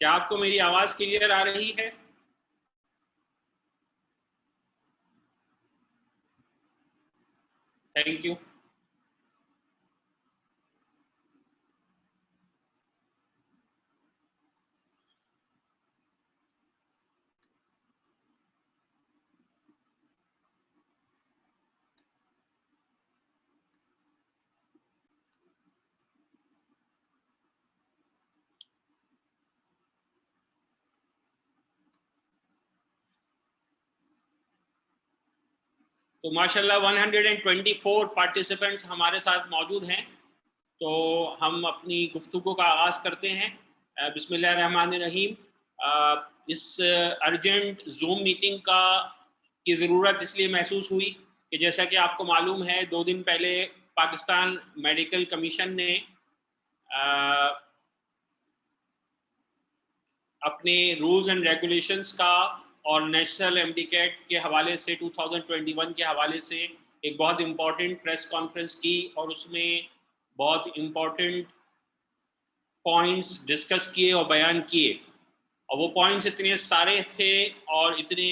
क्या आपको मेरी आवाज क्लियर आ रही है? Thank you. तो माशाल्लाह 124 पार्टिसिपेंट्स हमारे साथ मौजूद हैं। तो हम अपनी गुफ्तगू का आगाज़ करते हैं। बिस्मिल्लाहिर्रहमानिर्रहीम। इस अर्जेंट ज़ूम मीटिंग की ज़रूरत इसलिए महसूस हुई कि जैसा कि आपको मालूम है 2 दिन पहले पाकिस्तान मेडिकल कमीशन ने अपने रूल्स एंड रेगुलेशंस का और नेशनल एमडीकैट के हवाले से 2021 के हवाले से एक बहुत इम्पॉर्टेंट प्रेस कॉन्फ्रेंस की और उसमें बहुत इम्पॉर्टेंट पॉइंट्स डिस्कस किए और बयान किए। और वो पॉइंट्स इतने सारे थे और इतने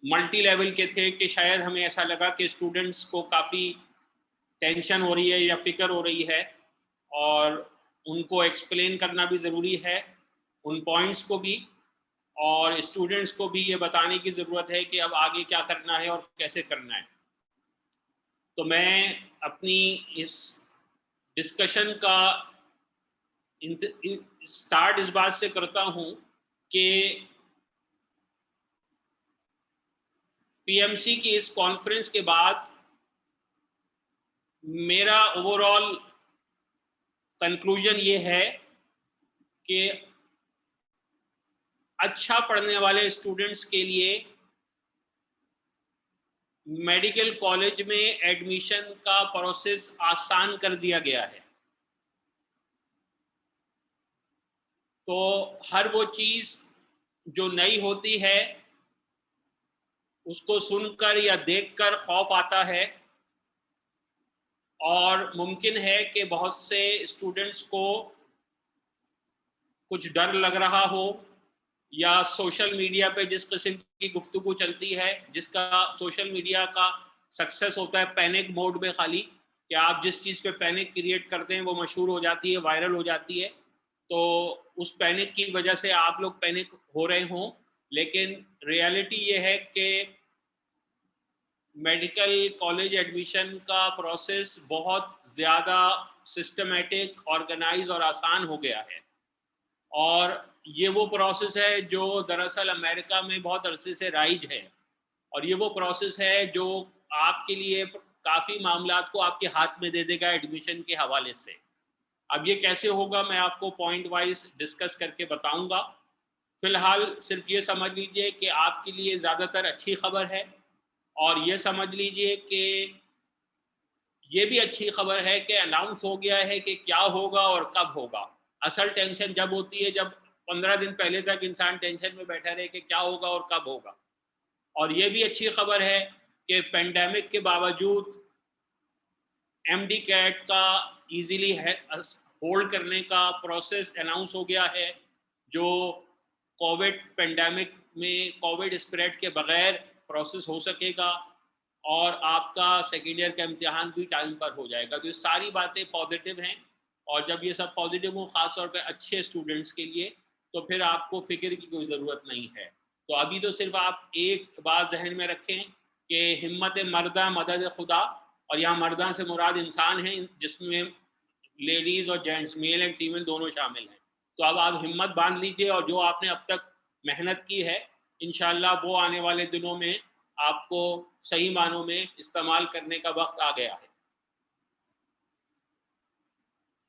मल्टी लेवल के थे कि शायद हमें ऐसा लगा कि स्टूडेंट्स को काफ़ी टेंशन हो रही है या फिक्र हो रही है और उनको एक्सप्लेन करना भी ज़रूरी है उन पॉइंट्स को भी, और स्टूडेंट्स को भी ये बताने की ज़रूरत है कि अब आगे क्या करना है और कैसे करना है। तो मैं अपनी इस डिस्कशन का स्टार्ट इस बात से करता हूँ कि पीएमसी की इस कॉन्फ्रेंस के बाद मेरा ओवरऑल कंक्लूजन ये है कि अच्छा पढ़ने वाले स्टूडेंट्स के लिए मेडिकल कॉलेज में एडमिशन का प्रोसेस आसान कर दिया गया है। तो हर वो चीज़ जो नई होती है उसको सुनकर या देखकर खौफ आता है और मुमकिन है कि बहुत से स्टूडेंट्स को कुछ डर लग रहा हो या सोशल मीडिया पे जिस किस्म की गुफ्तगू चलती है, जिसका सोशल मीडिया का सक्सेस होता है पैनिक मोड में, खाली कि आप जिस चीज़ पे पैनिक क्रिएट करते हैं वो मशहूर हो जाती है, वायरल हो जाती है। तो उस पैनिक की वजह से आप लोग पैनिक हो रहे हों, लेकिन रियलिटी ये है कि मेडिकल कॉलेज एडमिशन का प्रोसेस बहुत ज़्यादा सिस्टमैटिक, ऑर्गेनाइज और आसान हो गया है। और ये वो प्रोसेस है जो दरअसल अमेरिका में बहुत अरसे से राइज है, और ये वो प्रोसेस है जो आपके लिए काफ़ी मामलात को आपके हाथ में दे देगा एडमिशन के हवाले से। अब ये कैसे होगा मैं आपको पॉइंट वाइज डिस्कस करके बताऊंगा। फिलहाल सिर्फ ये समझ लीजिए कि आपके लिए ज़्यादातर अच्छी खबर है, और ये समझ लीजिए कि ये भी अच्छी खबर है कि अनाउंस हो गया है कि क्या होगा और कब होगा। असल टेंशन जब होती है जब 15 दिन पहले तक इंसान टेंशन में बैठा रहे कि क्या होगा और कब होगा। और ये भी अच्छी खबर है कि पेंडेमिक के बावजूद एमडी कैट का इजीली होल्ड करने का प्रोसेस अनाउंस हो गया है, जो कोविड पेंडेमिक में कोविड स्प्रेड के बगैर प्रोसेस हो सकेगा और आपका सेकेंड ईयर का इम्तिहान भी टाइम पर हो जाएगा। तो ये सारी बातें पॉजिटिव हैं, और जब ये सब पॉजिटिव हो ख़ास तौर पे अच्छे स्टूडेंट्स के लिए, तो फिर आपको फ़िक्र की कोई ज़रूरत नहीं है। तो अभी तो सिर्फ आप एक बात ज़हन में रखें कि हिम्मत मर्दा मदद खुदा, और यहाँ मर्दा से मुराद इंसान हैं जिसमें लेडीज़ और जेंट्स, मेल एंड फीमेल दोनों शामिल हैं। तो अब आप हिम्मत बांध लीजिए, और जो आपने अब तक मेहनत की है इंशाल्लाह वो आने वाले दिनों में आपको सही मानों में इस्तेमाल करने का वक्त आ गया है।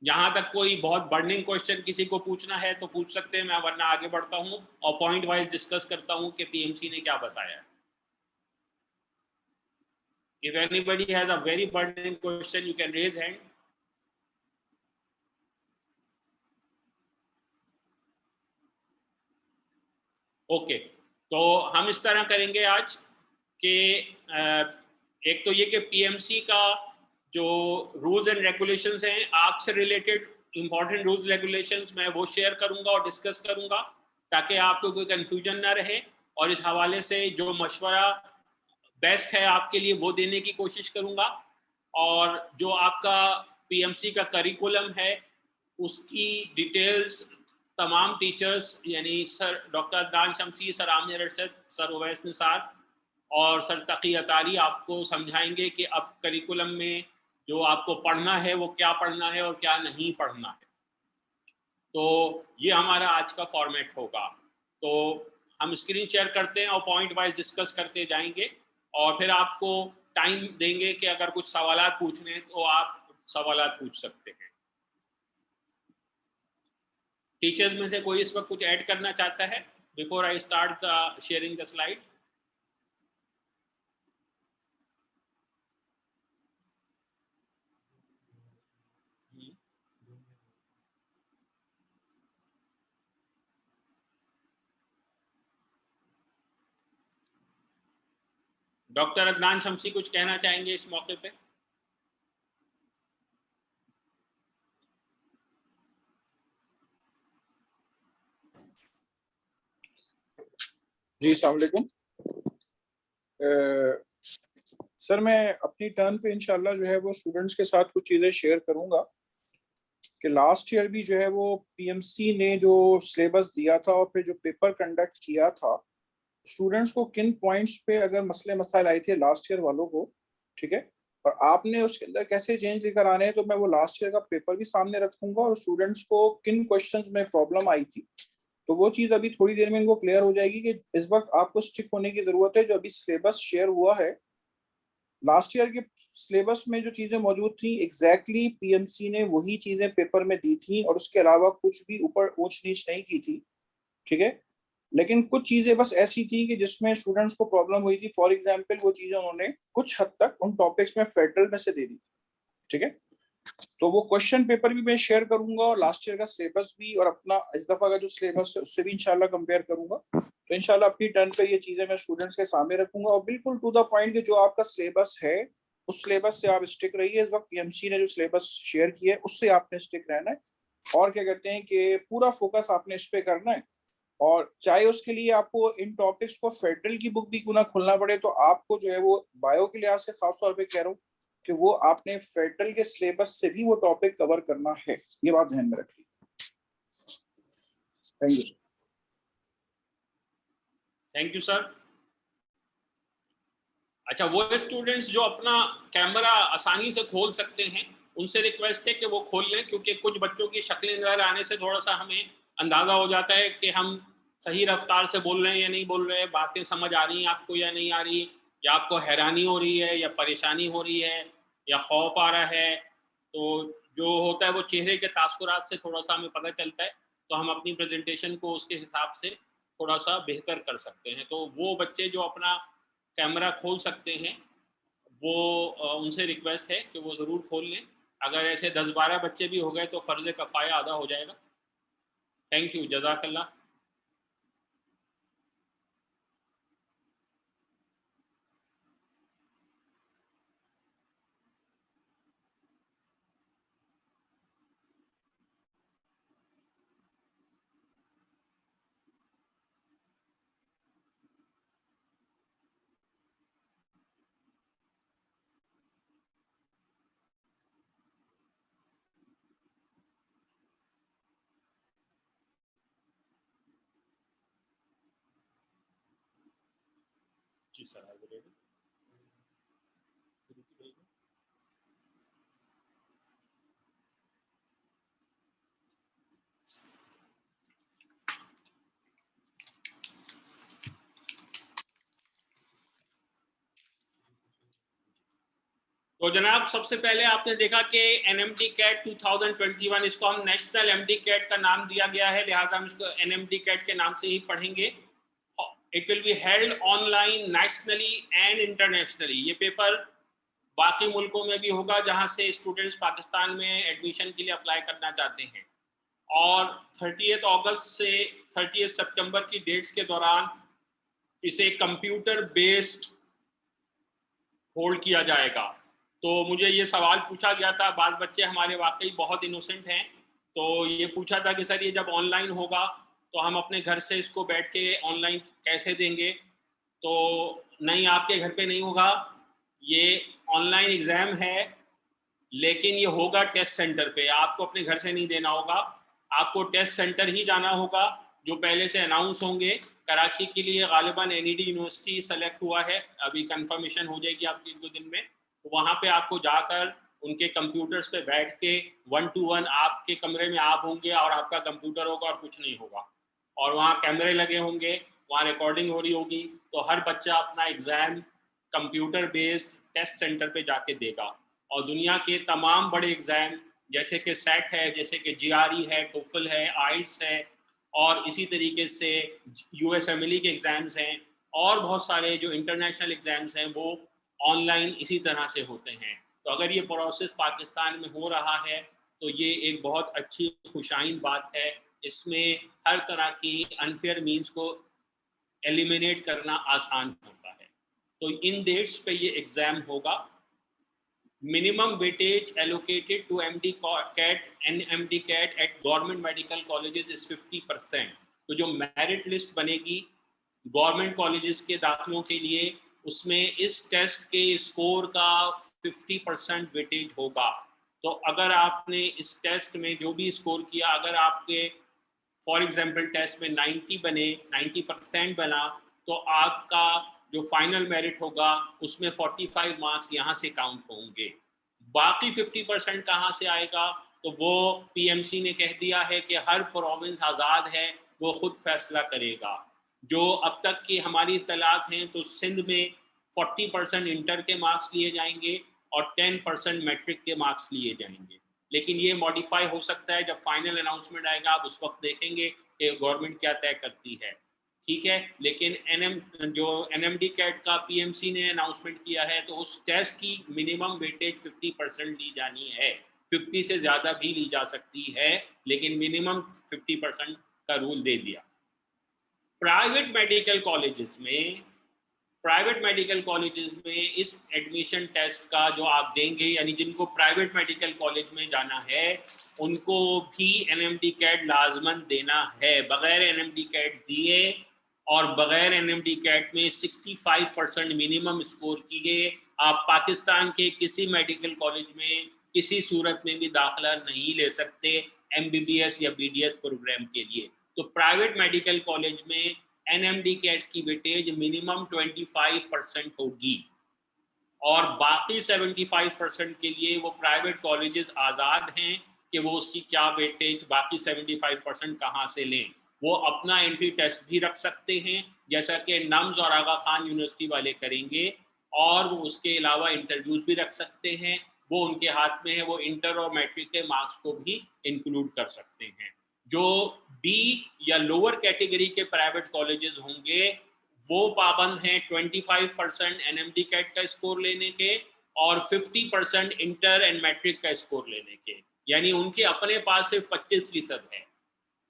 यहाँ तक कोई बहुत बर्निंग क्वेश्चन किसी को पूछना है तो पूछ सकते हैं, मैं वरना आगे बढ़ता हूँ और पॉइंट वाइज डिस्कस करता हूँ कि पीएमसी ने क्या बताया है। If anybody has a very burning question, you can raise hand. Okay, तो हम इस तरह करेंगे आज कि एक तो ये कि पीएमसी का जो रूल्स एंड रेगुलेशंस हैं आपसे रिलेटेड इम्पॉर्टेंट रूल्स रेगुलेशंस मैं वो शेयर करूंगा और डिस्कस करूंगा ताकि आपको कोई कंफ्यूजन ना रहे, और इस हवाले से जो मशवरा बेस्ट है आपके लिए वो देने की कोशिश करूंगा। और जो आपका पीएमसी का करिकुलम है उसकी डिटेल्स तमाम टीचर्स यानी सर डॉक्टर अदनान शमसी, सर आमिर अरशद, सर उवैस निसार और सर तकी अतारी आपको समझाएंगे कि अब करिकुलम में जो आपको पढ़ना है वो क्या पढ़ना है और क्या नहीं पढ़ना है। तो ये हमारा आज का फॉर्मेट होगा। तो हम स्क्रीन शेयर करते हैं और पॉइंट वाइज डिस्कस करते जाएंगे, और फिर आपको टाइम देंगे कि अगर कुछ सवालात पूछने हैं तो आप सवालात पूछ सकते हैं। टीचर्स में से कोई इस वक्त कुछ ऐड करना चाहता है before I start the sharing the slide? Doctor Adnan Shamsi कुछ कहना चाहेंगे इस मौके पे? जी अस्सलाम वालेकुम। सर मैं अपनी टर्न पे इंशाल्लाह जो है वो स्टूडेंट्स के साथ कुछ चीज़ें शेयर करूंगा कि लास्ट ईयर भी जो है वो पीएमसी ने जो सिलेबस दिया था और फिर जो पेपर कंडक्ट किया था, स्टूडेंट्स को किन पॉइंट्स पे अगर मसले मसाइल आए थे लास्ट ईयर वालों को, ठीक है, और आपने उसके अंदर कैसे चेंज लेकर आने हैं, तो मैं वो लास्ट ईयर का पेपर भी सामने रखूंगा और स्टूडेंट्स को किन क्वेश्चंस में प्रॉब्लम आई थी तो वो चीज़ अभी थोड़ी देर में इनको क्लियर हो जाएगी कि इस वक्त आपको स्टिक होने की जरूरत है। जो अभी सिलेबस शेयर हुआ है लास्ट ईयर के सिलेबस में जो चीजें मौजूद थी एग्जैक्टली पीएमसी ने वही चीजें पेपर में दी थी और उसके अलावा कुछ भी ऊपर ऊंच नीच नहीं की थी, ठीक है। लेकिन कुछ चीजें बस ऐसी थी कि जिसमें स्टूडेंट्स को प्रॉब्लम हुई थी। फॉर एग्जाम्पल वो चीजें उन्होंने कुछ हद तक उन टॉपिक्स में फेडरल में से दे दी, ठीक है। तो वो क्वेश्चन पेपर भी मैं शेयर करूंगा और लास्ट ईयर का सिलेबस भी और अपना इस दफा का जो सिलेबस है उससे भी इंशाल्लाह कंपेयर करूंगा। तो इंशाल्लाह अपनी टर्न पे ये चीजें मैं स्टूडेंट्स के सामने रखूंगा और बिल्कुल टू द पॉइंट कि जो आपका सिलेबस है उस सिलेबस से आप स्टिक रहिए। इस वक्त पीएमसी ने जो सिलेबस शेयर किया है उससे आपने स्टिक रहना है और क्या कहते हैं कि पूरा फोकस आपने इस पे करना है। और चाहे उसके लिए आपको इन टॉपिक्स को फेडरल की बुक भी क्यों ना खोलना पड़े, तो आपको जो है वो बायो के लिहाज से खास तौर पे कह रहा हूँ कि वो आपने फेडरल के सिलेबस से भी वो टॉपिक कवर करना है, ये बात ध्यान में रखिए। Thank you. Thank you sir. अच्छा, वो स्टूडेंट्स जो अपना कैमरा आसानी से खोल सकते हैं उनसे रिक्वेस्ट है कि वो खोल लें, क्योंकि कुछ बच्चों की शक्लें नजर आने से थोड़ा सा हमें अंदाजा हो जाता है कि हम सही रफ्तार से बोल रहे हैं या नहीं बोल रहे हैं, बातें समझ आ रही हैं आपको या नहीं आ रही, या आपको हैरानी हो रही है या परेशानी हो रही है या खौफ आ रहा है। तो जो होता है वो चेहरे के तासुरात से थोड़ा सा हमें पता चलता है, तो हम अपनी प्रेजेंटेशन को उसके हिसाब से थोड़ा सा बेहतर कर सकते हैं। तो वो बच्चे जो अपना कैमरा खोल सकते हैं वो उनसे रिक्वेस्ट है कि वो ज़रूर खोल लें। अगर ऐसे 10-12 बच्चे भी हो गए तो फ़र्ज़ कफ़ाया अदा हो जाएगा। थैंक यू, जज़ाकल्लाह। जी सर, आई विल रेडी। तो जनाब, सबसे पहले आपने देखा कि एनएमडी कैट 2021, इसको हम नेशनल एमडी कैट का नाम दिया गया है, लिहाजा हम इसको एनएमडी कैट के नाम से ही पढ़ेंगे। It will be held online nationally and internationally. ये पेपर बाकी मुल्कों में भी होगा जहां से स्टूडेंट्स पाकिस्तान में एडमिशन के लिए अप्लाई करना चाहते हैं। और 30 अगस्त से 30 सितंबर की डेट्स के दौरान इसे कंप्यूटर बेस्ड होल्ड किया जाएगा। तो मुझे ये सवाल पूछा गया था, बाद बच्चे हमारे वाकई बहुत इनोसेंट हैं तो ये पूछा था कि सर ये जब ऑनलाइन होगा तो हम अपने घर से इसको बैठ के ऑनलाइन कैसे देंगे? तो नहीं, आपके घर पे नहीं होगा, ये ऑनलाइन एग्ज़ाम है, लेकिन ये होगा टेस्ट सेंटर पे। आपको अपने घर से नहीं देना होगा, आपको टेस्ट सेंटर ही जाना होगा, जो पहले से अनाउंस होंगे। कराची के लिए गालिबन एनईडी यूनिवर्सिटी सेलेक्ट हुआ है, अभी कंफर्मेशन हो जाएगी आपकी 1-2 दिन में। वहाँ पे आपको जाकर उनके कंप्यूटर्स पे बैठ के 1 टू 1 आपके कमरे में आप होंगे और आपका कंप्यूटर होगा और कुछ नहीं होगा। और वहाँ कैमरे लगे होंगे, वहाँ रिकॉर्डिंग हो रही होगी, तो हर बच्चा अपना exam computer based test centre पे जाके देगा। और दुनिया के तमाम बड़े एग्ज़ाम जैसे कि सेट है, जैसे कि जीआरई है, टोफल है, आइल्स है, और इसी तरीके से यूएसएमएलई के एग्ज़ाम्स हैं, और बहुत सारे जो इंटरनेशनल एग्ज़ाम्स हैं वो ऑनलाइन इसी तरह से होते हैं। तो अगर ये प्रोसेस पाकिस्तान में हो रहा है तो ये एक बहुत अच्छी खुशाइंद बात है। इसमें हर तरह की अनफेयर मीन्स को एलिमिनेट करना आसान होता है। तो इन डेट्स पे ये एग्ज़ाम होगा। Minimum weightage allocated to MD CAT and MD CAT at government medical colleges is 50%. तो जो मेरिट लिस्ट बनेगी गवर्नमेंट कॉलेजेस के दाखिलों के लिए, उसमें इस टेस्ट के स्कोर का 50% वेटेज होगा। तो अगर आपने इस टेस्ट में जो भी स्कोर किया, अगर आपके फॉर एग्जांपल टेस्ट में 90 बने, 90% बना, तो आपका जो फाइनल मेरिट होगा उसमें 45 मार्क्स यहाँ से काउंट होंगे। बाकी 50% कहाँ से आएगा? तो वो पीएमसी ने कह दिया है कि हर प्रोविंस आज़ाद है, वो खुद फैसला करेगा। जो अब तक की हमारी इत्तलात हैं तो सिंध में 40% इंटर के मार्क्स लिए जाएंगे और 10% मैट्रिक के मार्क्स लिए जाएंगे। लेकिन ये मॉडिफाई हो सकता है, जब फाइनल अनाउंसमेंट आएगा आप उस वक्त देखेंगे कि गवर्नमेंट क्या तय करती है। ठीक है, लेकिन जो एनएमडी कैट का पीएमसी ने अनाउंसमेंट किया है तो उस टेस्ट की मिनिमम वेटेज 50% ली जानी है। 50 से ज़्यादा भी ली जा सकती है, लेकिन मिनिमम 50% का रूल दे दिया। प्राइवेट मेडिकल कॉलेजेस में इस एडमिशन टेस्ट का जो आप देंगे, यानी जिनको प्राइवेट मेडिकल कॉलेज में जाना है उनको भी एनएमडी कैट लाजमन देना है। बगैर एनएमडी कैट दिए और बगैर एनएमडी कैट में 65% मिनिमम स्कोर किए आप पाकिस्तान के किसी मेडिकल कॉलेज में किसी सूरत में भी दाखिला नहीं ले सकते एमबीबीएस या बीडीएस प्रोग्राम के लिए। तो प्राइवेट मेडिकल कॉलेज में एनएमडी कैट की वेटेज मिनिमम 25% होगी और बाकी 75% के लिए वो प्राइवेट कॉलेजेस आज़ाद हैं कि वो उसकी क्या वेटेज बाकी 75% कहाँ से लें। वो अपना एंट्री टेस्ट भी रख सकते हैं, जैसा कि नम्स और आगा खान यूनिवर्सिटी वाले करेंगे, और वो उसके अलावा इंटरव्यूज भी रख सकते हैं। वो उनके हाथ में है, वो इंटर और मैट्रिक के मार्क्स को भी इंक्लूड कर सकते हैं। जो बी या लोअर कैटेगरी के प्राइवेट कॉलेजेस होंगे वो पाबंद हैं 25% एनएमडी कैट का स्कोर लेने के और 50% इंटर एंड मैट्रिक का स्कोर लेने के, यानी उनके अपने पास सिर्फ 25% है।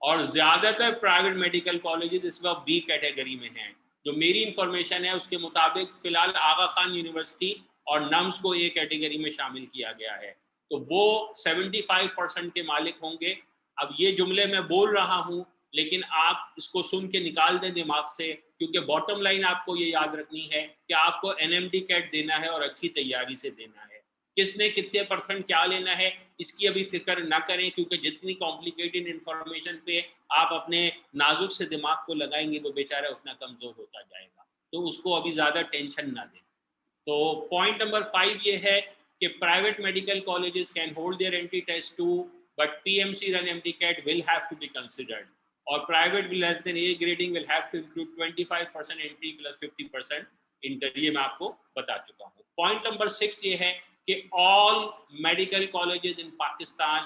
और ज्यादातर प्राइवेट मेडिकल कॉलेजेस इस वक्त बी कैटेगरी में हैं। जो मेरी इंफॉर्मेशन है उसके मुताबिक फिलहाल आगा खान यूनिवर्सिटी और नम्स को ए कैटेगरी में शामिल किया गया है। तो वो 75% के मालिक होंगे। अब ये जुमले मैं बोल रहा हूँ, लेकिन आप इसको सुन के निकाल दें दिमाग से, क्योंकि बॉटम लाइन आपको ये याद रखनी है कि आपको एनएमडी कैट देना है और अच्छी तैयारी से देना है। किसने कितने परसेंट क्या लेना है इसकी अभी फिक्र ना करें, क्योंकि जितनी कॉम्प्लिकेटेड इंफॉर्मेशन पे आप अपने नाजुक से दिमाग को लगाएंगे वो बेचारा उतना कमजोर होता जाएगा। तो उसको अभी ज्यादा टेंशन ना दें। तो पॉइंट नंबर 5 ये है कि private medical colleges can hold their entry test too, but PMC run MDCAT will have to be considered, और private less than A grading will have to include 25% entry plus 50% inter. ये मैं आपको बता चुका हूँ। Point number 6 ये है कि all medical colleges in Pakistan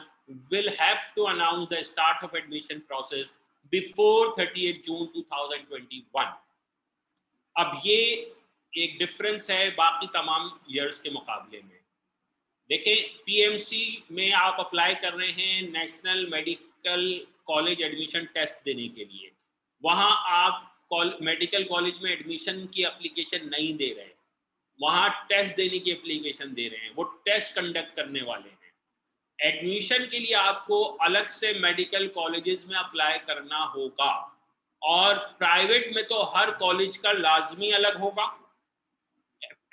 will have to announce the start of admission process before 30th June 2021. अब ये एक डिफरेंस है बाकी तमाम ईयर्स के मुकाबले में। देखें, पीएमसी में आप अप्लाई कर रहे हैं national medical college admission test देने के लिए। वहाँ आप मेडिकल कॉलेज में एडमिशन की एप्लीकेशन नहीं दे रहे, वहाँ टेस्ट देने की एप्लीकेशन दे रहे हैं। वो टेस्ट कंडक्ट करने वाले हैं। एडमिशन के लिए आपको अलग से मेडिकल कॉलेजेस में अप्लाई करना होगा, और प्राइवेट में तो हर कॉलेज का लाजमी अलग होगा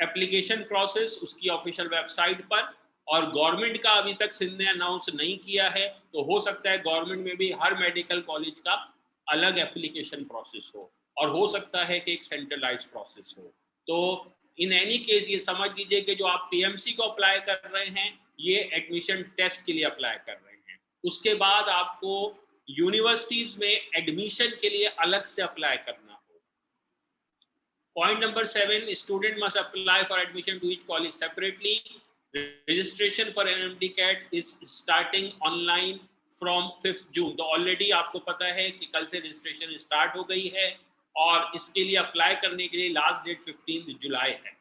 एप्लीकेशन प्रोसेस उसकी ऑफिशियल वेबसाइट पर। और गवर्नमेंट का अभी तक सिंध ने अनाउंस नहीं किया है, तो हो सकता है गवर्नमेंट में भी हर मेडिकल कॉलेज का अलग एप्लीकेशन प्रोसेस हो, और हो सकता है कि एक सेंट्रलाइज प्रोसेस हो। तो इन एनी केस ये समझ लीजिए कि जो आप पीएमसी को अप्लाई कर रहे हैं, ये एडमिशन टेस्ट के लिए अप्लाई कर रहे हैं। उसके बाद आपको यूनिवर्सिटीज में एडमिशन के लिए अलग से अप्लाई करना हो। Point number 7, student must apply for admission to each college separately. Registration for NMDCAT is starting online from 5th June. तो ऑलरेडी आपको पता है कि कल से रजिस्ट्रेशन स्टार्ट हो गई है, और इसके लिए अप्लाई करने के लिए लास्ट डेट 15 जुलाई है।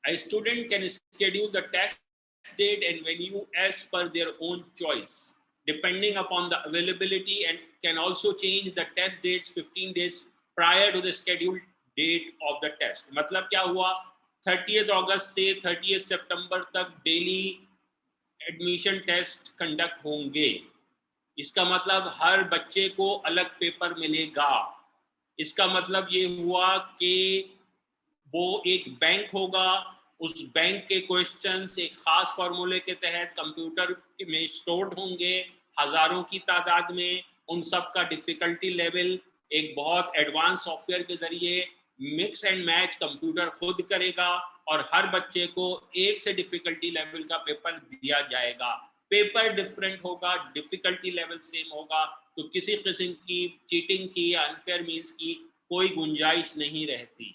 A student can schedule the test date and venue as per their own choice, depending upon the availability, and can also change the test dates 15 days prior to the scheduled date of the test. मतलब क्या हुआ, 30th अगस्त से 30th सितंबर तक daily admission test conduct होंगे। इसका मतलब हर बच्चे को अलग पेपर मिलेगा। इसका मतलब ये हुआ कि वो एक बैंक होगा, उस बैंक के क्वेश्चंस एक खास फॉर्मूले के तहत कंप्यूटर में स्टोर्ड होंगे हजारों की तादाद में। उन सब का डिफिकल्टी लेवल एक बहुत एडवांस सॉफ्टवेयर के जरिए मिक्स एंड मैच कंप्यूटर खुद करेगा, और हर बच्चे को एक से डिफिकल्टी लेवल का पेपर दिया जाएगा। पेपर डिफरेंट होगा, डिफिकल्टी लेवल सेम होगा, तो किसी किस्म की चीटिंग की या अनफेयर मीन्स की कोई गुंजाइश नहीं रहती।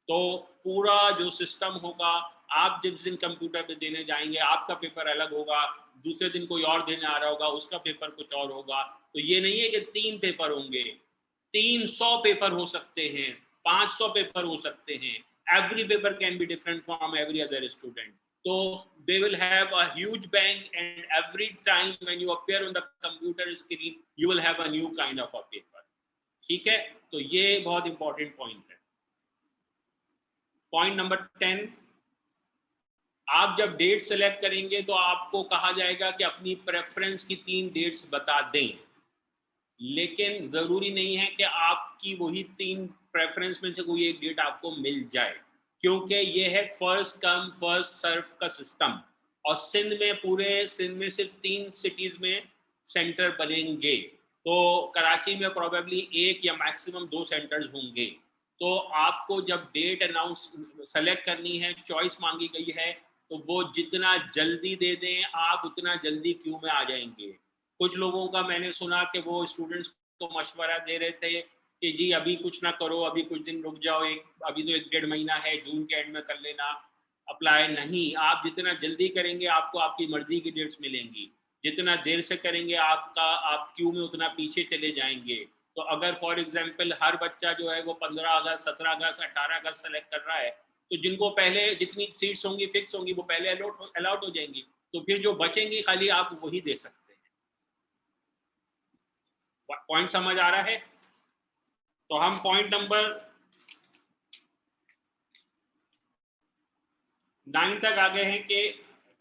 तो पूरा जो सिस्टम होगा, आप जिस दिन कंप्यूटर पे देने जाएंगे आपका पेपर अलग होगा, दूसरे दिन कोई और देने आ रहा होगा उसका पेपर कुछ और होगा। तो ये नहीं है कि 3 पेपर होंगे, 300 पेपर हो सकते हैं, 500 पेपर हो सकते हैं। Every paper can be different from every other student. So they will have a huge bank, and every time when you appear on the computer screen, you will have a new kind of a paper. ठीक है, तो ये बहुत important point है। Point number 10, आप जब date select करेंगे तो आपको कहा जाएगा कि अपनी प्रेफरेंस की 3 डेट्स बता दें, लेकिन जरूरी नहीं है कि आपकी वही 3 प्रेफरेंस में से कोई एक डेट आपको मिल जाए, क्योंकि ये है फर्स्ट कम फर्स्ट सर्व का सिस्टम। और सिंध में, पूरे सिंध में सिर्फ 3 सिटीज में सेंटर बनेंगे, तो कराची में प्रोबेबली 1 या मैक्सिमम 2 सेंटर्स होंगे। तो आपको जब डेट अनाउंस सेलेक्ट करनी है, चॉइस मांगी गई है, तो वो जितना जल्दी दे दें आप उतना जल्दी क्यू में आ जाएंगे। कुछ लोगों का मैंने सुना कि वो स्टूडेंट्स को मशवरा दे रहे थे कि जी अभी कुछ ना करो, अभी कुछ दिन रुक जाओ, अभी तो 1-1.5 महीना है, जून के एंड में कर लेना अप्लाई। नहीं, आप जितना जल्दी करेंगे आपको आपकी मर्जी की डेट्स मिलेंगी, जितना देर से करेंगे आप क्यू में उतना पीछे चले जाएंगे। तो अगर फॉर एग्जांपल हर बच्चा जो है वो 15 अगस्त, 17 अगस्त, 18 अगस्त सेलेक्ट कर रहा है, तो जिनको पहले जितनी सीट्स होंगी फिक्स होंगी वो पहले अलॉट हो जाएंगी, तो फिर जो बचेंगी खाली आप वही दे सकते हैं। पॉइंट समझ आ रहा है? तो हम पॉइंट नंबर 9 तक आ गए हैं कि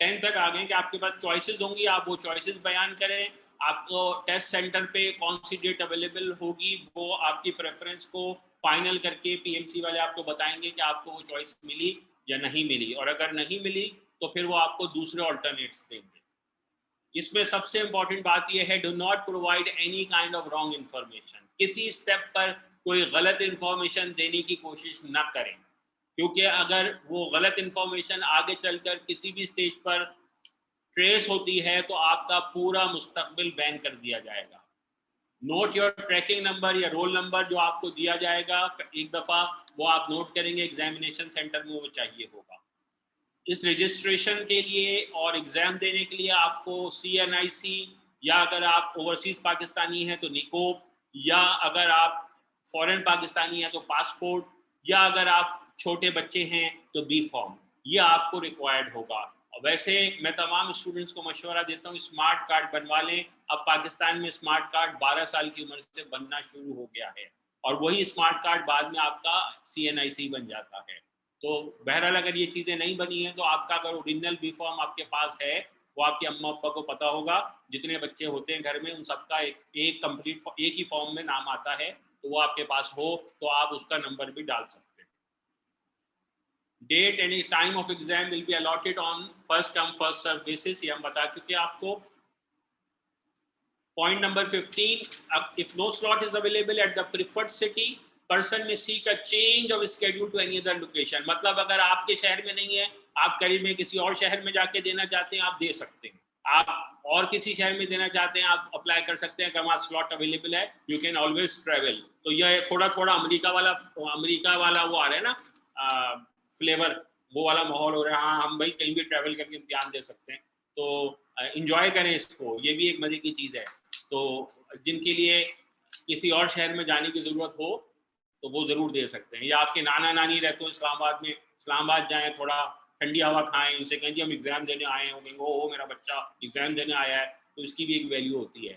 10 तक आ गए हैं कि आपके पास चॉइसेस होंगी, आप वो चॉइसेस बयान करें। आपको टेस्ट सेंटर पे कौन सी डेट अवेलेबल होगी वो आपकी प्रेफरेंस को फाइनल करके पीएमसी वाले आपको बताएंगे कि आपको वो चॉइस मिली या नहीं मिली, और अगर नहीं मिली तो फिर वो आपको दूसरे ऑल्टरनेट्स देंगे। इसमें सबसे इंपॉर्टेंट बात यह है, do not provide any kind of wrong information. किसी स्टेप पर कोई गलत इंफॉर्मेशन देने की कोशिश ना करें, क्योंकि अगर वो गलत इंफॉर्मेशन आगे चलकर किसी भी स्टेज पर ट्रेस होती है तो आपका पूरा मुस्तकबिल बैन कर दिया जाएगा। नोट योर ट्रैकिंग नंबर या रोल नंबर जो आपको दिया जाएगा एक दफ़ा, वो आप नोट करेंगे, एग्जामिनेशन सेंटर में वो चाहिए होगा। इस रजिस्ट्रेशन के लिए और एग्ज़ाम देने के लिए आपको CNIC, या अगर आप ओवरसीज़ पाकिस्तानी हैं तो निकोब, या अगर आप फॉरेन पाकिस्तानी हैं तो पासपोर्ट, या अगर आप छोटे बच्चे हैं तो बी फॉर्म, ये आपको रिक्वायर्ड होगा। और वैसे मैं तमाम स्टूडेंट्स को मशवरा देता हूँ स्मार्ट कार्ड बनवा लें। अब पाकिस्तान में स्मार्ट कार्ड 12 साल की उम्र से बनना शुरू हो गया है, और वही स्मार्ट कार्ड बाद में आपका CNIC बन जाता है। तो बहरहाल अगर ये चीज़ें नहीं बनी हैं तो आपका अगर ओरिजिनल बी फॉर्म आपके पास है वो आपके अम्मा अब्बा को पता होगा, जितने बच्चे होते हैं घर में उन सबका एक कंप्लीट एक ही फॉर्म में नाम आता है, तो वो आपके पास हो तो आप उसका नंबर भी डाल सकते हैं। Date and time of exam will be allotted on first come first serve basis, ये हम बता चुके हैं आपको। Point number 15, if no slot is available at the preferred city, person may seek a change of schedule to any other location. मतलब अगर आपके शहर में नहीं है, आप करीब में किसी और शहर में जाके देना चाहते हैं, आप दे सकते हैं। आप और किसी शहर में देना चाहते हैं, आप अप्लाई कर सकते हैं, अगर वहाँ स्लॉट अवेलेबल है, यू कैन ऑलवेज ट्रेवल। तो यह थोड़ा थोड़ा अमेरिका वाला वो आ रहा है ना फ्लेवर, वो वाला माहौल हो रहा है। हाँ, हम भाई कहीं भी ट्रेवल करके इम्तिहान दे सकते हैं, तो इंजॉय करें इसको, ये भी एक मजे की चीज़ है। तो जिनके लिए किसी और शहर में जाने की ज़रूरत हो तो वो ज़रूर दे सकते हैं। या आपके नाना नानी रहते हो इस्लामाबाद में, इस्लामाबाद जाएं, थोड़ा ठंडी हवा खाएं, उनसे कहें कि हम एग्ज़ाम देने आए हैं, वो ओ मेरा बच्चा एग्ज़ाम देने आया है, तो इसकी भी एक वैल्यू होती है।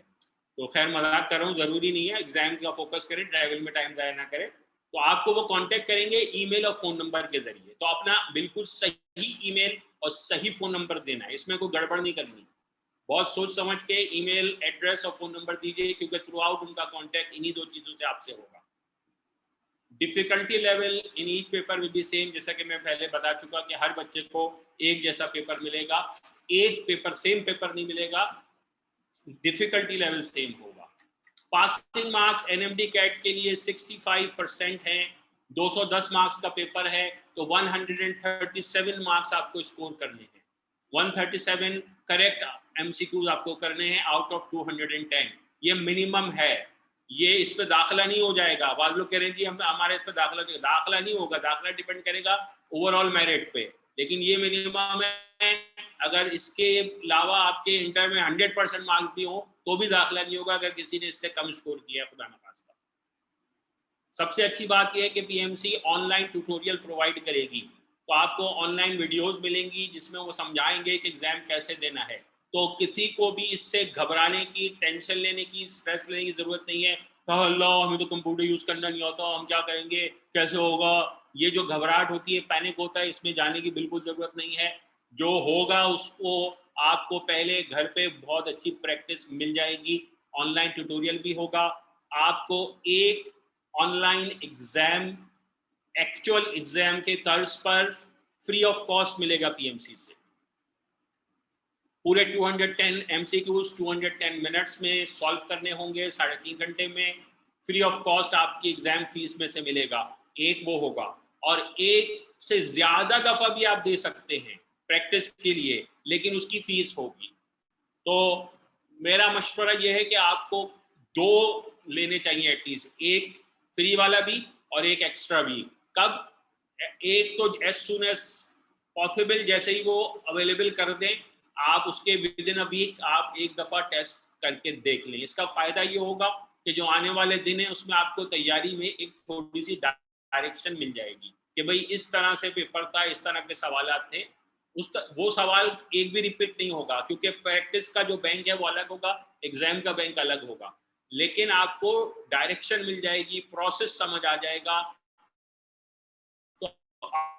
तो खैर मजाक कर रहा हूँ, ज़रूरी नहीं है, एग्ज़ाम का फोकस करें, ट्रैवल में टाइम ज़ाया ना करें। तो आपको वो कांटेक्ट करेंगे ईमेल और फ़ोन नंबर के ज़रिए, तो अपना बिल्कुल सही ईमेल और सही फ़ोन नंबर देना है, इसमें कोई गड़बड़ नहीं करनी। बहुत सोच समझ के ईमेल एड्रेस और फोन नंबर दीजिए, क्योंकि थ्रू आउट उनका कांटेक्ट इन्हीं दो चीजों से आपसे होगा। Difficulty level in each paper will be same, जैसा कि मैं पहले बता चुका कि हर बच्चे को एक जैसा पेपर मिलेगा, एक पेपर सेम पेपर नहीं मिलेगा, डिफिकल्टी लेवल सेम होगा। पासिंग मार्क्स एनएमडी कैट के लिए 65% हैं, 210 मार्क्स का पेपर है, तो 137 मार्क्स आपको स्कोर करने हैं। 137 करेक्ट एमसीक्यूज आपको करने हैं आउट ऑफ 210, ये मिनिमम है। ये इस पे दाखिला नहीं हो जाएगा। बाद लोग कह रहे हैं जी हम हमारे इस पे दाखिला नहीं होगा, दाखिला डिपेंड करेगा ओवरऑल मेरिट पे, लेकिन ये मिनिमम है। अगर इसके अलावा आपके इंटर में 100% मार्क्स भी हो तो भी दाखिला नहीं होगा अगर किसी ने इससे कम स्कोर किया, खुदा न खास्ता। सबसे अच्छी बात यह है कि पीएमसी ऑनलाइन ट्यूटोरियल प्रोवाइड करेगी, तो आपको ऑनलाइन वीडियोस मिलेंगी जिसमें वो समझाएंगे कि एग्जाम कैसे देना है। तो किसी को भी इससे घबराने की, टेंशन लेने की, स्ट्रेस लेने की जरूरत नहीं है। अल्लाह हमें तो कंप्यूटर यूज करना नहीं आता, हम क्या करेंगे, कैसे होगा, ये जो घबराहट होती है, पैनिक होता है, इसमें जाने की बिल्कुल जरूरत नहीं है। जो होगा उसको आपको पहले घर पे बहुत अच्छी प्रैक्टिस मिल जाएगी, ऑनलाइन ट्यूटोरियल भी होगा, आपको एक ऑनलाइन एग्जाम एक्चुअल एग्जाम के तर्ज पर फ्री ऑफ कॉस्ट मिलेगा पीएमसी से। पूरे 210 एमसीक्यूज 210 मिनट्स में सॉल्व करने होंगे, 3.5 घंटे में, फ्री ऑफ कॉस्ट आपकी एग्जाम फीस में से मिलेगा। एक वो होगा, और एक से ज्यादा दफा भी आप दे सकते हैं प्रैक्टिस के लिए, लेकिन उसकी फीस होगी। तो मेरा मशवरा यह है कि आपको 2 लेने चाहिए एटलीस्ट, एक फ्री वाला भी और एक एक्स्ट्रा भी। कब? एक तो एज सुन एज पॉसिबल, जैसे ही वो अवेलेबल कर दें, आप उसके विद इन अ वीक आप एक दफा टेस्ट करके देख लें। इसका फायदा ये होगा कि जो आने वाले दिन है उसमें आपको तैयारी में एक थोड़ी सी डायरेक्शन मिल जाएगी कि भाई इस तरह से पेपर था, इस तरह के सवाल थे। वो सवाल एक भी रिपीट नहीं होगा, क्योंकि प्रैक्टिस का जो बैंक है वो अलग होगा, एग्जाम का बैंक अलग होगा, लेकिन आपको डायरेक्शन मिल जाएगी, प्रोसेस समझ आ जाएगा। तो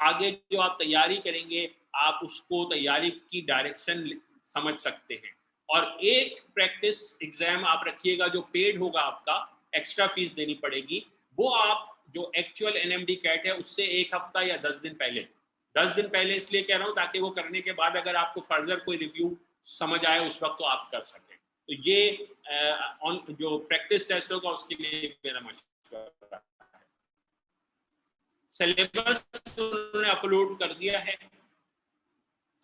आगे जो आप तैयारी करेंगे आप उसको तैयारी की डायरेक्शन समझ सकते हैं। और एक प्रैक्टिस एग्जाम आप रखिएगा जो पेड होगा, आपका एक्स्ट्रा फीस देनी पड़ेगी, वो आप जो एक्चुअल एनएमडी कैट है उससे 1 हफ्ता या 10 दिन पहले, 10 दिन पहले इसलिए कह रहा हूँ ताकि वो करने के बाद अगर आपको फर्दर कोई रिव्यू समझ आए उस वक्त तो आप कर सकें। तो ये जो प्रैक्टिस टेस्ट होगा उसके लिए मेरा मशवरा है। सिलेबस उन्होंने अपलोड कर दिया है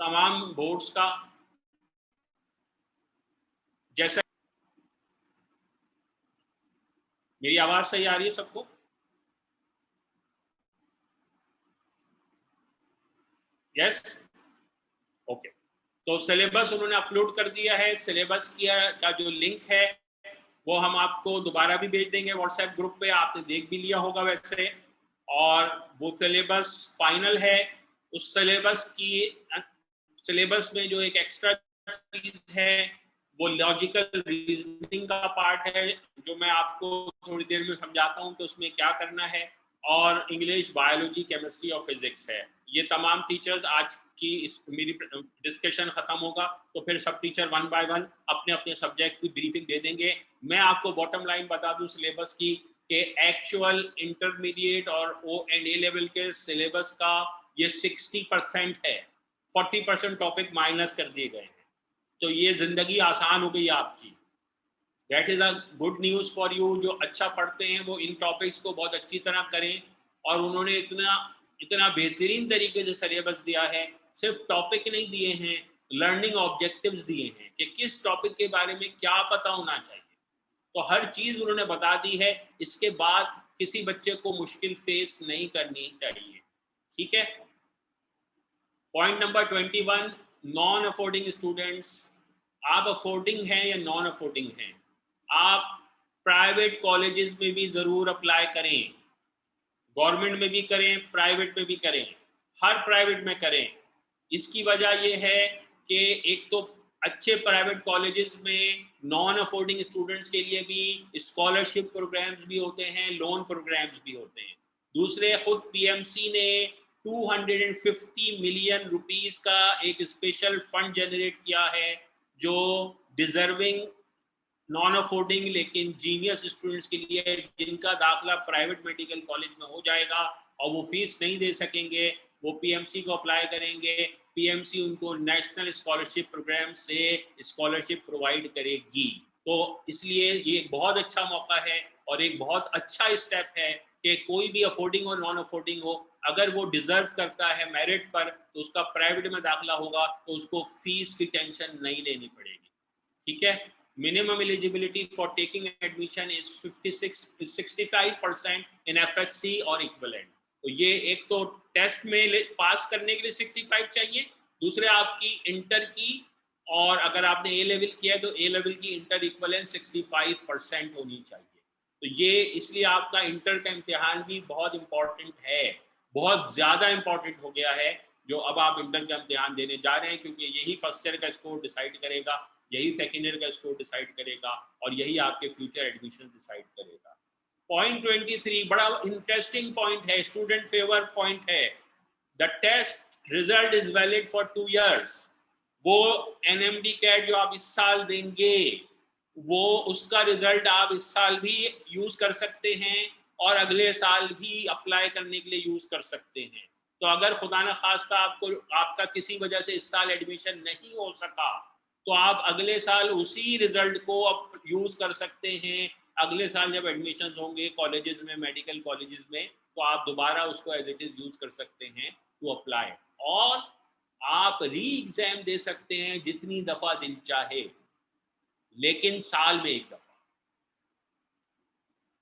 तमाम बोर्ड्स का, जैसा मेरी आवाज सही आ रही है सबको? Yes, okay. तो सिलेबस उन्होंने अपलोड कर दिया है। सिलेबस का जो लिंक है वो हम आपको दोबारा भी भेज देंगे व्हाट्सएप ग्रुप पे, आपने देख भी लिया होगा वैसे। और वो सिलेबस फाइनल है। उस सिलेबस में जो एक एक्स्ट्रा चीज है वो लॉजिकल रीजनिंग का पार्ट है, जो मैं आपको थोड़ी देर में समझाता हूँ कि उसमें क्या करना है। और इंग्लिश, बायोलॉजी, केमिस्ट्री और फिजिक्स है। ये तमाम टीचर्स आज मेरी डिस्कशन खत्म होगा तो फिर सब टीचर वन बाय वन अपने अपने सब्जेक्ट की ब्रीफिंग दे देंगे। मैं आपको बॉटम लाइन बता दूं सिलेबस की कि एक्चुअल इंटरमीडिएट और ओ एंड ए लेवल के सिलेबस का ये 60% है, 40% टॉपिक माइनस कर दिए गए हैं। तो ये जिंदगी आसान हो गई आपकी। That is a good news for you. जो अच्छा पढ़ते हैं वो इन टॉपिक्स को बहुत अच्छी तरह करें, और उन्होंने इतना इतना बेहतरीन तरीके से सिलेबस दिया है। सिर्फ टॉपिक नहीं दिए हैं, लर्निंग ऑब्जेक्टिव्स दिए हैं कि किस टॉपिक के बारे में क्या पता होना चाहिए। तो हर चीज उन्होंने बता दी है। इसके बाद किसी बच्चे को मुश्किल फेस नहीं करनी चाहिए। ठीक है। Point number 21, non affording students. आप अफोर्डिंग हैं या नॉन अफोर्डिंग हैं, आप प्राइवेट कॉलेजेस में भी जरूर अप्लाई करें। गवर्नमेंट में भी करें, प्राइवेट में भी करें, हर प्राइवेट में करें। इसकी वजह यह है कि एक तो अच्छे प्राइवेट कॉलेजेस में नॉन अफोर्डिंग स्टूडेंट्स के लिए भी स्कॉलरशिप प्रोग्राम्स भी होते हैं, लोन प्रोग्राम्स भी होते हैं। दूसरे, खुद पीएमसी ने 250 मिलियन रुपीस का एक स्पेशल फंड जनरेट किया है, जो डिजर्विंग नॉन अफोर्डिंग लेकिन जीनियस स्टूडेंट्स के लिए, जिनका दाखिला प्राइवेट मेडिकल कॉलेज में हो जाएगा और वो फीस नहीं दे सकेंगे, वो पीएमसी को अप्लाई करेंगे। पीएमसी उनको नेशनल स्कॉलरशिप प्रोग्राम से स्कॉलरशिप प्रोवाइड करेगी। तो इसलिए ये बहुत अच्छा मौका है और एक बहुत अच्छा स्टेप है कि कोई भी अफोर्डिंग और नॉन अफोर्डिंग हो, अगर वो डिजर्व करता है मेरिट पर, तो उसका प्राइवेट में दाखिला होगा तो उसको फीस की टेंशन नहीं लेनी पड़ेगी। ठीक है। Minimum eligibility for taking admission is 65% in FSC और equivalent। तो ये एक तो टेस्ट में पास करने के लिए 65 चाहिए, दूसरे आपकी इंटर की, और अगर आपने ए लेवल किया है तो ए लेवल की इंटर इक्वलेंट 65% होनी चाहिए। तो ये इसलिए आपका इंटर का इम्तिहान भी बहुत इंपॉर्टेंट है, बहुत ज्यादा इंपॉर्टेंट हो गया है जो अब आप इंटर का इम्तिहान देने जा रहे हैं, क्योंकि यही फर्स्ट ईयर का स्कोर डिसाइड करेगा, यही सेकेंड ईयर का स्कोर डिसाइड करेगा, और यही आपके फ्यूचर एडमिशन डिसाइड करेगा। पॉइंट 23 बड़ा इंटरेस्टिंग पॉइंट है, स्टूडेंट फेवर पॉइंट है। The test result is valid for 2 years। वो एनएमडी कैट जो आप इस साल देंगे, वो उसका रिजल्ट आप इस साल भी यूज कर सकते हैं और अगले साल भी अप्लाई करने के लिए यूज कर सकते हैं। तो अगर खुदा न खास्ता आपका किसी वजह से इस साल एडमिशन नहीं हो सका, तो आप अगले साल उसी रिजल्ट को अब यूज कर सकते हैं। अगले साल जब एडमिशन होंगे कॉलेजेस में, मेडिकल कॉलेजेस में, तो आप दोबारा उसको एज इट इज यूज कर सकते हैं टू अप्लाई, और आप री एग्जाम दे सकते हैं जितनी दफा दिल चाहे, लेकिन साल में एक दफा।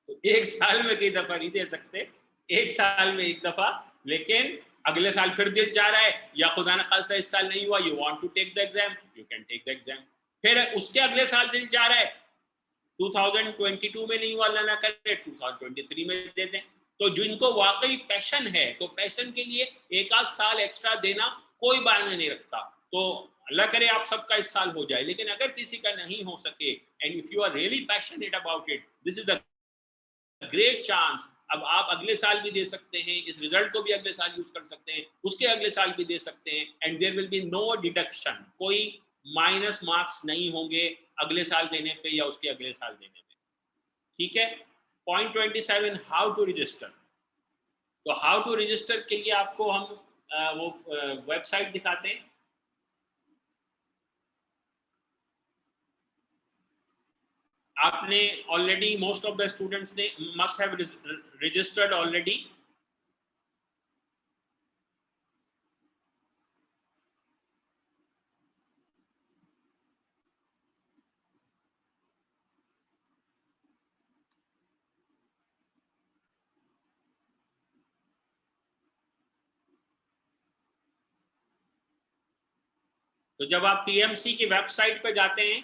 तो एक साल में कई दफा नहीं दे सकते, एक साल में एक दफा, लेकिन अगले साल फिर दिल चाह रहा है या खुदा न खास्ता इस साल नहीं हुआ, you want to take the exam, you can take the exam. फिर उसके अगले साल दिल चाह रहा है 2022 में नहीं हुआ, अल्लाह ना करे 2023 में दे दें। तो जिनको वाकई पैशन है, तो पैशन के लिए एक आध साल एक्स्ट्रा देना कोई मायने नहीं रखता। तो अल्लाह करे आप सबका इस साल हो जाए, लेकिन अगर किसी का नहीं हो सके, and if you are really passionate about it, this is the great chance. अब आप अगले साल भी दे सकते हैं, इस रिजल्ट को भी अगले साल यूज कर सकते हैं, उसके अगले साल भी दे सकते हैं, and there will be no deduction, कोई माइनस मार्क्स नहीं होंगे अगले साल देने पे या उसके अगले साल देने पे। ठीक है। Point 27, how to register. तो हाउ टू रजिस्टर के लिए आपको हम वो वेबसाइट दिखाते हैं। आपने already, most of the students ने मस्ट हैव रजिस्टर्ड ऑलरेडी। तो जब आप पीएमसी की वेबसाइट पे जाते हैं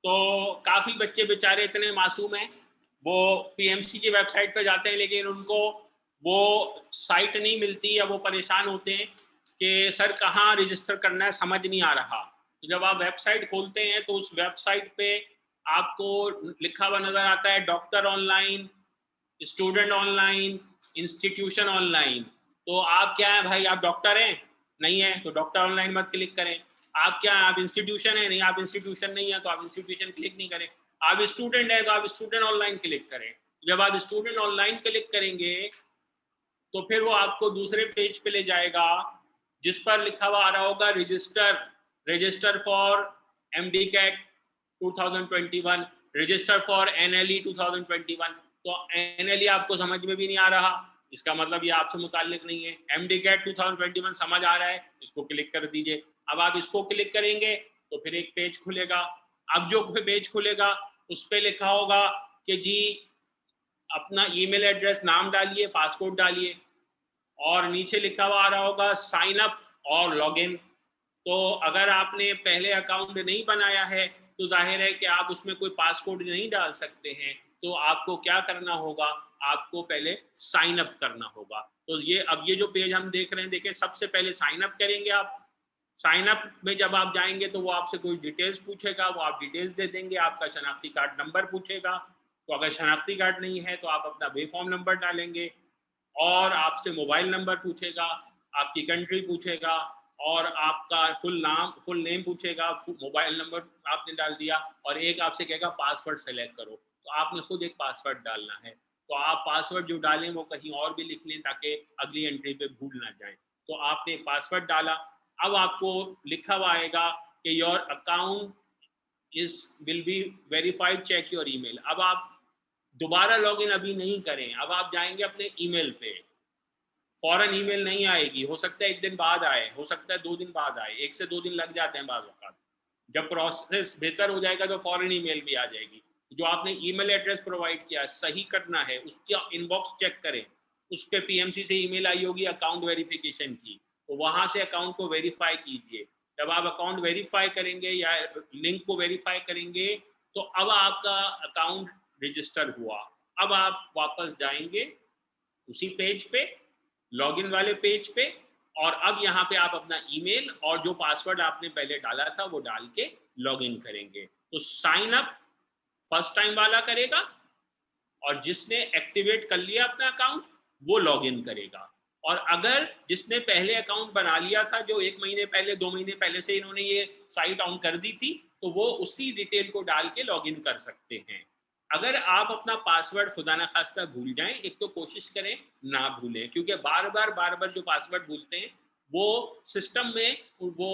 तो काफ़ी बच्चे बेचारे इतने मासूम हैं, वो पीएमसी की वेबसाइट पे जाते हैं लेकिन उनको वो साइट नहीं मिलती, या वो परेशान होते हैं कि सर कहाँ रजिस्टर करना है, समझ नहीं आ रहा। तो जब आप वेबसाइट खोलते हैं तो उस वेबसाइट पे आपको लिखा हुआ नज़र आता है doctor online, student online, institution online. तो आप क्या है भाई, आप डॉक्टर हैं? नहीं है तो डॉक्टर ऑनलाइन मत क्लिक करें। आप क्या, आप इंस्टीट्यूशन है? नहीं, आप इंस्टीट्यूशन नहीं है तो आप इंस्टीट्यूशन क्लिक नहीं करें। आप स्टूडेंट है तो आप स्टूडेंट ऑनलाइन क्लिक करें। जब आप स्टूडेंट ऑनलाइन क्लिक करेंगे तो फिर वो आपको दूसरे पेज पे ले जाएगा जिस पर लिखा हुआ आ रहा होगा register for MD CAT 2021, register for NLE 2021। तो एनएलई आपको समझ में भी नहीं आ रहा, इसका मतलब ये आपसे मुताल्लिक नहीं है। एमडी कैट 2021 समझ आ रहा है, इसको क्लिक कर दीजिए। अब आप इसको क्लिक करेंगे तो फिर एक पेज खुलेगा। अब जो पेज खुलेगा उस पर लिखा होगा कि जी अपना ईमेल एड्रेस, नाम डालिए, पासकोड डालिए, और नीचे लिखा हुआ आ रहा होगा साइन अप और लॉगिन। तो अगर आपने पहले अकाउंट नहीं बनाया है तो जाहिर है कि आप उसमें कोई पासकोड नहीं डाल सकते हैं, तो आपको क्या करना होगा, आपको पहले साइन अप करना होगा। तो ये अब ये जो पेज हम देख रहे हैं, देखें, सबसे पहले साइन अप करेंगे आप। साइन अप में जब आप जाएंगे तो वो आपसे कोई डिटेल्स पूछेगा, वो आप डिटेल्स दे देंगे, आपका शनाख्ती कार्ड नंबर पूछेगा। तो अगर शनाख्ती कार्ड नहीं है तो आप अपना वे फॉर्म नंबर डालेंगे, और आपसे मोबाइल नंबर पूछेगा, आपकी कंट्री पूछेगा, और आपका फुल नेम पूछेगा, मोबाइल नंबर आपने डाल दिया, और एक आपसे कहेगा पासवर्ड सेलेक्ट करो। तो आपने खुद एक पासवर्ड डालना है। तो आप पासवर्ड जो डालें वो कहीं और भी लिख लें ताकि अगली एंट्री पे भूल ना जाए। तो आपने पासवर्ड डाला। अब आपको लिखा हुआ आएगा कि your account will be verified, check your email. अब आप दोबारा लॉगिन अभी नहीं करें, अब आप जाएंगे अपने ईमेल पे। फौरन ईमेल नहीं आएगी, हो सकता है एक दिन बाद आए, हो सकता है 2 दिन बाद आए, 1 से 2 दिन लग जाते हैं बाद वक़्त। जब प्रोसेस बेहतर हो जाएगा तो फौरन ईमेल भी आ जाएगी। जो आपने ईमेल एड्रेस प्रोवाइड किया सही करना है, उसका इनबॉक्स चेक करें, उस पे पीएमसी से ईमेल आई होगी अकाउंट वेरिफिकेशन की, तो वहाँ से अकाउंट को वेरीफाई कीजिए। जब आप अकाउंट वेरीफाई करेंगे या लिंक को वेरीफाई करेंगे तो अब आपका अकाउंट रजिस्टर हुआ। अब आप वापस जाएंगे उसी पेज पे, लॉगिन वाले पेज पे, और अब यहाँ पे आप अपना ईमेल और जो पासवर्ड आपने पहले डाला था वो डाल के लॉगिन करेंगे। तो साइन अप फर्स्ट टाइम वाला करेगा, और जिसने एक्टिवेट कर लिया अपना अकाउंट वो लॉगिन करेगा। और अगर जिसने पहले अकाउंट बना लिया था, जो 1 महीने पहले 2 महीने पहले से इन्होंने ये साइट ऑन कर दी थी, तो वो उसी डिटेल को डाल के लॉगिन कर सकते हैं। अगर आप अपना पासवर्ड खुदा ना खास्ता भूल जाएं, एक तो कोशिश करें ना भूलें, क्योंकि बार बार जो पासवर्ड भूलते हैं वो सिस्टम में वो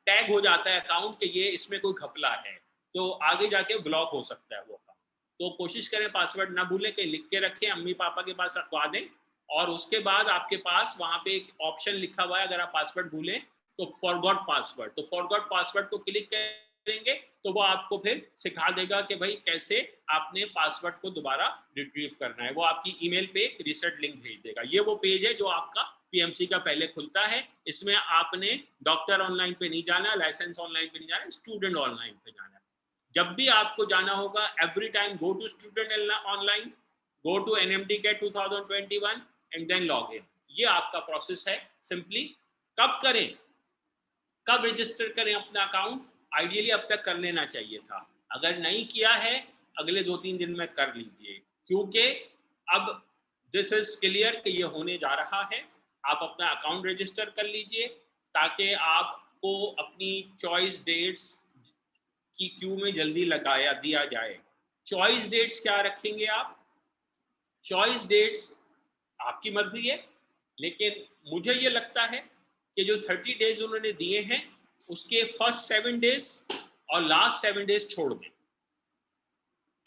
टैग हो जाता है अकाउंट कि ये इसमें कोई घपला है, तो आगे जाके ब्लॉक हो सकता है वो अकाउंट। तो कोशिश करें पासवर्ड ना भूलें, कहीं लिख के रखें, अम्मी पापा के पास रखवा दें, और उसके बाद आपके पास वहाँ पे एक ऑप्शन लिखा हुआ है, अगर आप पासवर्ड भूलें तो फॉरगॉट पासवर्ड, तो फॉरगॉट पासवर्ड को क्लिक करेंगे तो वो आपको फिर सिखा देगा कि भाई कैसे आपने पासवर्ड को दोबारा रिट्रीव करना है। वो आपकी ईमेल पे एक रीसेट लिंक भेज देगा। ये वो पेज है जो आपका पीएमसी का पहले खुलता है। इसमें आपने डॉक्टर ऑनलाइन पे नहीं जाना, लाइसेंस ऑनलाइन पे नहीं जाना, स्टूडेंट ऑनलाइन पे जाना है। जब भी आपको जाना होगा, every time go to student online, go to NMDCAT 2021 and then log in. ये आपका प्रोसेस है सिंपली। कब करें, कब रजिस्टर करें अपना अकाउंट, आइडियली अब तक कर लेना चाहिए था। अगर नहीं किया है अगले 2-3 दिन में कर लीजिए, क्योंकि अब दिस इज क्लियर कि ये होने जा रहा है। आप अपना अकाउंट रजिस्टर कर लीजिए ताकि आपको अपनी चॉइस डेट्स की क्यू में जल्दी लगाया दिया जाए। चॉइस डेट्स क्या रखेंगे आप? चॉइस डेट्स आपकी मर्जी है, लेकिन मुझे ये लगता है कि जो 30 डेज उन्होंने दिए हैं उसके फर्स्ट 7 डेज और लास्ट 7 डेज छोड़ दें।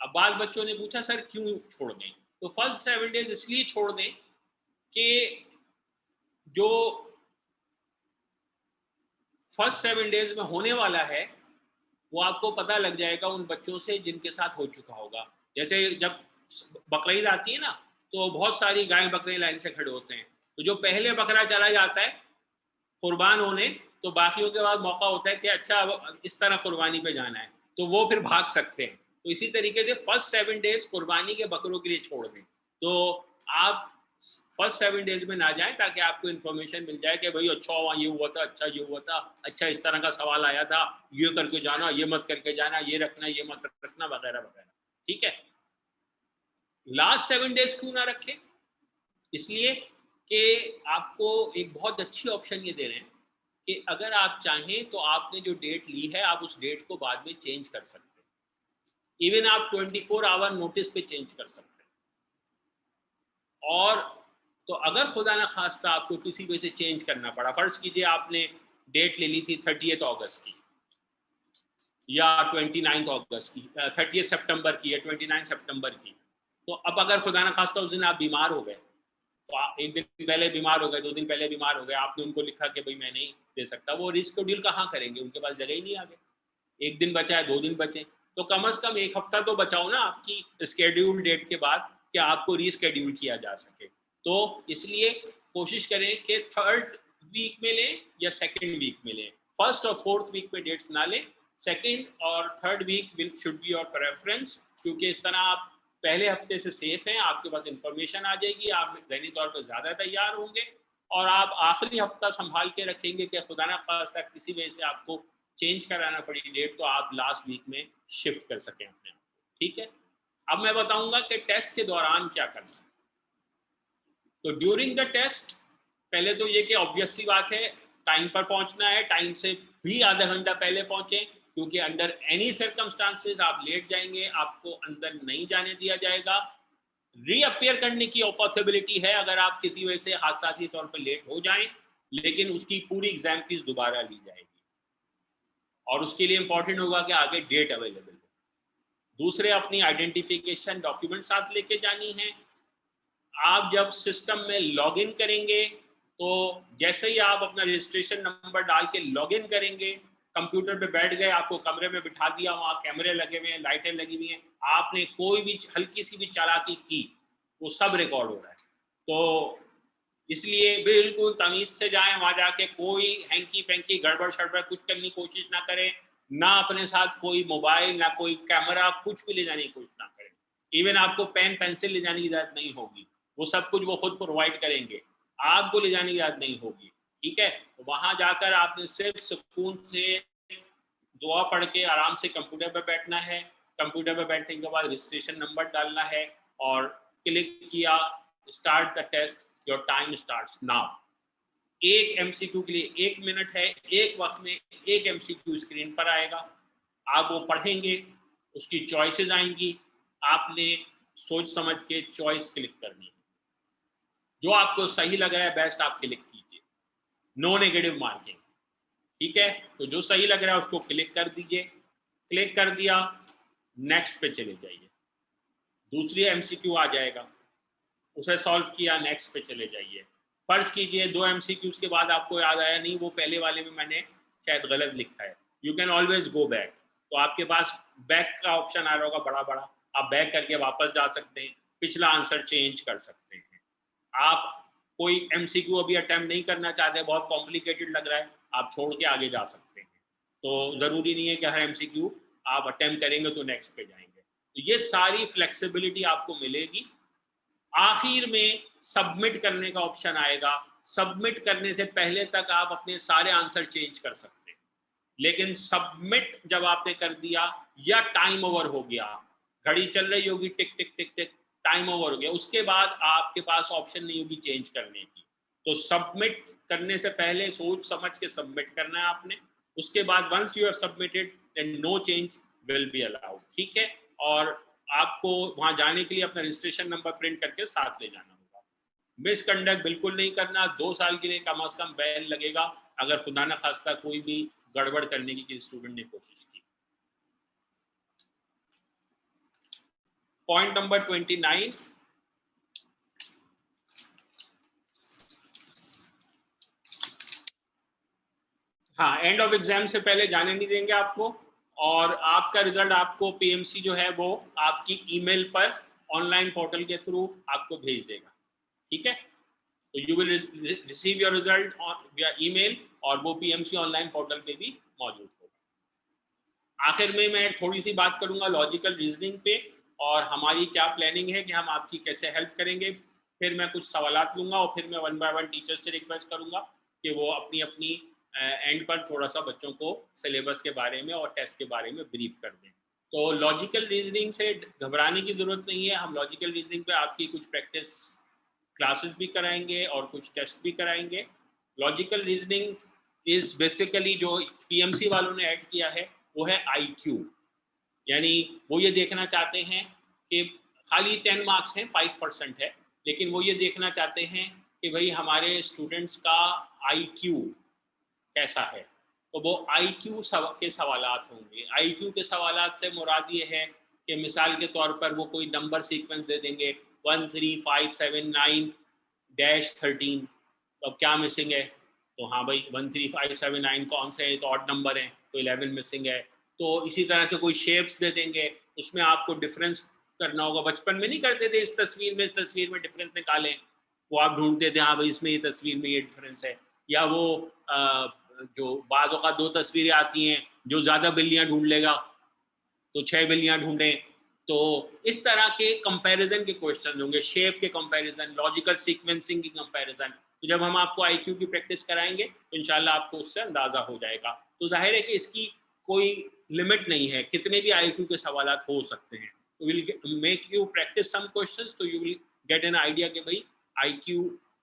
अब बाल बच्चों ने पूछा सर क्यों छोड़ दें, तो फर्स्ट 7 डेज इसलिए छोड़ दें कि जो फर्स्ट 7 डेज में होने वाला है वो आपको पता लग जाएगा उन बच्चों से जिनके साथ हो चुका होगा। जैसे जब बकरीद आती है ना, तो बहुत सारी गाय बकरे लाइन से खड़े होते हैं, तो जो पहले बकरा चला जाता है कुर्बान होने, तो बाकियों के बाद मौका होता है कि अच्छा अब इस तरह कुर्बानी पे जाना है, तो वो फिर भाग सकते हैं। तो इसी तरीके से फर्स्ट 7 डेज कुर्बानी के बकरों के लिए छोड़ दें। तो आप फर्स्ट 7 डेज में ना जाएं ताकि आपको इन्फॉर्मेशन मिल जाए कि भाई अच्छा वहाँ ये हुआ था, अच्छा ये हुआ था, अच्छा इस तरह का सवाल आया था, ये करके जाना, ये मत करके जाना, ये रखना, ये मत रखना, वगैरह वगैरह। ठीक है। लास्ट 7 डेज क्यों ना रखें? इसलिए कि आपको एक बहुत अच्छी ऑप्शन ये दे रहे हैं कि अगर आप चाहें तो आपने जो डेट ली है आप उस डेट को बाद में चेंज कर सकते हैं। इवन आप 24 आवर नोटिस पे चेंज कर सकते हैं। और तो अगर खुदा ना खास्ता आपको किसी वजह से चेंज करना पड़ा, फर्ज कीजिए आपने डेट ले ली थी 30 अगस्त की या 29 अगस्त की, 30 सितंबर की या 29 सितंबर की, तो अब अगर खुदा ना खास्ता उस दिन आप बीमार हो गए, तो आप एक दिन पहले बीमार हो गए, 2 दिन पहले बीमार हो गए, आपने उनको लिखा कि भाई मैं नहीं दे सकता, वो रिस्केड्यूल कहाँ करेंगे, उनके पास जगह ही नहीं आगे। 1 दिन बचा है, 2 दिन बचे, तो कम से कम 1 हफ्ता तो बचाओ ना आपकी शेड्यूल डेट के बाद कि आपको रीशेड्यूल किया जा सके। तो इसलिए कोशिश करें कि 3rd वीक में लें या 2nd वीक में लें। 1st और 4th वीक में डेट्स ना लें, 2nd और 3rd week should be your preference, क्योंकि इस तरह आप पहले हफ्ते से सेफ हैं, आपके पास इंफॉर्मेशन आ जाएगी, आप ज़हनी तौर पर ज़्यादा तैयार होंगे और आप आखिरी हफ्ता संभाल के रखेंगे कि खुदा ना खास्ता किसी वजह से आपको चेंज कराना पड़ी डेट, तो आप लास्ट वीक में शिफ्ट कर सकें अपने आप को। ठीक है, अब मैं बताऊंगा कि टेस्ट के दौरान क्या करना है। तो ड्यूरिंग द टेस्ट पहले तो ये कि ऑब्वियस सी बात है, टाइम पर पहुंचना है, टाइम से भी आधा घंटा पहले पहुंचे, क्योंकि अंडर एनी सर्कमस्टांसेस आप लेट जाएंगे, आपको अंदर नहीं जाने दिया जाएगा। रीअपियर करने की पॉसिबिलिटी है अगर आप किसी वजह से हादसाती तौर पर लेट हो जाएं, लेकिन उसकी पूरी एग्जाम फीस दोबारा ली जाएगी और उसके लिए इंपॉर्टेंट होगा कि आगे डेट अवेलेबल हो। दूसरे, अपनी आइडेंटिफिकेशन डॉक्यूमेंट साथ लेके जानी है। आप जब सिस्टम में लॉगिन करेंगे तो जैसे ही आप अपना रजिस्ट्रेशन नंबर डाल के लॉगिन करेंगे, कंप्यूटर पे बैठ गए, आपको कमरे में बिठा दिया, वहाँ कैमरे लगे हुए हैं, लाइटें लगी हुई हैं, आपने कोई भी हल्की सी भी चालाकी की, वो सब रिकॉर्ड हो रहा है। तो इसलिए बिल्कुल तमीज से जाएं, वहां जाके कोई हैंकी पैंकी गड़बड़ शड़बड़ कुछ करने की कोशिश ना करें, ना अपने साथ कोई मोबाइल, ना कोई कैमरा, कुछ भी ले जाने की कोशिश ना करें। इवन आपको पेन पेंसिल ले जाने की इजाजत नहीं होगी, वो सब कुछ वो खुद प्रोवाइड करेंगे, आपको ले जाने की इजाजत नहीं होगी। ठीक है, तो वहां जाकर आपने सिर्फ सुकून से दुआ पढ़ के आराम से कंप्यूटर पर बैठना है। कंप्यूटर पर बैठने के बाद रजिस्ट्रेशन नंबर डालना है और क्लिक किया, start the test, your time starts now. एक एमसीक्यू के लिए 1 मिनट है, एक वक्त में एक एमसीक्यू स्क्रीन पर आएगा, आप वो पढ़ेंगे, उसकी चॉइसेस आएंगी, आपने सोच समझ के चॉइस क्लिक करनी है, जो आपको सही लग रहा है बेस्ट आप क्लिक कीजिए, नो नेगेटिव मार्किंग। ठीक है, तो जो सही लग रहा है उसको क्लिक कर दीजिए, क्लिक कर दिया, नेक्स्ट पे चले जाइए, दूसरी एमसीक्यू आ जाएगा, उसे सॉल्व किया, नेक्स्ट पे चले जाइए। फर्ज कीजिए 2 एमसीक्यूज के बाद आपको याद आया नहीं वो पहले वाले में मैंने शायद गलत लिखा है, you can always go back, तो आपके पास बैक का ऑप्शन आ रहा होगा बड़ा बड़ा, आप बैक करके वापस जा सकते हैं, पिछला आंसर चेंज कर सकते हैं। आप कोई एमसीक्यू अभी अटेम्प्ट नहीं करना चाहते, बहुत कॉम्प्लिकेटेड लग रहा है, आप छोड़ के आगे जा सकते हैं। तो ज़रूरी नहीं है कि हर एमसीक्यू आप अटेम्प्ट करेंगे तो नेक्स्ट पे जाएंगे। तो ये सारी फ्लेक्सिबिलिटी आपको मिलेगी। आखिर में सबमिट करने का ऑप्शन आएगा, सबमिट करने से पहले तक आप अपने सारे आंसर चेंज कर सकते हैं, लेकिन सबमिट जब आपने कर दिया या टाइम ओवर हो गया, घड़ी चल रही होगी टिक टिक टिक टिक, टाइम ओवर हो गया, उसके बाद आपके पास ऑप्शन नहीं होगी चेंज करने की। तो सबमिट करने से पहले सोच समझ के सबमिट करना है आपने, उसके बाद once you have submitted then no change will be allowed. ठीक है, और आपको वहां जाने के लिए अपना रजिस्ट्रेशन नंबर प्रिंट करके साथ ले जाना होगा। मिसकंडक्ट बिल्कुल नहीं करना, 2 साल के लिए कम से कम बैन लगेगा अगर खुदा न खास्ता कोई भी गड़बड़ करने की किसी स्टूडेंट ने कोशिश की। पॉइंट नंबर 29, हाँ, एंड ऑफ एग्जाम से पहले जाने नहीं देंगे आपको, और आपका रिजल्ट आपको पीएमसी जो है वो आपकी ईमेल पर ऑनलाइन पोर्टल के थ्रू आपको भेज देगा। ठीक है, तो you will receive your result विया ईमेल, और वो पीएमसी ऑनलाइन पोर्टल पे भी मौजूद होगा। आखिर में मैं थोड़ी सी बात करूंगा लॉजिकल रीजनिंग पे, और हमारी क्या प्लानिंग है कि हम आपकी कैसे हेल्प करेंगे। फिर मैं कुछ सवालात लूंगा और फिर मैं 1 बाय 1 टीचर से रिक्वेस्ट करूंगा कि वो अपनी अपनी एंड पर थोड़ा सा बच्चों को सिलेबस के बारे में और टेस्ट के बारे में ब्रीफ कर दें। तो लॉजिकल रीजनिंग से घबराने की ज़रूरत नहीं है, हम लॉजिकल रीजनिंग पे आपकी कुछ प्रैक्टिस क्लासेस भी कराएंगे और कुछ टेस्ट भी कराएंगे। लॉजिकल रीजनिंग इज बेसिकली जो पीएमसी वालों ने ऐड किया है वो है आईक्यू, यानी वो ये देखना चाहते हैं कि खाली 10 मार्क्स हैं, 5% है, लेकिन वो ये देखना चाहते हैं कि भाई हमारे स्टूडेंट्स का आईक्यू कैसा है। तो वो आईक्यू के सवालात होंगे। आईक्यू के सवालात से मुराद ये है कि मिसाल के तौर पर वो कोई नंबर सीक्वेंस दे देंगे 1 3 5 7 9 डैश 13, तो अब क्या मिसिंग है? तो हाँ भाई 1 3 5 7 9 कौन से हैं? तो ऑड नंबर है, तो 11 मिसिंग है। तो इसी तरह से कोई शेप्स दे देंगे, उसमें आपको डिफरेंस करना होगा। बचपन में नहीं करते थे इस तस्वीर में डिफरेंस निकालें, वो आप ढूंढते थे हाँ भाई इसमें ये तस्वीर में ये डिफरेंस है। या वो जो बाद औक़ात 2 तस्वीरें आती हैं, जो ज़्यादा बिल्लियाँ ढूंढ लेगा तो 6 बिल्लियाँ ढूंढें। तो इस तरह के कंपैरिजन के क्वेश्चन होंगे, शेप के कंपैरिजन, लॉजिकल सीक्वेंसिंग की कंपैरिजन। तो जब हम आपको आईक्यू की प्रैक्टिस कराएंगे तो इंशाल्लाह आपको उससे अंदाजा हो जाएगा। तो जाहिर है कि इसकी कोई लिमिट नहीं है, कितने भी आईक्यू के सवालात हो सकते हैं। तो will make you practise some questions, तो you will get an idea कि भाई आईक्यू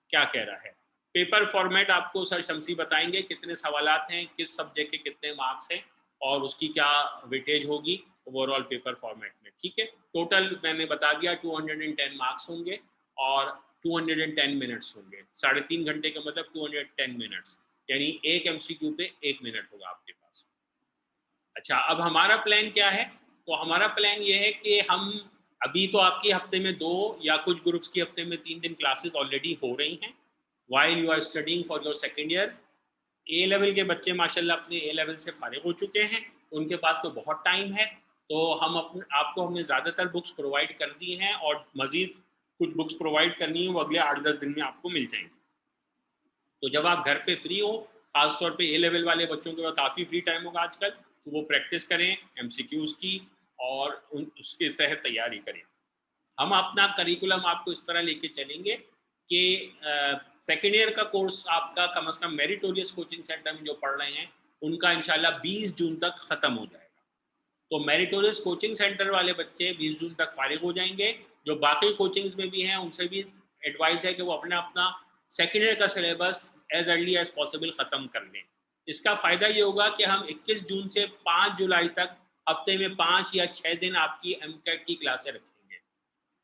क्या कह रहा है। पेपर फॉर्मेट आपको सर शमसी बताएंगे, कितने सवालात हैं, किस सब्जेक्ट के कितने मार्क्स हैं और उसकी क्या वेटेज होगी ओवरऑल पेपर फॉर्मेट में। ठीक है, टोटल मैंने बता दिया 210 मार्क्स होंगे और 210 मिनट्स होंगे। 3.5 घंटे का मतलब 210 मिनट्स, यानी एक एमसीक्यू पे 1 मिनट होगा आपके पास। अच्छा, अब हमारा प्लान क्या है? तो हमारा प्लान ये है कि हम अभी तो आपकी हफ्ते में 2 या कुछ ग्रुप्स की हफ्ते में 3 दिन क्लासेस ऑलरेडी हो रही हैं while you are studying for your second year. A level के बच्चे माशाल्लाह अपने ए लेवल से फारिग हो चुके हैं, उनके पास तो बहुत टाइम है। तो हम आपको हमने ज़्यादातर बुक्स प्रोवाइड कर दी हैं और मज़ीद कुछ बुक्स प्रोवाइड करनी है, वो अगले 8-10 दिन में आपको मिल जाएंगी। तो जब आप घर पे फ्री हो, खासतौर पे ए लेवल वाले बच्चों के पास काफ़ी फ्री टाइम होगा आजकल, तो वो प्रैक्टिस करें एमसीक्यूज़ की और उसके तहत तैयारी करें। हम अपना करिकुलम आपको इस तरह लेके चलेंगे कि सेकेंड ईयर का कोर्स आपका कम से कम मेरिटोरियस कोचिंग सेंटर में जो पढ़ रहे हैं उनका इंशाल्लाह 20 जून तक ख़त्म हो जाएगा। तो मेरिटोरियस कोचिंग सेंटर वाले बच्चे 20 जून तक फारिग हो जाएंगे। जो बाकी कोचिंग्स में भी हैं उनसे भी एडवाइस है कि वो अपना अपना सेकेंड ईयर का syllabus as early as possible ख़त्म कर लें। इसका फ़ायदा ये होगा कि हम 21 जून से 5 जुलाई तक हफ्ते में 5 या 6 दिन आपकी एमकेट की क्लासें रखेंगे।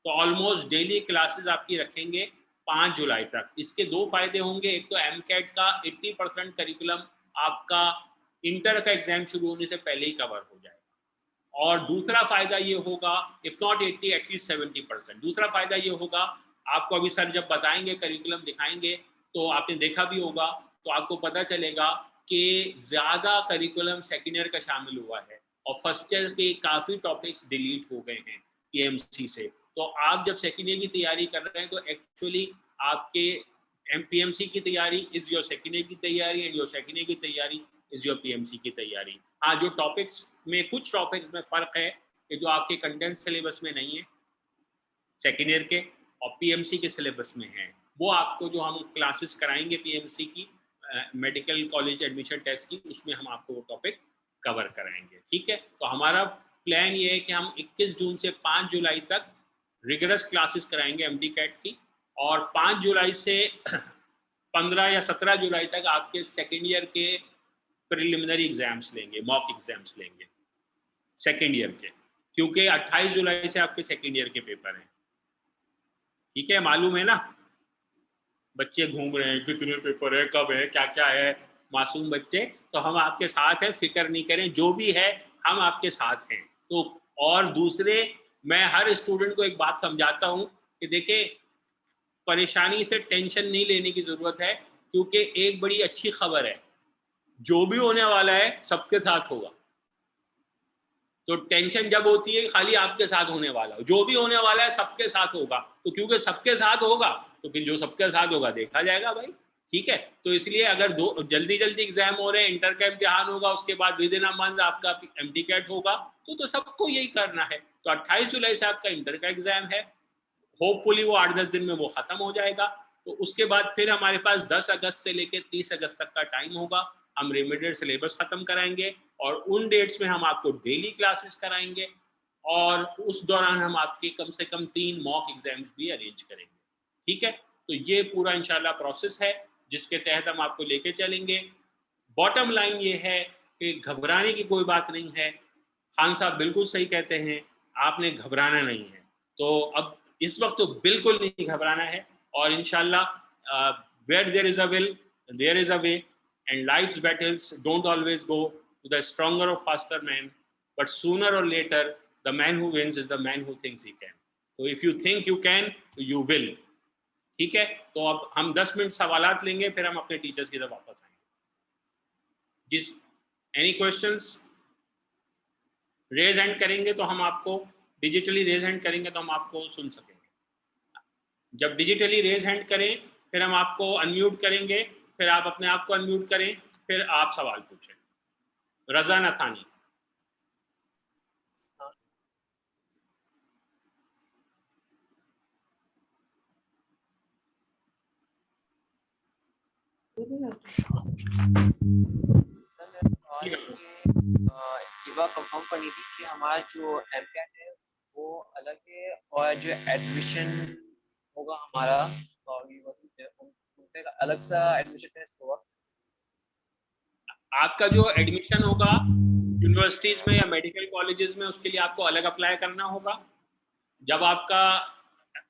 तो ऑलमोस्ट डेली क्लासेस आपकी रखेंगे 5 जुलाई तक। इसके 2 फ़ायदे होंगे, एक तो एमकेट का 80% करिकुलम आपका इंटर का एग्ज़ाम शुरू होने से पहले ही कवर हो जाएगा। और दूसरा फ़ायदा ये होगा, इफ़ नॉट 80 एटलीस्ट 70%। दूसरा फ़ायदा ये होगा, आपको अभी सर जब बताएंगे करिकुलम दिखाएंगे तो आपने देखा भी होगा, तो आपको पता चलेगा कि ज़्यादा करिकुलम सेकेंड ईयर का शामिल हुआ है और फर्स्ट ईयर के काफ़ी टॉपिक्स डिलीट हो गए हैं पीएमसी से। तो आप जब सेकेंड ईयर की तैयारी कर रहे हैं तो एक्चुअली आपके पीएमसी की तैयारी इज़ योर सेकेंड ईयर की तैयारी एंड योर सेकेंड ईयर की तैयारी इज़ योर पीएमसी की तैयारी। हाँ, जो टॉपिक्स में कुछ टॉपिक्स में फ़र्क है कि जो आपके कंडेंस सिलेबस में नहीं है सेकेंड ईयर के और पीएमसी के सिलेबस में है, वो आपको जो हम क्लासेस कराएंगे पीएमसी की मेडिकल कॉलेज एडमिशन टेस्ट की, उसमें हम आपको वो टॉपिक कवर कराएंगे। ठीक है, तो हमारा प्लान ये है कि हम 21 जून से 5 जुलाई तक रिगरस क्लासेस कराएंगे एमडी कैट की और 5 जुलाई से 15 या 17 जुलाई तक आपके सेकेंड ईयर के प्रिलिमिनरी एग्जाम्स लेंगे, मॉक एग्जाम्स लेंगे सेकेंड ईयर के, क्योंकि 28 जुलाई से आपके सेकेंड ईयर के पेपर हैं। ठीक है, मालूम है ना, बच्चे घूम रहे हैं कितने पेपर है, कब है, क्या क्या है, मासूम बच्चे। तो हम आपके साथ हैं, फिक्र नहीं करें, जो भी है हम आपके साथ हैं। तो और दूसरे, मैं हर स्टूडेंट को एक बात समझाता हूँ कि देखिए, परेशानी से टेंशन नहीं लेने की ज़रूरत है, क्योंकि एक बड़ी अच्छी खबर है, जो भी होने वाला है सबके साथ होगा। तो टेंशन जब होती है खाली आपके साथ होने वाला, जो भी होने वाला है सबके साथ होगा। तो क्योंकि सबके साथ होगा तो फिर जो सबके साथ होगा देखा जाएगा भाई। ठीक है, तो इसलिए अगर जल्दी जल्दी एग्जाम हो रहे हैं, इंटर का इम्तिहान होगा, उसके बाद विद इन अ मंथ आपका एमडी कैट होगा, तो सबको यही करना है। तो 28 जुलाई से आपका इंटर का एग्जाम है, होपफुली वो 8-10 दिन में वो खत्म हो जाएगा। तो उसके बाद फिर हमारे पास 10 अगस्त से लेकर 30 अगस्त तक का टाइम होगा, हम रेमेडियल सिलेबस खत्म कराएंगे और उन डेट्स में हम आपको डेली क्लासेस कराएंगे और उस दौरान हम आपके कम से कम 3 मॉक एग्जाम्स भी अरेंज करेंगे। ठीक है, तो ये पूरा इंशाल्लाह प्रोसेस है जिसके तहत हम आपको लेके चलेंगे। बॉटम लाइन ये है कि घबराने की कोई बात नहीं है। खान साहब बिल्कुल सही कहते हैं, आपने घबराना नहीं है। तो अब इस वक्त तो बिल्कुल नहीं घबराना है, और इंशाल्लाह where there is a will there is a way, and life's battles don't always go to the stronger or faster man, but sooner or later the man who wins is the man who thinks he can. तो if you think you can, you will. ठीक है, तो अब हम 10 minute सवालात लेंगे, फिर हम अपने टीचर्स की तरफ वापस आएंगे। जिस एनी क्वेश्चंस रेज हैंड करेंगे तो हम आपको, डिजिटली रेज हैंड करेंगे तो हम आपको सुन सकेंगे। जब डिजिटली रेज हैंड करें फिर हम आपको अनम्यूट करेंगे, फिर आप अपने आप को अनम्यूट करें, फिर आप सवाल पूछें। रजा नथानी। इवा कंफर्म करनी थी कि हमारा जो एमकैट है वो अलग है, और जो एडमिशन होगा हमारा यूनिवर्सिटी अलग सा एडमिशन टेस्ट होगा। आपका जो एडमिशन होगा यूनिवर्सिटीज में या मेडिकल कॉलेजेस में, उसके लिए आपको अलग अप्लाई करना होगा। जब आपका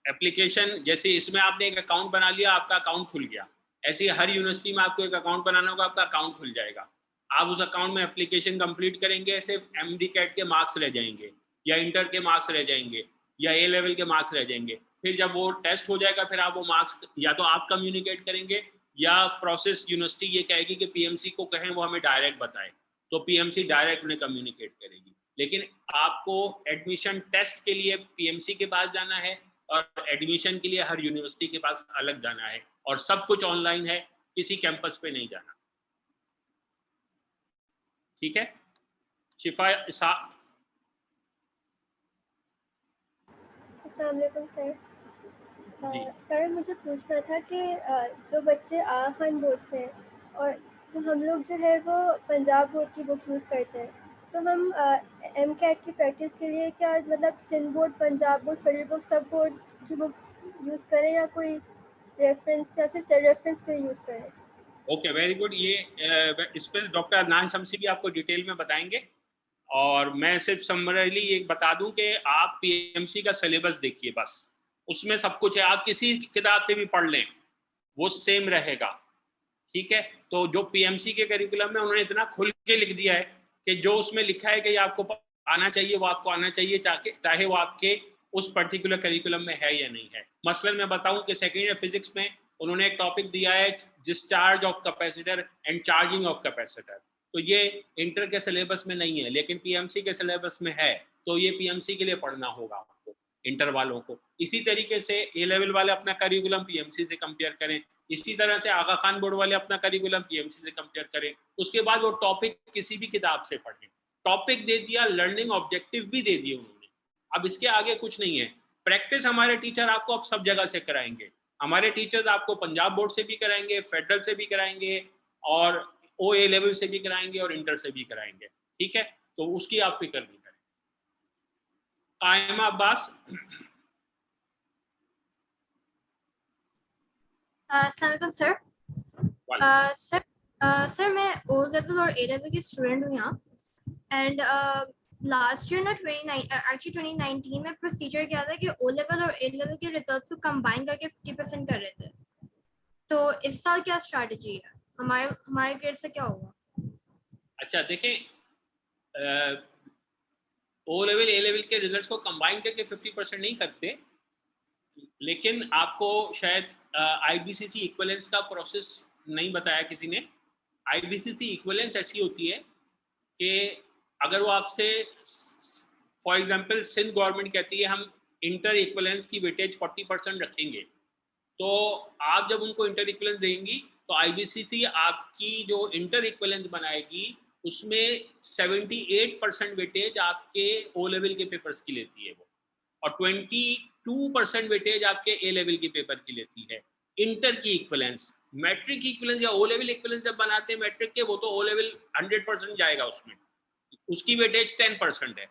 एप्लीकेशन, जैसे इसमें आपने एक अकाउंट बना लिया, आपका अकाउंट खुल गया, ऐसे ही हर यूनिवर्सिटी में आपको एक अकाउंट बनाना होगा, आपका अकाउंट खुल जाएगा। आप उस अकाउंट में एप्लीकेशन कंप्लीट करेंगे, सिर्फ एमडी कैट के मार्क्स रह जाएंगे, या इंटर के मार्क्स रह जाएंगे, या ए लेवल के मार्क्स रह जाएंगे। फिर जब वो टेस्ट हो जाएगा, फिर आप वो मार्क्स या तो आप कम्युनिकेट करेंगे, या प्रोसेस यूनिवर्सिटी ये कहेगी कि पीएमसी को कहें वो हमें डायरेक्ट बताए, तो पीएमसी डायरेक्ट उन्हें कम्युनिकेट करेगी। लेकिन आपको एडमिशन टेस्ट के लिए पीएमसी के पास जाना है, और एडमिशन के लिए हर यूनिवर्सिटी के पास अलग जाना है, और सब कुछ ऑनलाइन है, किसी कैंपस पे नहीं जाना। ठीक है, शिफा इसाक। अस्सलाम वालेकुम सर। जी। सर मुझे पूछना था कि जो बच्चे आगा खान बोर्ड से हैं, और तो हम लोग जो है वो पंजाब बोर्ड की बुक यूज़ करते हैं, तो हम एमकैट की प्रैक्टिस के लिए क्या मतलब Sindh board, Punjab board, federal book, सब बोर्ड की बुक्स यूज़ करें, या कोई रेफरेंस, या सिर्फ रेफरेंस के लिए यूज़ करें? Okay, very good. ये इस पर डॉक्टर अदनान शमसी भी आपको डिटेल में बताएंगे, और मैं सिर्फ समरली ये बता दूं कि आप पीएमसी का सिलेबस देखिए, बस उसमें सब कुछ है, आप किसी किताब से भी पढ़ लें वो सेम रहेगा। ठीक है, तो जो पीएमसी के करिकुलम में उन्होंने इतना खुल के लिख दिया है कि जो उसमें लिखा है कि ये आपको आना चाहिए वो आपको आना चाहिए, चाहे वो आपके उस पर्टिकुलर करिकुलम में है या नहीं है। मसलन मैं बताऊं कि सेकेंड ईयर फिजिक्स में उन्होंने एक टॉपिक दिया है, discharge of capacitor and charging of capacitor, तो ये इंटर के सिलेबस में नहीं है, लेकिन पीएमसी के सिलेबस में है, तो ये पीएमसी के लिए पढ़ना होगा आपको, इंटर वालों को। इसी तरीके से ए लेवल वाले अपना करिकुलम पीएमसी से कंपेयर करें, इसी तरह से आगा खान बोर्ड वाले अपना करिकुलम पीएमसी से कंपेयर करें, उसके बाद वो टॉपिक किसी भी किताब से पढ़ें। टॉपिक दे दिया, लर्निंग ऑब्जेक्टिव भी दे दिए उन्होंने, अब इसके आगे कुछ नहीं है। प्रैक्टिस हमारे टीचर आपको अब सब जगह से कराएंगे, हमारे टीचर्स आपको पंजाब बोर्ड से भी कराएंगे, फेडरल से भी कराएंगे, और ओ ए लेवल से भी कराएंगे, और इंटर से भी कराएंगे। ठीक है, तो उसकी आप फिक्र नहीं करें। कायमा अब्बास। सर सर मैं ओ लेवल और ए लेवल की स्टूडेंट हूँ यहाँ, एंड लास्ट ईयर ना 2019 में प्रोसीजर क्या था कि ओ लेवल और ए लेवल के रिजल्ट्स को कंबाइन करके 50% कर रहे थे, तो इस साल क्या स्ट्रैटेजी है, हमारे ग्रेड से क्या होगा? अच्छा देखें, ओ लेवल ए लेवल के रिजल्ट्स को कंबाइन करके 50% नहीं करते, लेकिन आपको शायद आईबीसीसी इक्विवेलेंस का प्रोसेस नहीं बताया किसी ने। आईबीसीसी इक्विवेलेंस ऐसी होती है कि अगर वो आपसे, फॉर एग्जांपल सिंध गवर्नमेंट कहती है हम इंटर इक्विवेलेंस की वेटेज 40% रखेंगे, तो आप जब उनको इंटर इक्विवेलेंस देंगी तो आईबीसीसी आपकी जो इंटर इक्विवेलेंस बनाएगी उसमें 78% वेटेज आपके ओ लेवल के पेपर्स की लेती है वो, और 22% वेटेज आपके ए लेवल के पेपर की लेती है। इंटर की इक्विवेलेंस, मैट्रिक की इक्विवेलेंस या ओ लेवल इक्विवेलेंस जब बनाते हैं मैट्रिक के, वो तो ओ लेवल 100% जाएगा उसमें, उसकी वेटेज 10% है।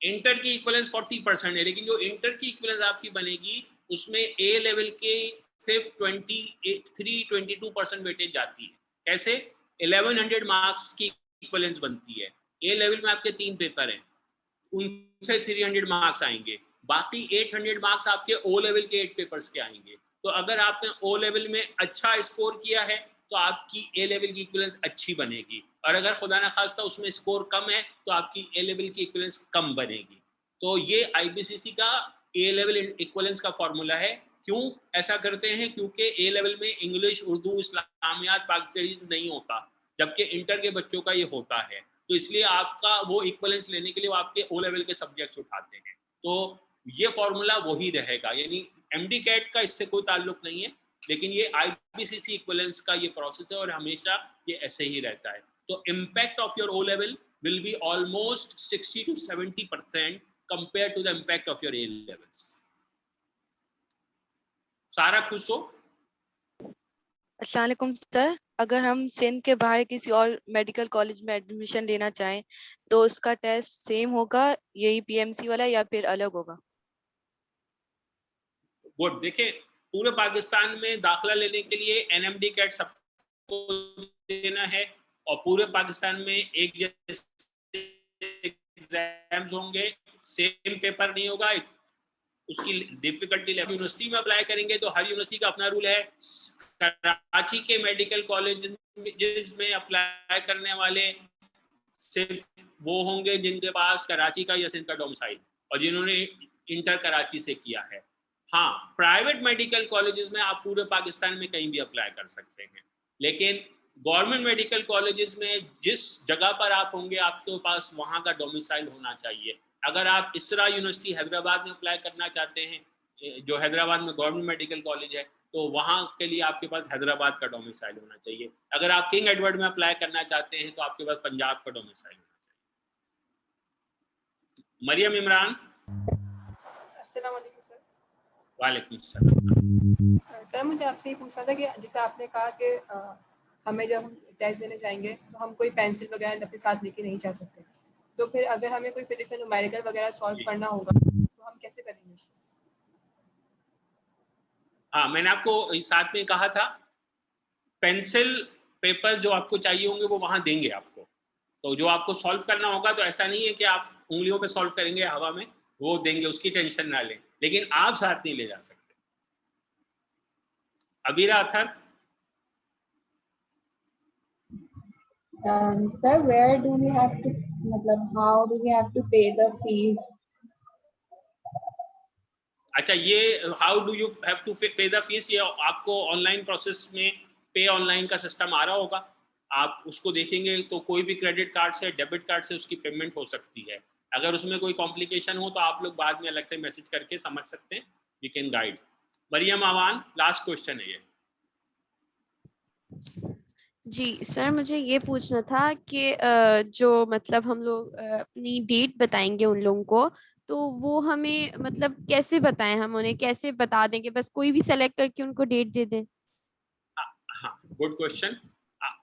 इंटर की इक्विवेलेंस 40% है, लेकिन जो इंटर की इक्विवेलेंस आपकी बनेगी उसमें ए लेवल के सिर्फ 23-22% वेटेज जाती है। कैसे? 1100 मार्क्स की इक्विवेलेंस बनती है। ए लेवल में आपके 3 पेपर हैं, उनसे 300 मार्क्स आएंगे, बाकी 800 मार्क्स आपके ओ लेवल के 8 पेपर्स के आएंगे। तो अगर आपने ओ लेवल में अच्छा स्कोर किया है तो आपकी ए लेवल की इक्विवेलेंस अच्छी बनेगी, और अगर खुदा ना खास्ता उसमें स्कोर कम है तो आपकी ए लेवल की इक्विवेलेंस कम बनेगी। तो ये आईबीसीसी का ए लेवल इक्विवेलेंस का फॉर्मूला है। क्यों ऐसा करते हैं? क्योंकि ए लेवल में इंग्लिश, उर्दू, इस्लामियात, पाकिस्तानी नहीं होता, जबकि इंटर के बच्चों का ये होता है। तो इसलिए आपका वो इक्विवेलेंस लेने के लिए वो आपके ओ लेवल के सब्जेक्ट्स उठाते हैं। तो ये फॉर्मूला वही रहेगा, यानी एमडी कैट का इससे कोई ताल्लुक नहीं है, लेकिन ये आईबीसीसी इक्विवेलेंस का ये प्रोसेस है और हमेशा ये ऐसे ही रहता है। तो impact of your O level will be almost 60 to 70% compared to the impact of your A levels. सारा खुश हो? अस्सलाम वालेकुम सर, अगर हम सिंध के बाहर किसी और मेडिकल कॉलेज में एडमिशन लेना चाहें तो उसका टेस्ट सेम होगा, यही पीएमसी वाला, या फिर अलग होगा? गुड। देखिए, पूरे पाकिस्तान में दाखिला लेने के लिए एनएमडी कैट सबको देना है और पूरे पाकिस्तान में एक जैसे एग्जाम्स होंगे, सेम पेपर नहीं होगा। उसकी डिफिकल्टी लेवल यूनिवर्सिटी में अप्लाई करेंगे तो हर यूनिवर्सिटी का अपना रूल है। कराची के मेडिकल कॉलेज जिसमें अप्लाई करने वाले सिर्फ वो होंगे जिनके पास कराची का या सिंध का डोमिसाइल और जिन्होंने इंटर कराची से किया है। हाँ, प्राइवेट मेडिकल कॉलेजेस में आप पूरे पाकिस्तान में कहीं भी अप्लाई कर सकते हैं, लेकिन गवर्नमेंट मेडिकल कॉलेजेस में जिस जगह पर आप होंगे आपके पास वहाँ का डोमिसाइल होना चाहिए। अगर आप इसरा यूनिवर्सिटी हैदराबाद में अप्लाई करना चाहते हैं, जो हैदराबाद में गवर्नमेंट मेडिकल कॉलेज है, तो वहाँ के लिए आपके पास हैदराबाद का डोमिसाइल होना चाहिए। अगर आप किंग एडवर्ड में अप्लाई करना चाहते हैं तो आपके पास पंजाब का डोमिसाइल होना चाहिए। मरियम इमरान। अस्सलाम वालेकुम सर। वालेकुम सलाम। सर मुझे आपसे ये पूछना था कि जैसे आपने कहा कि हमें जब हम टेस्ट देने जाएंगे तो हम कोई पेंसिल वगैरह अपने साथ लेके नहीं जा सकते, तो फिर अगर हमें कोई फिर से न्यूमेरिकल वगैरह सॉल्व करना होगा तो हम कैसे करेंगे? हाँ, मैंने आपको साथ में कहा था पेंसिल पेपर जो आपको चाहिए होंगे वो वहाँ देंगे आपको। तो जो आपको सॉल्व करना होगा तो ऐसा नहीं है कि आप उंगलियों पे सॉल्व करेंगे हवा में, वो देंगे, उसकी टेंशन ना लें, लेकिन आप साथ नहीं ले जा सकते। Abira Athar. Sir, where do we have to, मतलब how do we have to pay the fees? अच्छा, ये how do you have to pay the fees, ये आपको ऑनलाइन प्रोसेस में पे ऑनलाइन का सिस्टम आ रहा होगा, आप उसको देखेंगे तो कोई भी क्रेडिट कार्ड से, डेबिट कार्ड से उसकी पेमेंट हो सकती है। अगर उसमें कोई कॉम्प्लिकेशन हो तो आप लोग बाद में अलग से मैसेज करके समझ सकते हैं, we can guide. Maryam Awan, last question है ये। जी सर, मुझे ये पूछना था कि जो मतलब हम लोग अपनी डेट बताएंगे उन लोगों को, तो वो हमें मतलब कैसे बताएं, हम उन्हें कैसे बता देंगे? बस कोई भी सेलेक्ट करके उनको डेट दे दें? हाँ, गुड क्वेश्चन।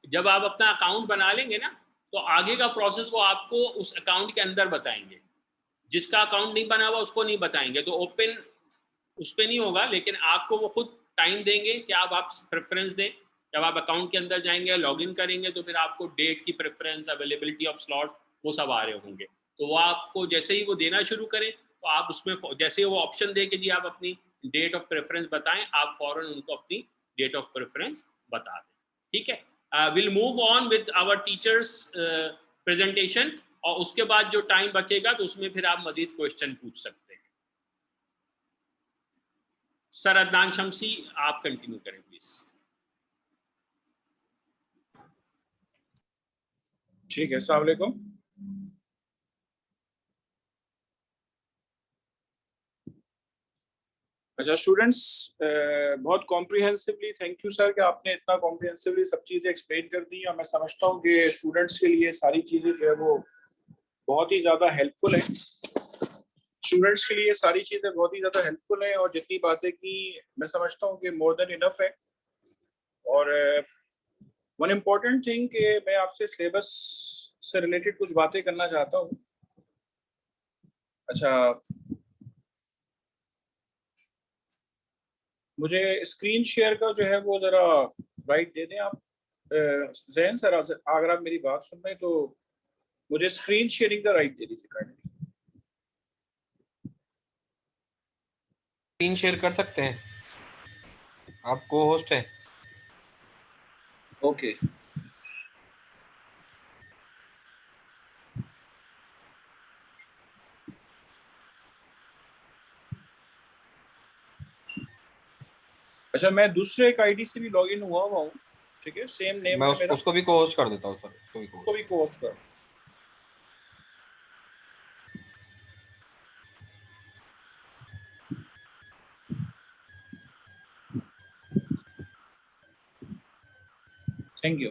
जब आप अपना अकाउंट बना लेंगे ना तो आगे का प्रोसेस वो आपको उस अकाउंट के अंदर बताएंगे। जिसका अकाउंट नहीं बना हुआ उसको नहीं बताएंगे, तो ओपन उस पर नहीं होगा, लेकिन आपको वो खुद टाइम देंगे कि आप प्रेफरेंस दें। जब आप अकाउंट के अंदर जाएंगे, लॉगिन करेंगे, तो फिर आपको डेट की प्रेफरेंस, अवेलेबिलिटी ऑफ स्लॉट, वो सब आ रहे होंगे। तो वो आपको जैसे ही वो देना शुरू करें तो आप उसमें जैसे वो ऑप्शन दे कि जी आप अपनी डेट ऑफ प्रेफरेंस बताएं, आप फौरन उनको अपनी डेट ऑफ प्रेफरेंस बता दें। ठीक है, will move on with our teachers presentation, और उसके बाद जो टाइम बचेगा तो उसमें फिर आप मजीद क्वेश्चन पूछ सकते हैं। सर अदनान शमसी, आप कंटिन्यू करें प्लीज। ठीक है, अस्सलाम वालेकुम। अच्छा स्टूडेंट्स, बहुत कॉम्प्रिहेंसिवली थैंक यू सर कि आपने इतना कॉम्प्रिहेंसिवली सब चीज़ें एक्सप्लेन कर दी, और मैं समझता हूँ कि स्टूडेंट्स के लिए सारी चीज़ें जो है वो बहुत ही ज़्यादा हेल्पफुल है। स्टूडेंट्स के लिए सारी चीज़ें बहुत ही ज़्यादा हेल्पफुल है, और जितनी बातें की मैं समझता हूँ कि मोर देन इनफ है। और वन इम्पॉर्टेंट थिंग कि मैं आपसे सिलेबस से रिलेटेड कुछ बातें करना चाहता हूँ। अच्छा, मुझे स्क्रीन शेयर का जो है वो ज़रा राइट दे दें आप। जैन सर, अगर आप मेरी बात सुन रहे हैं तो मुझे स्क्रीन शेयरिंग का राइट दे दीजिए काइंडली। स्क्रीन शेयर कर सकते हैं, आप को होस्ट है। ओके अच्छा, मैं दूसरे एक आईडी से भी लॉगिन हुआ हूँ, ठीक है, सेम नेम मैं है मेरा, उसको भी को होस्ट कर देता हूँ सर, उसको भी उसको भी पोस्ट कर। Thank you.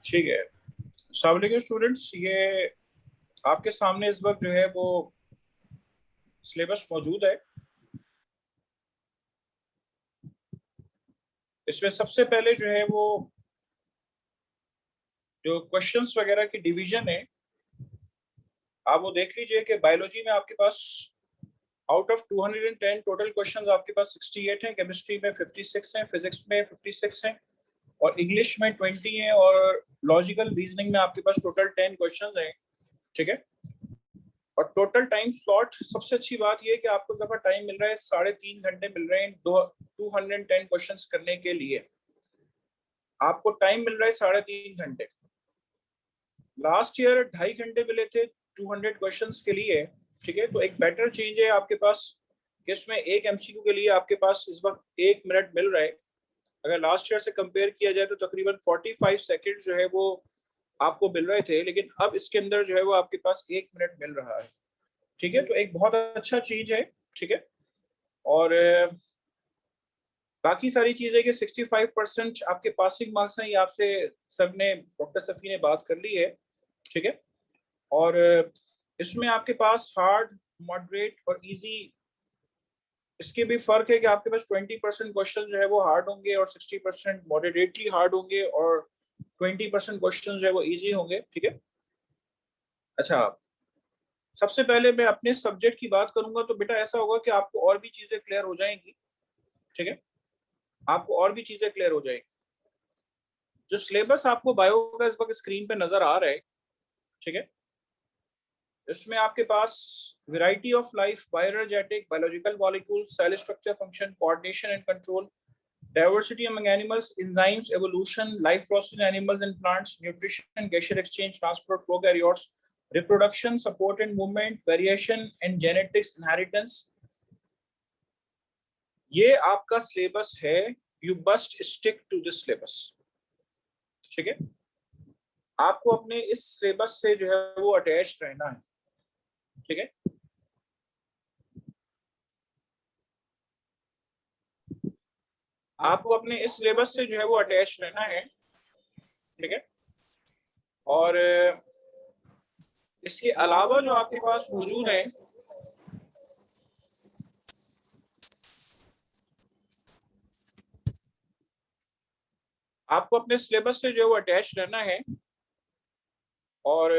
ठीक है, अस्सलाम वालेकुम स्टूडेंट्स, ये आपके सामने इस वक्त जो है वो सिलेबस मौजूद है। इसमें सबसे पहले जो है वो जो क्वेश्चंस वगैरह की डिवीजन है, आप वो देख लीजिए कि बायोलॉजी में आपके pass out of 210 total questions आपके पास 68 हैं, केमिस्ट्री में 56 हैं, फिजिक्स में 56 हैं, और इंग्लिश में 20 हैं, और लॉजिकल रीजनिंग में आपके पास टोटल 10 क्वेश्चंस हैं, ठीक है। और टोटल टाइम स्लॉट, सबसे अच्छी बात यह है कि आपको दफा टाइम मिल रहा है 3.5 घंटे मिल रहे हैं 210 क्वेश्चंस करने के लिए। आपको टाइम मिल रहा है 3.5 घंटे। लास्ट ईयर 2.5 घंटे मिले थे 200 क्वेश्चंस के लिए, ठीक है। तो एक बेटर चेंज है आपके पास कि इसमें एक एमसीक्यू के लिए आपके पास इस वक्त 1 मिनट मिल रहा है। अगर लास्ट ईयर से कंपेयर किया जाए तो तकरीबन 45 सेकंड जो है वो आपको मिल रहे थे, लेकिन अब इसके अंदर जो है वो आपके पास 1 मिनट मिल रहा है, ठीक है। तो एक बहुत अच्छा चीज है, ठीक है। और बाकी सारी चीजें कि 65% आपके पासिंग मार्क्स हैं, ये आपसे सर ने, डॉक्टर सफी ने बात कर ली है, ठीक है। और इसमें आपके पास हार्ड, मॉडरेट और इजी, इसके भी फर्क है कि आपके पास 20% क्वेश्चन जो है वो हार्ड होंगे और 60% मॉडरेटली हार्ड होंगे और 20% क्वेश्चन जो है वो इजी होंगे, ठीक है। अच्छा, सबसे पहले मैं अपने सब्जेक्ट की बात करूंगा तो बेटा ऐसा होगा कि आपको और भी चीजें क्लियर हो जाएंगी, ठीक है, आपको और भी चीजें क्लियर हो जाएंगी। जो सिलेबस आपको बायो का इस वक्त स्क्रीन पे नजर आ रहा है, ठीक है, इसमें आपके पास variety of life, bioenergetic, biological molecules, cell structure, function, coordination and control, diversity among animals, enzymes, evolution, life process in animals and plants, nutrition, gaseous exchange, transport, prokaryotes, reproduction, support and movement, variation and genetics, inheritance, ये आपका syllabus है। You must stick to this syllabus, ठीक है। आपको अपने इस syllabus से जो है वो अटैच रहना है, ठीक है। आपको अपने इस सिलेबस से जो है वो अटैच रहना है, ठीक है। और इसके अलावा जो आपके पास मौजूद है, आपको अपने सिलेबस से जो है वो अटैच रहना है। और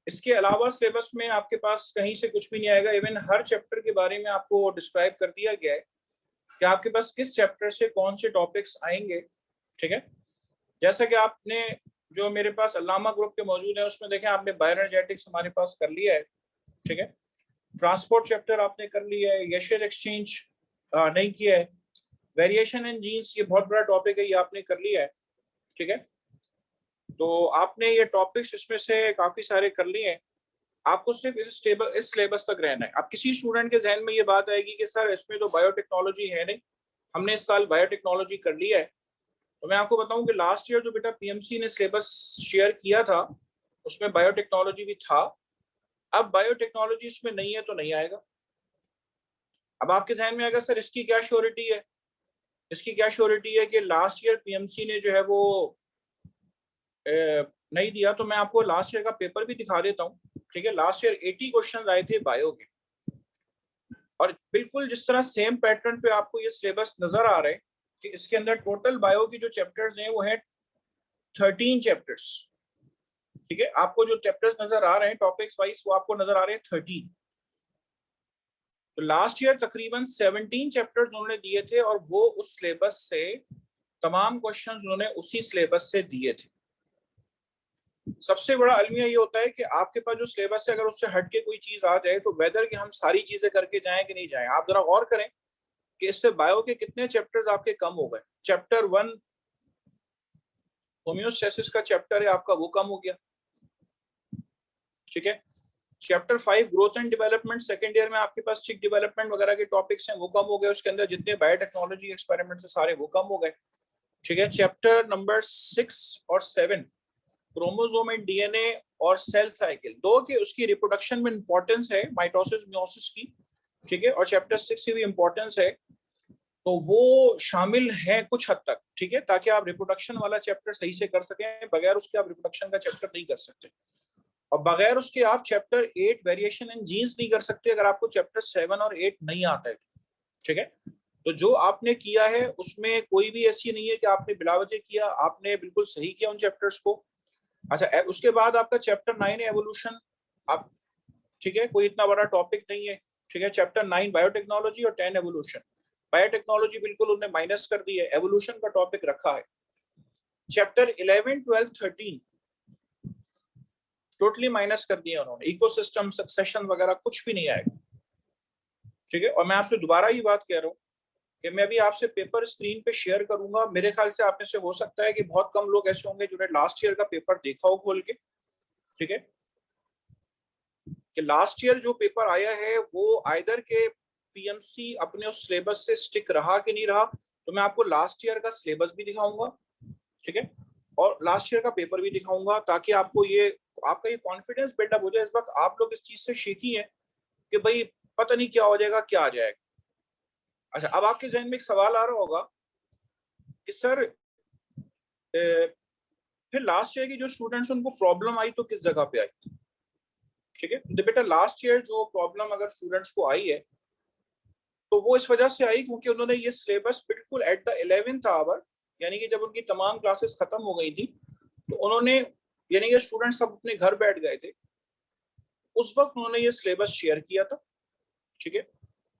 इसके अलावा सिलेबस में आपके पास कहीं से कुछ भी नहीं आएगा। इवन हर चैप्टर के बारे में आपको डिस्क्राइब कर दिया गया है कि आपके पास किस चैप्टर से कौन से टॉपिक्स आएंगे, ठीक है। जैसा कि आपने जो मेरे पास अल्लामा ग्रुप के मौजूद है उसमें देखें, आपने बायोएनर्जेटिक्स हमारे पास कर लिया है, ठीक है। ट्रांसपोर्ट चैप्टर आपने कर लिया है, गैसियर एक्सचेंज नहीं किया है, वेरिएशन इन जीन्स ये बहुत बड़ा टॉपिक है, ये आपने कर लिया है, ठीक है। तो आपने ये टॉपिक्स इसमें से काफी सारे कर लिए हैं। आपको सिर्फ इस सिलेबस तक रहना है। अब किसी स्टूडेंट के जहन में ये बात आएगी कि सर इसमें तो बायोटेक्नोलॉजी है नहीं, हमने इस साल बायोटेक्नोलॉजी कर लिया है। तो मैं आपको बताऊं कि लास्ट ईयर जो बेटा पीएमसी ने सिलेबस शेयर किया था उसमें बायोटेक्नोलॉजी भी था। अब बायोटेक्नोलॉजी इसमें नहीं है तो नहीं आएगा। अब आपके जहन में आएगा सर इसकी क्या श्योरिटी है, इसकी क्या श्योरिटी है कि लास्ट ईयर पीएमसी ने जो है वो नहीं दिया। तो मैं आपको लास्ट ईयर का पेपर भी दिखा देता हूँ, ठीक है। लास्ट ईयर 80 क्वेश्चन आए थे बायो के, और बिल्कुल जिस तरह सेम पैटर्न पे आपको ये सिलेबस नजर आ रहा है कि इसके अंदर टोटल बायो की जो चैप्टर्स हैं वो है 13 चैप्टर्स, ठीक है। आपको जो चैप्टर्स नजर आ रहे हैं टॉपिक्स वाइज वो आपको नजर आ रहे हैं 13। तो लास्ट ईयर तकरीबन 17 चैप्टर्स उन्होंने दिए थे और वो उस सिलेबस से तमाम क्वेश्चंस उन्होंने उसी सिलेबस से दिए थे। सबसे बड़ा अलमिया ये होता है कि आपके पास जो सिलेबस है अगर उससे हट के कोई चीज आ जाए तो वेदर कि हम सारी चीजें करके जाएं कि नहीं जाएं। आप जरा गौर करें कि इससे बायो के कितने चैप्टर्स आपके कम हो गए। चैप्टर 1 होम्योस्टेसिस का चैप्टर है आपका, वो कम हो गया, ठीक है। Chapter 5 growth and development, second year में आपके पास चिक डेवलपमेंट वगैरह के टॉपिक्स हैं, वो कम हो गए। उसके अंदर जितने बायोटेक्नोलॉजी एक्सपेरिमेंट्स है सारे वो कम हो गए, ठीक है। चैप्टर नंबर 6 और 7 क्रोमोसोम एंड डीएनए और सेल साइकिल, दो कि उसकी रिप्रोडक्शन में इंपॉर्टेंस है माइटोसिस मियोसिस की, ठीक है, और चैप्टर 6 की भी इंपॉर्टेंस है, तो वो शामिल है कुछ हद तक, ठीक है, ताकि आप रिप्रोडक्शन वाला चैप्टर सही से कर सकें। बगैर उसके आप रिप्रोडक्शन का चैप्टर नहीं कर सकते, और बगैर उसके आप चैप्टर 8 वेरिएशन इन जीन्स नहीं कर सकते अगर आपको चैप्टर 7 और 8 नहीं आता है, ठीक है। तो जो आपने किया है उसमें कोई भी ऐसी नहीं है कि आपने बिलावजह किया, आपने बिल्कुल सही किया उन चैप्टर्स को। अच्छा, उसके बाद आपका चैप्टर 9 है एवोल्यूशन, आप, ठीक है, कोई इतना बड़ा टॉपिक नहीं है, ठीक है। चैप्टर 9 बायोटेक्नोलॉजी और 10 एवोल्यूशन। बायोटेक्नोलॉजी बिल्कुल उन्होंने माइनस कर दी है, एवोल्यूशन का टॉपिक रखा है। चैप्टर 11, 12, 13 टोटली माइनस कर दिया उन्होंने, इकोसिस्टम सक्सेशन वगैरह कुछ भी नहीं आएगा, ठीक है। और मैं आपसे दोबारा ये बात कह रहा हूँ कि मैं अभी आपसे पेपर स्क्रीन पे शेयर करूंगा। मेरे ख्याल से आप में से हो सकता है कि बहुत कम लोग ऐसे होंगे जिन्होंने लास्ट ईयर का पेपर देखा हो खोल के, ठीक है, कि लास्ट ईयर जो पेपर आया है वो आइदर के पीएमसी अपने उस सिलेबस से स्टिक रहा कि नहीं रहा। तो मैं आपको लास्ट ईयर का सिलेबस भी दिखाऊंगा, ठीक है, और लास्ट ईयर का पेपर भी दिखाऊंगा, ताकि आपको ये, आपका ये कॉन्फिडेंस बिल्डअप हो जाए। इस वक्त आप लोग इस चीज से शेकी हैं कि भाई पता नहीं क्या हो जाएगा, क्या आ जाएगा। अच्छा, अब आपके जहन में एक सवाल आ रहा होगा कि सर फिर लास्ट ईयर की जो स्टूडेंट्स उनको प्रॉब्लम आई तो किस जगह पे आई, ठीक है। तो बेटा लास्ट ईयर जो प्रॉब्लम अगर स्टूडेंट्स को आई है तो वो इस वजह से आई क्योंकि उन्होंने ये सिलेबस बिल्कुल एट द 11th आवर, यानी कि जब उनकी तमाम क्लासेस खत्म हो गई थी, तो उन्होंने, यानी कि स्टूडेंट सब अपने घर बैठ गए थे, उस वक्त उन्होंने ये सिलेबस शेयर किया था, ठीक है।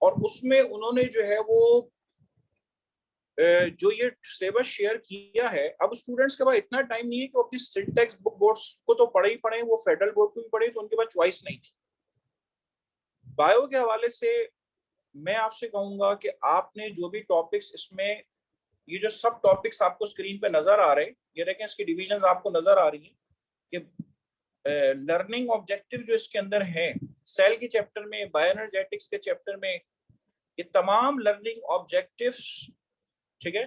और उसमें उन्होंने जो है वो जो ये सिलेबस शेयर किया है, अब स्टूडेंट्स के पास इतना टाइम नहीं है कि वो अपनी सिंटैक्स बुक बोर्ड्स को तो पढ़े ही पढ़े, वो फेडरल बोर्ड को भी पढ़े, तो उनके पास चॉइस नहीं थी। बायो के हवाले से मैं आपसे कहूंगा कि आपने जो भी टॉपिक्स इसमें, ये जो सब टॉपिक्स आपको स्क्रीन पे नजर आ रहे हैं, ये देखें इसकी डिविजन आपको नजर आ रही है कि लर्निंग ऑब्जेक्टिव जो इसके अंदर है, सेल के चैप्टर में, बायोएनर्जेटिक्स के चैप्टर में, ये तमाम लर्निंग ऑब्जेक्टिव्स, ठीक है,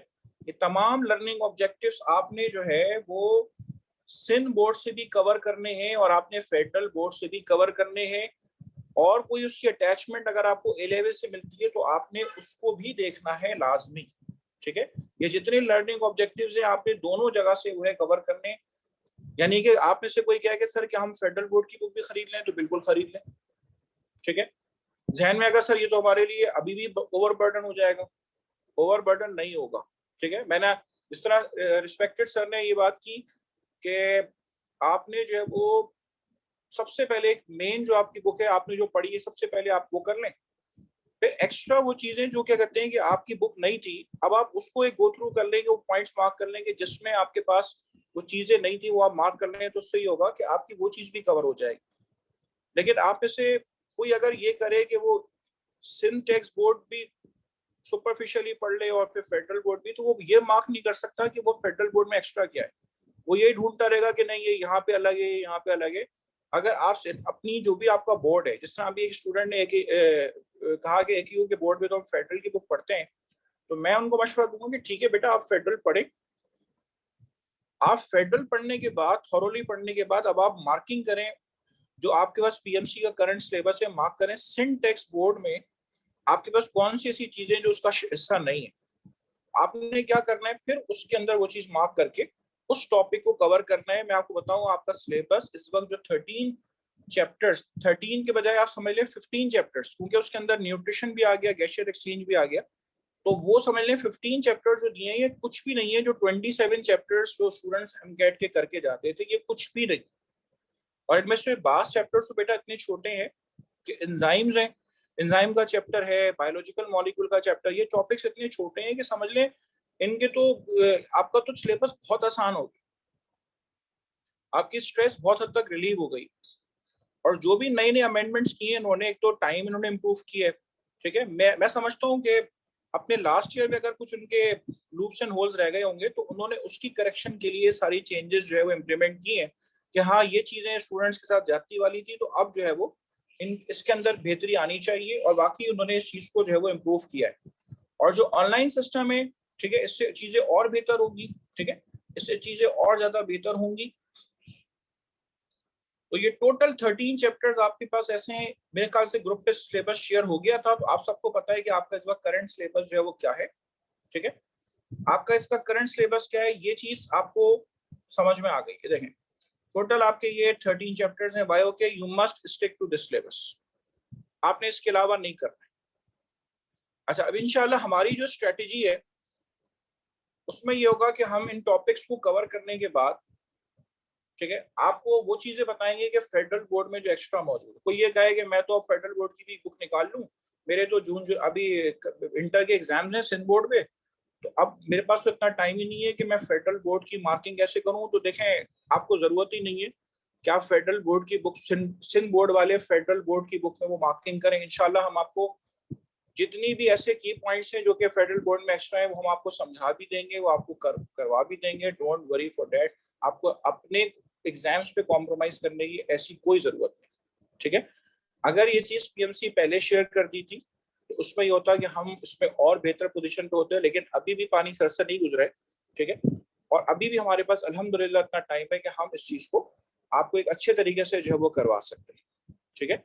ये तमाम लर्निंग ऑब्जेक्टिव्स आपने जो है वो सिंध बोर्ड से भी कवर करने हैं और आपने फेडरल बोर्ड से भी कवर करने हैं, और कोई उसकी अटैचमेंट अगर आपको ए लेवल से मिलती है तो आपने उसको भी देखना है लाजमी, ठीक है। ये जितने लर्निंग ऑब्जेक्टिव्स हैं आपने दोनों जगह से वो है कवर करने। यानी कि आप में से कोई कहे कि सर कि हम फेडरल बोर्ड की बुक भी खरीद लें, तो बिल्कुल खरीद लें, ठीक है। जहन में अगर सर ये तो हमारे लिए अभी भी ओवर बर्डन हो जाएगा, ओवर बर्डन नहीं होगा, ठीक है। मैंने इस तरह रिस्पेक्टेड सर ने ये बात की कि आपने जो है वो सबसे पहले एक मेन जो आपकी बुक है आपने जो पढ़ी है सबसे पहले आप वो कर लें, फिर एक्स्ट्रा वो चीजें जो क्या कहते हैं कि आपकी बुक नहीं थी, अब आप उसको एक गो थ्रू कर लेंगे, वो पॉइंट्स मार्क कर लेंगे जिसमें आपके पास वो चीजें नहीं थी, वो आप मार्क कर लें, तो सही होगा कि आपकी वो चीज भी कवर हो जाएगी। लेकिन आप में से कोई अगर ये करे कि वो सिंटैक्स बोर्ड भी सुपरफिशियली पढ़ ले और फिर फेडरल बोर्ड भी, तो वो ये मार्क नहीं कर सकता कि वो फेडरल बोर्ड में एक्स्ट्रा क्या है। वो यही ढूंढता रहेगा कि नहीं ये यहाँ पे अलग है, यहाँ पे अलग है। अगर आप अपनी जो भी आपका बोर्ड है, जिस तरह अभी एक स्टूडेंट ने कहा कि AQU के बोर्ड में तो हम फेडरल की बुक पढ़ते हैं, तो मैं उनको मशवरा दूंगा कि ठीक है बेटा आप फेडरल पढ़े, आप फेडरल पढ़ने के बाद, थॉरोली पढ़ने के बाद अब आप मार्किंग करें, जो आपके पास पीएमसी का करंट सिलेबस है मार्क करें, सिंटैक्स बोर्ड में आपके पास कौन सी ऐसी चीजें जो उसका हिस्सा नहीं है, आपने क्या करना है, फिर उसके अंदर वो चीज मार्क करके उस टॉपिक को कवर करना है। मैं आपको बताऊं आपका सिलेबस इस वक्त जो 13 चैप्टर्स, 13 के बजाय आप समझ लें 15 चैप्टर्स, क्योंकि उसके अंदर न्यूट्रिशन भी आ गया, गैशियर एक्सचेंज भी आ गया, तो वो समझ लें 15 चैप्टर्स जो दिए हैं ये कुछ भी नहीं है। जो 27 चैप्टर्स जो स्टूडेंट्स एमकेट के करके जाते थे ये कुछ भी नहीं, और इनमें से 22 चैप्टर्स तो बेटा इतने छोटे हैं कि एंजाइम्स हैं, एंजाइम का चैप्टर है, बायोलॉजिकल मॉलिक्यूल का चैप्टर, ये टॉपिक्स इतने छोटे हैं कि समझ लें इनके तो आपका तो सिलेबस बहुत आसान हो गया, आपकी स्ट्रेस बहुत हद तक रिलीव हो गई। और जो भी नए नए अमेंडमेंट्स किए इन्होंने, एक तो टाइम इन्होंने इम्प्रूव किया है, ठीक है। मैं समझता हूँ कि अपने लास्ट ईयर में अगर कुछ उनके लूप्स एंड होल्स रह गए होंगे तो उन्होंने उसकी करेक्शन के लिए सारी चेंजेस जो है वो इम्प्लीमेंट किए हैं कि हाँ ये चीजें स्टूडेंट्स के साथ जाती वाली थी, तो अब जो है वो इसके अंदर बेहतरी आनी चाहिए, और बाकी उन्होंने इस चीज को जो है वो इम्प्रूव किया है। और जो ऑनलाइन सिस्टम है, ठीक है, इससे चीजें और बेहतर होगी, ठीक है, इससे चीजें और ज्यादा बेहतर होंगी। तो ये टोटल 13 चैप्टर्स आपके पास ऐसे हैं। मेरे ख्याल से ग्रुप पे सिलेबस शेयर हो गया था, तो आप सबको पता है कि आपका इस वक्त करंट सिलेबस जो है वो क्या है, ठीक है। आपका इसका करंट सिलेबस क्या है, ये चीज आपको समझ में आ गई है। देखें टोटल आपके ये 13 चैप्टर्स हैं बायो के, you must stick to this syllabus, आपने इसके अलावा नहीं करना है। अच्छा, अब इंशाल्लाह हमारी जो स्ट्रेटेजी है उसमें ये होगा कि हम इन टॉपिक्स को कवर करने के बाद, ठीक है, आपको वो चीजें बताएंगे कि फेडरल बोर्ड में जो एक्स्ट्रा मौजूद है। कोई ये कहे कि मैं तो फेडरल बोर्ड की भी बुक निकाल लूं, मेरे तो जून जो अभी इंटर के एग्जाम्स हैं सिंध बोर्ड पे, तो अब मेरे पास तो इतना टाइम ही नहीं है कि मैं फेडरल बोर्ड की मार्किंग कैसे करूं। तो देखें, आपको जरूरत ही नहीं है कि आप फेडरल बोर्ड की बुक, सिंध बोर्ड वाले फेडरल बोर्ड की बुक में वो मार्किंग करें। इंशाल्लाह हम आपको जितनी भी ऐसे की पॉइंट्स हैं जो कि फेडरल बोर्ड में एक्स्ट्रा है वो हम आपको समझा भी देंगे, वो आपको करवा भी देंगे। डोंट वरी फॉर दैट, आपको अपने एग्जाम्स पे कॉम्प्रोमाइज करने की ऐसी कोई जरूरत नहीं, ठीक है। अगर ये चीज पीएमसी पहले शेयर कर दी थी तो उसमें ये होता कि हम उसमें और बेहतर पोजीशन पे होते हैं, लेकिन अभी भी पानी सर से नहीं गुजरा है, ठीक है। और अभी भी हमारे पास अल्हम्दुलिल्लाह इतना टाइम है कि हम इस चीज को आपको एक अच्छे तरीके से जो है वो करवा सकते हैं, ठीक है।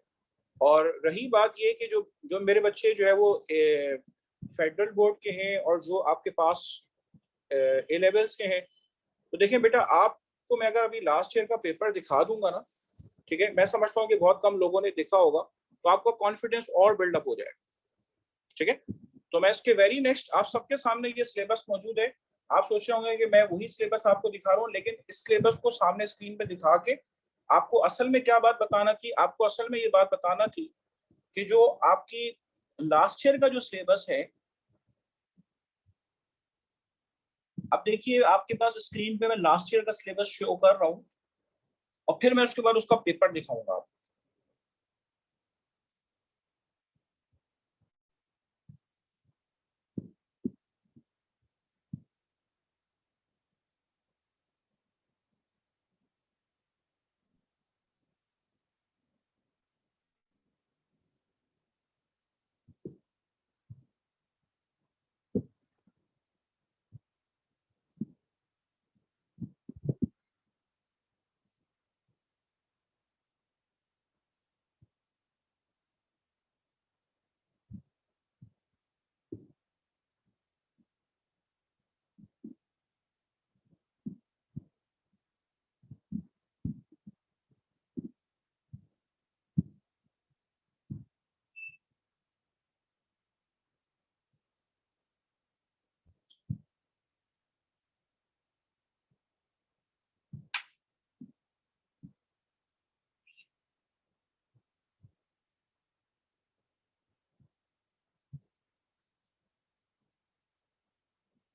और रही बात ये कि जो जो मेरे बच्चे जो है वो फेडरल बोर्ड के हैं और जो आपके पास ए लेवल्स के हैं, तो देखें बेटा, आपको मैं अगर अभी लास्ट ईयर का पेपर दिखा दूंगा ना, ठीक है, मैं समझता हूँ कि बहुत कम लोगों ने देखा होगा, तो आपका कॉन्फिडेंस और बिल्डअप हो जाएगा, ठीक है। तो मैं इसके वेरी नेक्स्ट आप सबके सामने ये सिलेबस मौजूद है। आप सोच रहे होंगे कि मैं वही सिलेबस आपको दिखा रहा हूँ, लेकिन इस सिलेबस को सामने स्क्रीन पे दिखा के आपको असल में क्या बात बताना थी, आपको असल में ये बात बताना थी कि जो आपकी लास्ट ईयर का जो सिलेबस है, अब देखिए आपके पास स्क्रीन पे मैं लास्ट ईयर का सिलेबस शो कर रहा हूँ और फिर मैं उसके बाद उसका पेपर दिखाऊंगा आपको।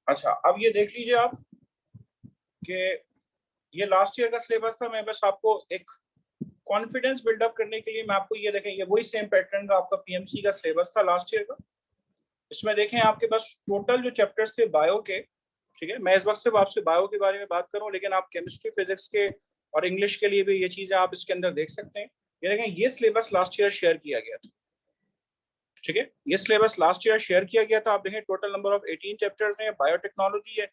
अच्छा, अब ये देख लीजिए आप कि ये लास्ट ईयर का सिलेबस था। मैं बस आपको एक कॉन्फिडेंस बिल्डअप करने के लिए मैं आपको ये देखें, ये वही सेम पैटर्न का आपका पीएमसी का सिलेबस था लास्ट ईयर का। इसमें देखें आपके पास टोटल जो चैप्टर्स थे बायो के, ठीक है, मैं इस वक्त सिर्फ आपसे बायो के बारे में बात करूं, लेकिन आप केमिस्ट्री, फिजिक्स के और इंग्लिश के लिए भी ये चीजें आप इसके अंदर देख सकते हैं। ये देखें, ये सिलेबस लास्ट ईयर शेयर किया गया था, ठीक है, ये सिलेबस लास्ट ईयर शेयर किया गया था। आप देखें टोटल नंबर ऑफ 18 चैप्टर्स हैं, बायोटेक्नोलॉजी है।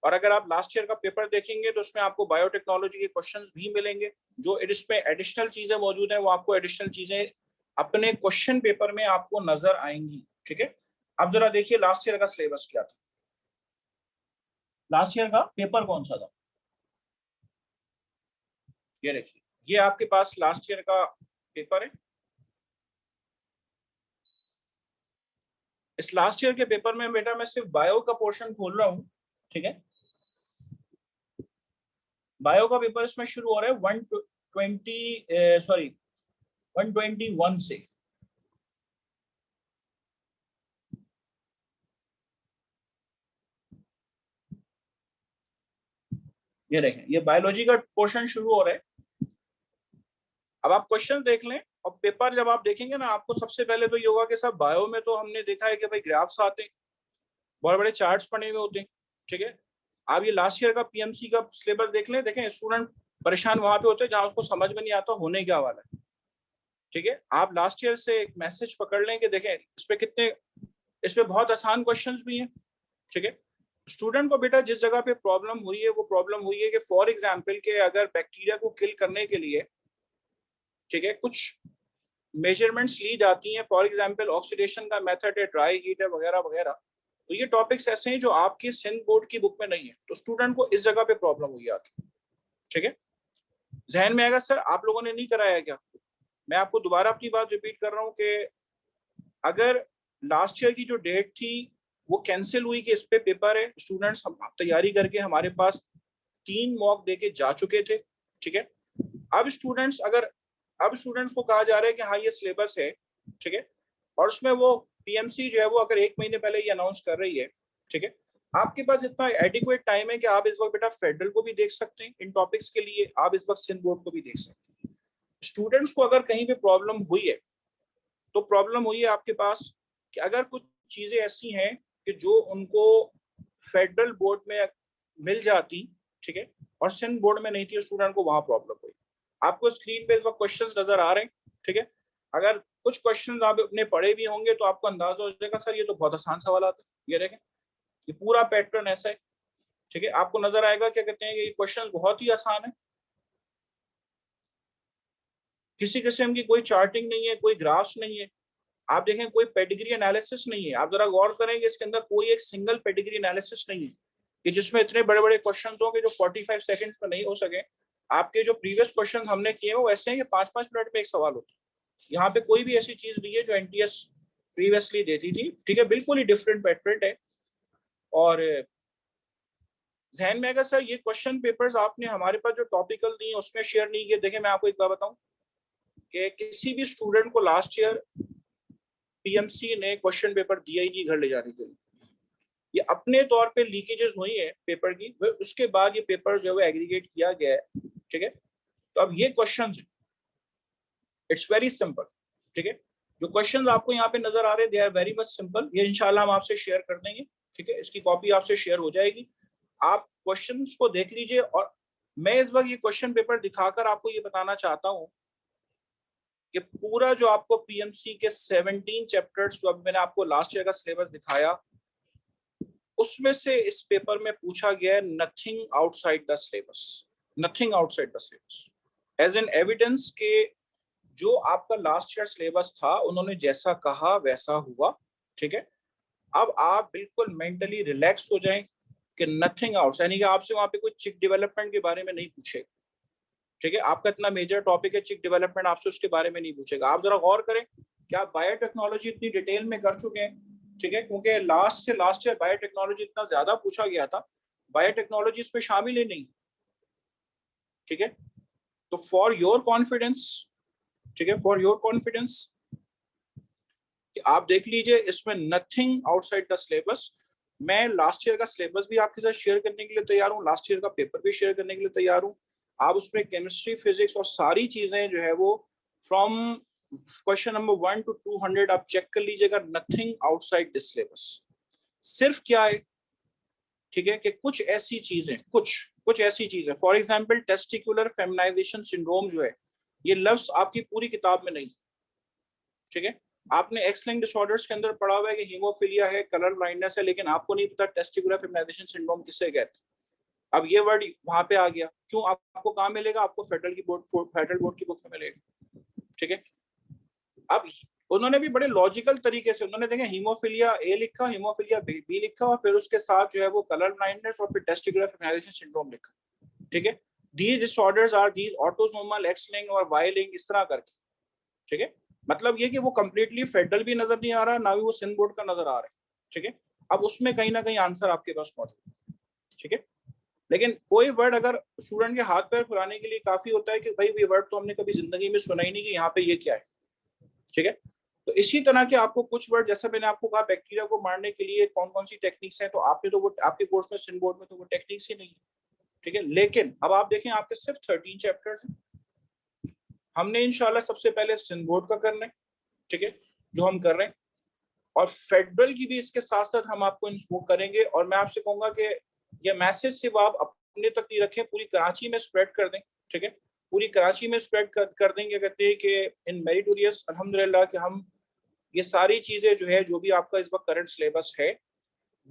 और अगर आप लास्ट ईयर का पेपर देखेंगे तो उसमें आपको बायोटेक्नोलॉजी के क्वेश्चंस भी मिलेंगे। जो इसमें एडिशनल चीजें मौजूद हैं वो आपको एडिशनल चीजें अपने क्वेश्चन पेपर में आपको नजर आएंगी, ठीक है। अब जरा देखिए लास्ट ईयर का सिलेबस क्या था, लास्ट ईयर का पेपर कौन सा था। ये देखिए, ये आपके पास लास्ट ईयर का पेपर है। इस लास्ट ईयर के पेपर में बेटा मैं सिर्फ बायो का पोर्शन खोल रहा हूँ, ठीक है। बायो का पेपर इसमें शुरू हो रहा है 121 से, ये देखें, ये बायोलॉजी का पोर्शन शुरू हो रहा है। अब आप क्वेश्चन देख लें और पेपर जब आप देखेंगे ना, आपको सबसे पहले तो ये होगा कि सब बायो में तो हमने देखा है कि भाई ग्राफ्स आते हैं, बड़े बड़े चार्ट्स बने हुए होते हैं, ठीक है। आप ये लास्ट ईयर का पीएमसी का सिलेबस देख लें, देखें स्टूडेंट परेशान वहां पे होते हैं जहां उसको समझ में नहीं आता होने क्या वाला है, ठीक है। आप लास्ट ईयर से एक मैसेज पकड़ लें कि देखें इसमें बहुत आसान क्वेश्चंस भी हैं, ठीक है। स्टूडेंट को बेटा जिस जगह पे प्रॉब्लम हुई है वो प्रॉब्लम हुई है कि फॉर एग्जांपल के अगर बैक्टीरिया को किल करने के लिए, ठीक है, कुछ मेजरमेंट्स ली जाती हैं, फॉर एग्जांपल ऑक्सीडेशन का मेथड है, ड्राई हीट है, वगैरह वगैरह। तो ये टॉपिक्स ऐसे हैं जो आपकी सिंध बोर्ड की बुक में नहीं है, तो स्टूडेंट को इस जगह पे प्रॉब्लम हुई आके, ठीक है। जहन में आएगा सर आप लोगों ने नहीं कराया क्या? मैं आपको दोबारा अपनी बात रिपीट कर रहा हूँ कि अगर लास्ट ईयर की जो डेट थी वो कैंसिल हुई कि इस पे पेपर है, स्टूडेंट्स हम तैयारी करके हमारे पास 3 मॉक देके जा चुके थे, ठीक है। अब स्टूडेंट्स को कहा जा रहा है कि हाँ ये सिलेबस है, ठीक है, और उसमें वो पीएमसी जो है वो अगर 1 महीने पहले ये अनाउंस कर रही है, ठीक है, आपके पास इतना एडिक्वेट टाइम है कि आप इस वक्त बेटा फेडरल को भी देख सकते हैं इन टॉपिक्स के लिए, आप इस वक्त सिंध बोर्ड को भी देख सकते हैं। स्टूडेंट्स को अगर कहीं पे प्रॉब्लम हुई है तो प्रॉब्लम हुई है आपके पास कि अगर कुछ चीजें ऐसी हैं कि जो उनको फेडरल बोर्ड में मिल जाती, ठीक है, और सिंध बोर्ड में नहीं थी, स्टूडेंट को वहां प्रॉब्लम हुई। आपको स्क्रीन पे इस वक्त क्वेश्चंस नजर आ रहे हैं, ठीक है। अगर कुछ क्वेश्चंस आप अपने पढ़े भी होंगे तो आपको अंदाजा हो जाएगा सर ये तो बहुत आसान सवाल आते हैं। ये देखें, ये पूरा पैटर्न ऐसा है, ठीक है। आपको नजर आएगा क्या कहते हैं ये क्वेश्चन बहुत ही आसान है, किसी किस्म की कोई चार्टिंग नहीं है, कोई ग्राफ्स नहीं है। आप देखें कोई पेडिग्री एनालिसिस नहीं है, आप जरा गौर करेंगे इसके अंदर कोई एक सिंगल पेडिग्री एनालिसिस नहीं है कि जिसमें इतने बड़े बड़े क्वेश्चन होंगे जो 45 सेकंड्स में नहीं हो सके। आपके जो प्रीवियस क्वेश्चन हमने किए वो ऐसे हैं कि 5-5 मिनट में एक सवाल होता है। यहाँ पे कोई भी ऐसी चीज नहीं है जो एनटीएस प्रीवियसली देती थी, ठीक है, बिल्कुल ही डिफरेंट पैटर्न है। और जहन में अगर सर ये क्वेश्चन पेपर्स आपने हमारे पास जो टॉपिकल दिए उसमें शेयर नहीं किए, देखें मैं आपको एक बात बताऊं कि किसी भी स्टूडेंट को लास्ट ईयर पीएमसी ने क्वेश्चन पेपर दिया ही नहीं घर ले जाने के लिए। ये अपने तौर पे लीकेजेस हुई है पेपर की, उसके बाद ये पेपर जो है वो एग्रीगेट किया गया है, ठीक है। तो अब ये क्वेश्चंस इट्स वेरी सिंपल, ठीक है। जो क्वेश्चंस आपको यहाँ पे नजर आ रहे हैं they are very much simple. ये इंशाल्लाह हम आपसे शेयर कर देंगे, ठीक है, इसकी कॉपी आपसे शेयर हो जाएगी। आप क्वेश्चंस को देख लीजिए और मैं इस वक्त ये क्वेश्चन पेपर दिखाकर आपको ये बताना चाहता हूँ कि पूरा जो आपको पीएमसी के 17 चैप्टर्स जो अब मैंने आपको लास्ट ईयर का सिलेबस दिखाया उसमें से इस पेपर में पूछा गया है nothing outside the syllabus, nothing outside the syllabus, as an evidence के जो आपका लास्ट ईयर सिलेबस था उन्होंने जैसा कहा वैसा हुआ, ठीक है। अब आप बिल्कुल मेंटली रिलैक्स हो जाएं कि नथिंग आउट, यानी कि आपसे वहां पे कोई चिक डेवलपमेंट के बारे में नहीं पूछेगा, ठीक है। आपका इतना मेजर टॉपिक है चिक डेवलपमेंट, आपसे उसके बारे में नहीं पूछेगा। आप जरा गौर करें कि आप बायोटेक्नोलॉजी इतनी डिटेल में कर चुके हैं, ठीक है, क्योंकि लास्ट ईयर बायोटेक्नोलॉजी इतना ज्यादा पूछा गया था, बायोटेक्नोलॉजी इस पे शामिल ही नहीं, ठीक है। तो फॉर योर कॉन्फिडेंस, ठीक है, फॉर योर कॉन्फिडेंस कि आप देख लीजिए इसमें नथिंग आउटसाइड द सिलेबस। मैं लास्ट ईयर का सिलेबस भी आपके साथ शेयर करने के लिए तैयार हूँ, लास्ट ईयर का पेपर भी शेयर करने के लिए तैयार हूँ। आप उसमें केमिस्ट्री, फिजिक्स और सारी चीजें जो है वो फ्रॉम क्वेश्चन नंबर 1 to 200 आप चेक कर लीजिएगा, नथिंग आउटसाइड दिस सिलेबस। सिर्फ क्या है, ठीक है, कि कुछ ऐसी चीजें for example testicular feminisation syndrome जो है ये लफ्ज आपकी पूरी किताब में नहीं, ठीक है। आपने एक्स-लिंक्ड डिसऑर्डर्स के अंदर पढ़ा हुआ है कि हीमोफिलिया है, कलर ब्लाइंडनेस है, लेकिन आपको नहीं पता टेस्टिकुलर फेमिनाइजेशन सिंड्रोम किसे कहते हैं। अब ये वर्ड वहां पे आ गया, क्यों? आपको कहाँ मिलेगा? आपको फेडरल बोर्ड की बुक में मिलेगा, ठीक है। अब उन्होंने भी बड़े लॉजिकल तरीके से उन्होंने देखे हीमोफिलिया ए लिखा, हीमोफिलिया बी लिखा और फिर उसके साथ जो है वो कलर ब्लाइंडनेस और फिर टेस्टिकुलर फेमिनाइजेशन सिंड्रोम लिखा, ठीक है। These disorders are these autosomal X-linked और वाई-लिंक्ड, इस तरह करके, ठीक है। मतलब ये कि वो कंप्लीटली फेडरल भी नजर नहीं आ रहा, ना भी वो सिंध बोर्ड का नजर आ रहा है, ठीक है। अब उसमें कहीं ना कहीं आंसर आपके पास मौजूद है, ठीक है। लेकिन कोई वर्ड अगर स्टूडेंट के हाथ पैर फुलाने के लिए काफी होता है कि भाई ये वर्ड तो हमने कभी जिंदगी में सुना ही नहीं कि यहाँ पे ये क्या है, ठीक है। तो इसी तरह के आपको कुछ वर्ड, जैसे मैंने आपको कहा बैक्टीरिया को मारने के लिए कौन कौन सी टेक्निक्स हैं, तो आपने तो वो आपके कोर्स में सिंध बोर्ड में तो वो टेक्निक्स ही नहीं है, ठीक है। लेकिन अब आप देखें आपके सिर्फ 13 चैप्टर्स हैं। हमने इंशाल्लाह सबसे पहले सिंध बोर्ड का करना है, ठीक है, जो हम कर रहे हैं, और फेडरल की भी इसके साथ साथ हम आपको इंस्पो करेंगे। और मैं आपसे कहूंगा कि ये मैसेज सिर्फ आप अपने तक नहीं रखें, पूरी कराची में स्प्रेड कर दें, ठीक है, पूरी कराची में स्प्रेड कर देंगे। कहते हैं कि इन मेरिटोरियस अल्हम्दुलिल्लाह कि हम ये सारी चीजें जो है, जो भी आपका इस वक्त करंट सिलेबस है,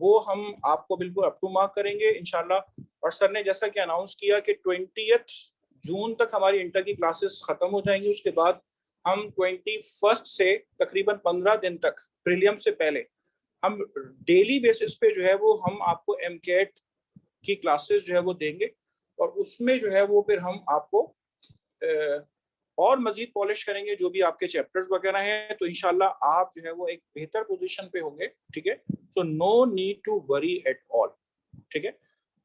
वो हम आपको बिल्कुल अप टू मार्क करेंगे इंशाल्लाह। और सर ने जैसा कि अनाउंस किया कि 20 जून तक हमारी इंटर की क्लासेस खत्म हो जाएंगी। उसके बाद हम 21 से तकरीबन 15 दिन तक प्रीलियम से पहले हम डेली बेसिस पे जो है वो हम आपको एमकेट की क्लासेस जो है वो देंगे, और उसमें जो है वो फिर हम आपको और मजीद पॉलिश करेंगे जो भी आपके चैप्टर्स वगैरह हैं। तो इंशाल्लाह आप जो है वो एक बेहतर पोजीशन पे होंगे, ठीक है। So no need to worry at all, ठीक है।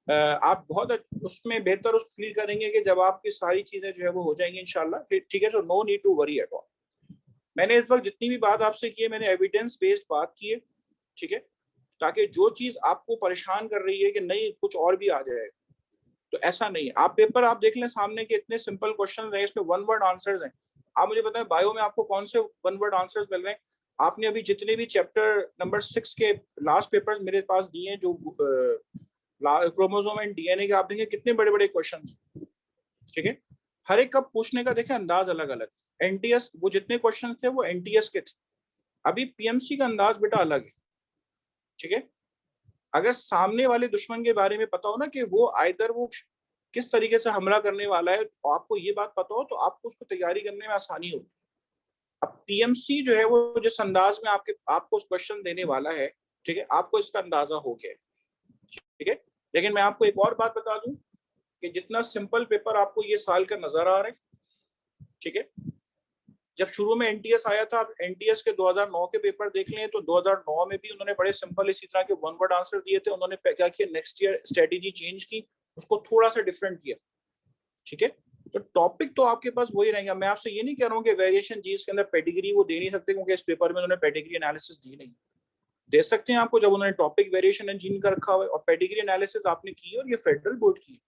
आप बहुत उसमें बेहतर उस फील करेंगे कि जब आपकी सारी चीजें जो है वो हो जाएंगी इंशाल्लाह, ठीक है। तो no need to worry at all. मैंने इस वक्त जितनी भी बात आपसे की है, मैंने एविडेंस बेस्ड बात की है, ठीक है, ताकि जो चीज आपको परेशान कर रही है कि नहीं कुछ और भी आ जाएगा, तो ऐसा नहीं है। आप पेपर आप देख लें सामने के इतने सिंपल क्वेश्चन हैं, इसमें 1 वर्ड आंसर्स हैं। आप मुझे बताएं बायो में आपको कौन से 1 वर्ड आंसर्स मिल रहे हैं? आपने अभी जितने भी चैप्टर नंबर 6 के लास्ट पेपर्स मेरे पास दिए हैं, जो क्रोमोसोम एंड डीएनए के, आप देखेंगे कितने बड़े बड़े क्वेश्चन, ठीक है। हर एक का पूछने का देखें अंदाज अलग अलग। एनटीएस वो जितने क्वेश्चन थे वो एनटीएस के थे, अभी पीएमसी का अंदाज बेटा अलग है, ठीक है। अगर सामने वाले दुश्मन के बारे में पता हो ना कि वो आइदर वो किस तरीके से हमला करने वाला है, तो आपको ये बात पता हो तो आपको उसको तैयारी करने में आसानी होगी। अब पीएमसी जो है वो जिस अंदाज में आपको क्वेश्चन देने वाला है, ठीक है, आपको इसका अंदाजा हो गया, ठीक है। लेकिन मैं आपको एक और बात बता दूं कि जितना सिंपल पेपर आपको ये साल का नजर आ रहा है, ठीक है, जब शुरू में एनटीएस आया था, एनटीएस के 2009 के पेपर देख लें तो 2009 में भी उन्होंने बड़े सिंपल इसी तरह के 1 वर्ड आंसर दिए थे। उन्होंने क्या किया, नेक्स्ट ईयर स्ट्रेटेजी चेंज की, उसको थोड़ा सा डिफरेंट किया, ठीक है। तो टॉपिक तो आपके पास वही रहेगा। मैं आपसे ये नहीं कह रहा हूँ कि वेरिएशन जी इसके अंदर पेडिग्री वो दे नहीं सकते, क्योंकि इस पेपर में उन्होंने पेडिग्री एनालिसिस दी नहीं। दे सकते हैं आपको जब उन्होंने टॉपिक वेरिएशन इंजीन का रखा हुआ है, और पेडिग्री एनालिसिस आपने की और ये फेडरल बोर्ड की।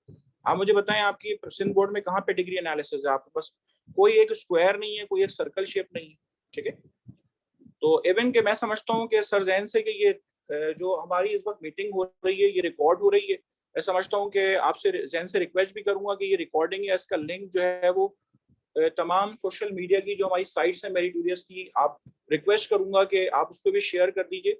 आप मुझे बताएं आपकी सिंध बोर्ड में कहाँ पेडिग्री एनालिसिस है? आपके पास कोई एक स्क्वायर नहीं है, कोई एक सर्कल शेप नहीं है, ठीक है। तो इवन के मैं समझता हूँ कि सर जैन से कि ये जो हमारी इस वक्त मीटिंग हो रही है, ये रिकॉर्ड हो रही है। मैं समझता हूँ कि आपसे जैन से रिक्वेस्ट भी करूंगा कि ये रिकॉर्डिंग या इसका लिंक जो है वो तमाम सोशल मीडिया की जो हमारी साइट्स हैं मेरिटोरियस की, आप रिक्वेस्ट करूंगा कि आप उसको भी शेयर कर दीजिए,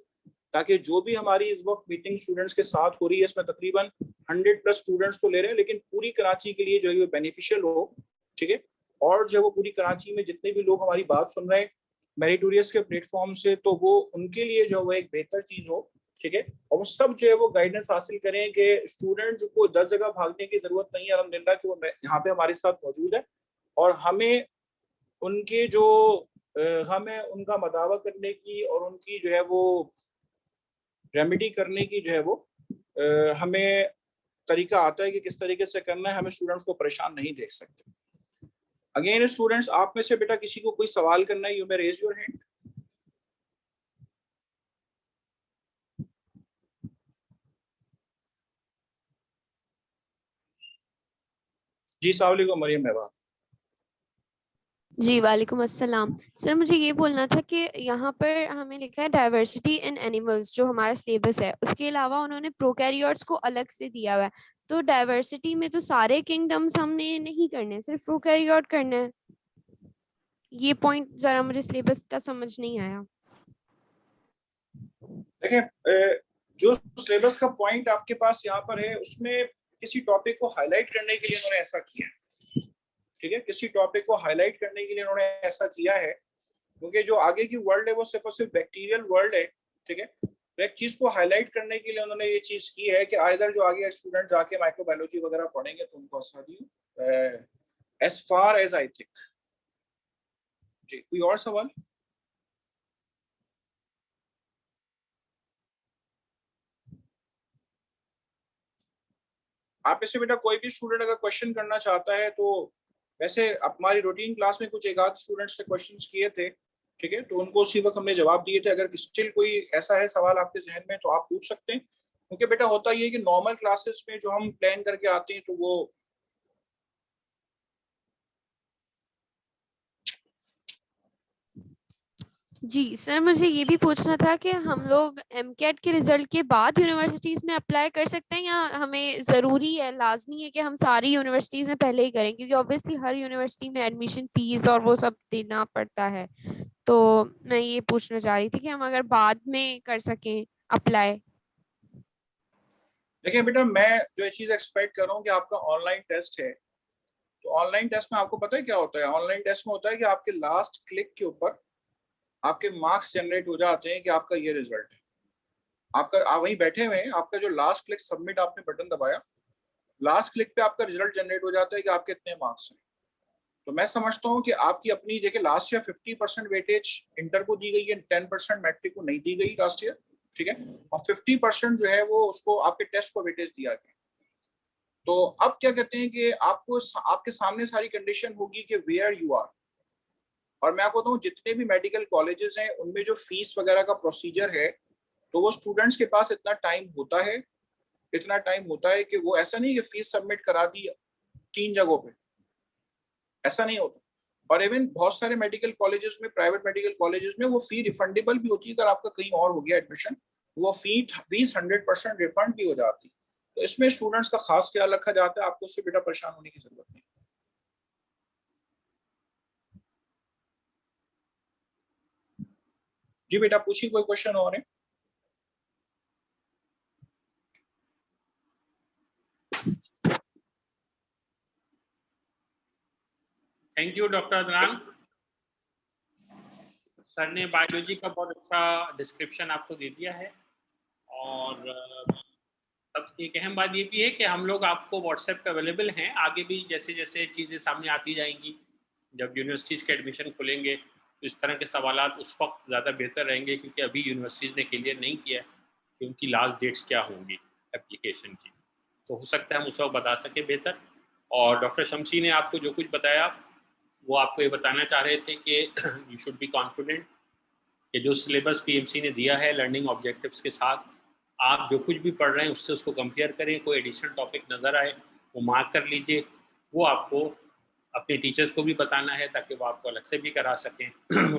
ताकि जो भी हमारी इस वक्त मीटिंग स्टूडेंट्स के साथ हो रही है, इसमें तकरीबन 100+ स्टूडेंट्स तो ले रहे हैं, लेकिन पूरी कराची के लिए जो है बेनिफिशियल हो, ठीक है। और जो वो पूरी कराची में जितने भी लोग हमारी बात सुन रहे हैं मेरिटोरियस के प्लेटफॉर्म से, तो वो उनके लिए जो है एक बेहतर चीज हो, ठीक है। और वो सब जो है वो गाइडेंस हासिल करें कि स्टूडेंट को 10 जगह भागने की जरूरत नहीं है, अल्हम्दुलिल्लाह कि वो यहाँ पे हमारे साथ मौजूद है, और हमें उनके जो हमें उनका मदावा करने की और उनकी जो है वो रेमेडी करने की जो है वो हमें तरीका आता है कि किस तरीके से करना है। हमें स्टूडेंट्स को परेशान नहीं देख सकते। अगेन स्टूडेंट्स, आप में से बेटा किसी को कोई सवाल करना है, you may raise your hand. जी अस्सलाम वालेकुम मरियम मेहबा। जी वालेकुम अस्सलाम। सर मुझे ये बोलना था कि यहाँ पर हमें लिखा है डाइवर्सिटी इन एनिमल्स, जो हमारा सिलेबस है, उसके अलावा उन्होंने प्रोकैरियोट्स को अलग से दिया हुआ है। तो डाइवर्सिटी में तो सारे किंगडम्स हमने नहीं करने, सिर्फ प्रोकैरियोट करने हैं। ये पॉइंट जरा मुझे सिलेबस का समझ नहीं आया। देखिए जो सिलेबस का पॉइंट आपके पास यहाँ पर है, उसमें किसी टॉपिक को हाईलाइट करने के लिए उन्होंने ऐसा किया, ठीक है। किसी टॉपिक को हाईलाइट करने के लिए उन्होंने ऐसा किया है, क्योंकि जो आगे की वर्ल्ड है वो सिर्फ और सिर्फ बैक्टीरियल वर्ल्ड है, ठीक है। तो एक चीज को हाईलाइट करने के लिए उन्होंने ये चीज की है कि आइदर जो आगे स्टूडेंट जाके माइक्रोबायोलॉजी वगैरह पढ़ेंगे तो उनको आसानी as far as I think. जी कोई और सवाल? आप इससे बेटा कोई भी स्टूडेंट अगर क्वेश्चन करना चाहता है, तो वैसे हमारी रूटीन क्लास में कुछ एक आध स्टूडेंट्स ने क्वेश्चंस किए थे, ठीक है, तो उनको उसी वक्त हमने जवाब दिए थे। अगर स्टिल कोई ऐसा है सवाल आपके जहन में तो आप पूछ सकते हैं, क्योंकि बेटा होता ये है कि नॉर्मल क्लासेस में जो हम प्लान करके आते हैं तो वो जी सर, मुझे ये भी पूछना था कि हम लोग एमकेट के रिजल्ट के बाद यूनिवर्सिटीज में अप्लाई कर सकते हैं, या हमें ज़रूरी है, लाजमी है कि हम सारी यूनिवर्सिटीज में पहले ही करें, क्योंकि ऑब्वियसली हर यूनिवर्सिटी में एडमिशन फीस और वो सब देना पड़ता है। तो मैं ये पूछना चाह रही थी कि हम अगर बाद में कर सकें अप्लाई। देखिए बेटा, मैं जो ये चीज एक्सपेक्ट कर रहा हूँ कि आपका ऑनलाइन टेस्ट है, तो ऑनलाइन टेस्ट में आपको पता है क्या होता है? ऑनलाइन टेस्ट में होता है कि आपके लास्ट क्लिक के ऊपर आपके मार्क्स जनरेट हो जाते हैं कि आपका ये रिजल्ट है। आपका आप वहीं बैठे हुए हैं, आपका जो लास्ट क्लिक सबमिट आपने बटन दबाया, लास्ट क्लिक पे आपका रिजल्ट जनरेट हो जाता है कि आपके इतने मार्क्स हैं। तो मैं समझता हूँ कि आपकी अपनी, देखिए लास्ट ईयर 50% वेटेज इंटर को दी गई है, 10% मैट्रिक को नहीं दी गई लास्ट ईयर, ठीक है, और 50% जो है वो उसको आपके टेस्ट को वेटेज दिया गया। तो अब क्या कहते हैं कि आपको आपके सामने सारी कंडीशन होगी कि वेयर यू आर, और मैं आपको बताऊं जितने भी मेडिकल कॉलेजेस हैं उनमें जो फीस वगैरह का प्रोसीजर है, तो वो स्टूडेंट्स के पास इतना टाइम होता है कि वो ऐसा नहीं कि फीस सबमिट करा दी 3 जगहों पे, ऐसा नहीं होता। और इवन बहुत सारे मेडिकल कॉलेजेस में, प्राइवेट मेडिकल कॉलेजेस में वो फी रिफंडेबल भी होती है। अगर आपका कहीं और हो गया एडमिशन, वो फीस 100% रिफंड भी हो जाती है। तो इसमें स्टूडेंट्स का खास ख्याल रखा जाता है, आपको उससे बेटा परेशान होने की जरूरत नहीं। जी बेटा पूछिए, कोई क्वेश्चन और है? Thank you doctor Adnan. Sir ने बायोलॉजी का बहुत अच्छा डिस्क्रिप्शन आपको दे दिया है, और अब एक अहम बात ये भी है कि हम लोग आपको व्हाट्सएप पे अवेलेबल हैं। आगे भी जैसे जैसे चीज़ें सामने आती जाएंगी, जब यूनिवर्सिटीज़ के एडमिशन खुलेंगे तो इस तरह के सवालात उस वक्त ज़्यादा बेहतर रहेंगे, क्योंकि अभी यूनिवर्सिटीज़ ने क्लियर नहीं किया है कि उनकी लास्ट डेट्स क्या होंगी एप्लीकेशन की। तो हो सकता है हम उस वक्त बता सकें बेहतर। और डॉक्टर शमसी ने आपको जो कुछ बताया वो आपको ये बताना चाह रहे थे कि यू शुड बी कॉन्फिडेंट कि जो सिलेबस पीएमसी ने दिया है लर्निंग ऑब्जेक्टिव्स के साथ, आप जो कुछ भी पढ़ रहे हैं उससे उसको कंपेयर करें। कोई एडिशनल टॉपिक नज़र आए वो मार्क कर लीजिए, वो आपको अपने टीचर्स को भी बताना है ताकि वो आपको अलग से भी करा सकें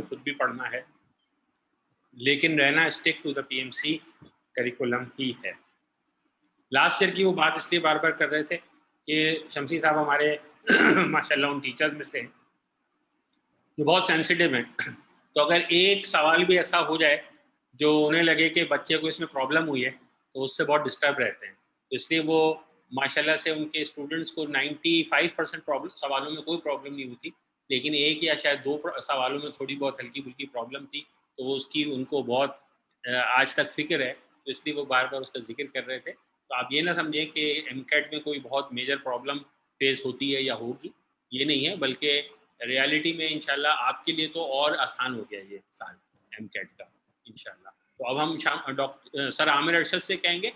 खुद भी पढ़ना है, लेकिन रहना stick to the PMC curriculum ही है। लास्ट ईयर की वो बात इसलिए बार बार कर रहे थे कि शमसी साहब हमारे माशाल्लाह उन टीचर्स में से जो बहुत सेंसिटिव हैं। तो अगर एक सवाल भी ऐसा हो जाए जो उन्हें लगे कि बच्चे को इसमें प्रॉब्लम हुई है, तो उससे बहुत डिस्टर्ब रहते हैं। तो इसलिए वो माशाल्लाह से उनके स्टूडेंट्स को 95% सवालों में कोई प्रॉब्लम नहीं हुई थी, लेकिन एक या शायद 2 सवालों में थोड़ी बहुत हल्की फुल्की प्रॉब्लम थी, तो वो उसकी उनको बहुत आज तक फिक्र है, तो इसलिए वो बार बार उसका जिक्र कर रहे थे। तो आप ये ना समझें कि एमकेट में कोई बहुत मेजर प्रॉब्लम फेस होती है या होगी, ये नहीं है, बल्कि रियलिटी में इंशाल्लाह आपके लिए तो और आसान हो गया ये साल एमकेट का इंशाल्लाह। तो अब हम सर आमिर अरशद से कहेंगे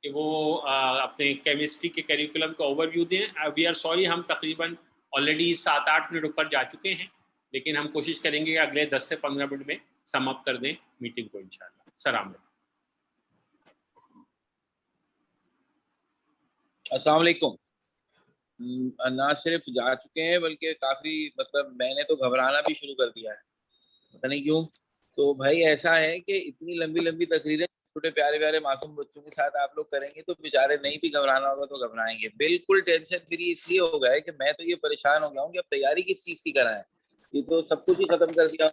कि वो अपने केमिस्ट्री के करिकुलम का ओवरव्यू दें। वी आर सॉरी, हम तकरीबन ऑलरेडी 7-8 मिनट ऊपर जा चुके हैं, लेकिन हम कोशिश करेंगे कि अगले 10 से 15 मिनट में सम अप कर दें मीटिंग को इंशाल्लाह। सर आमिर। अस्सलाम वालेकुम। ना सिर्फ जा चुके हैं बल्कि काफी, मतलब मैंने तो घबराना भी शुरू कर दिया है, पता नहीं क्यों। तो भाई ऐसा है कि इतनी लंबी लंबी तकरीरें छोटे प्यारे प्यारे मासूम बच्चों के साथ आप लोग करेंगे तो बेचारे नहीं भी घबराना होगा तो घबराएंगे। बिल्कुल टेंशन फ्री इसलिए हो गया है कि मैं तो ये परेशान हो गया हूँ कि अब तैयारी किस चीज की कराएं, ये तो सब कुछ ही खत्म कर दिया।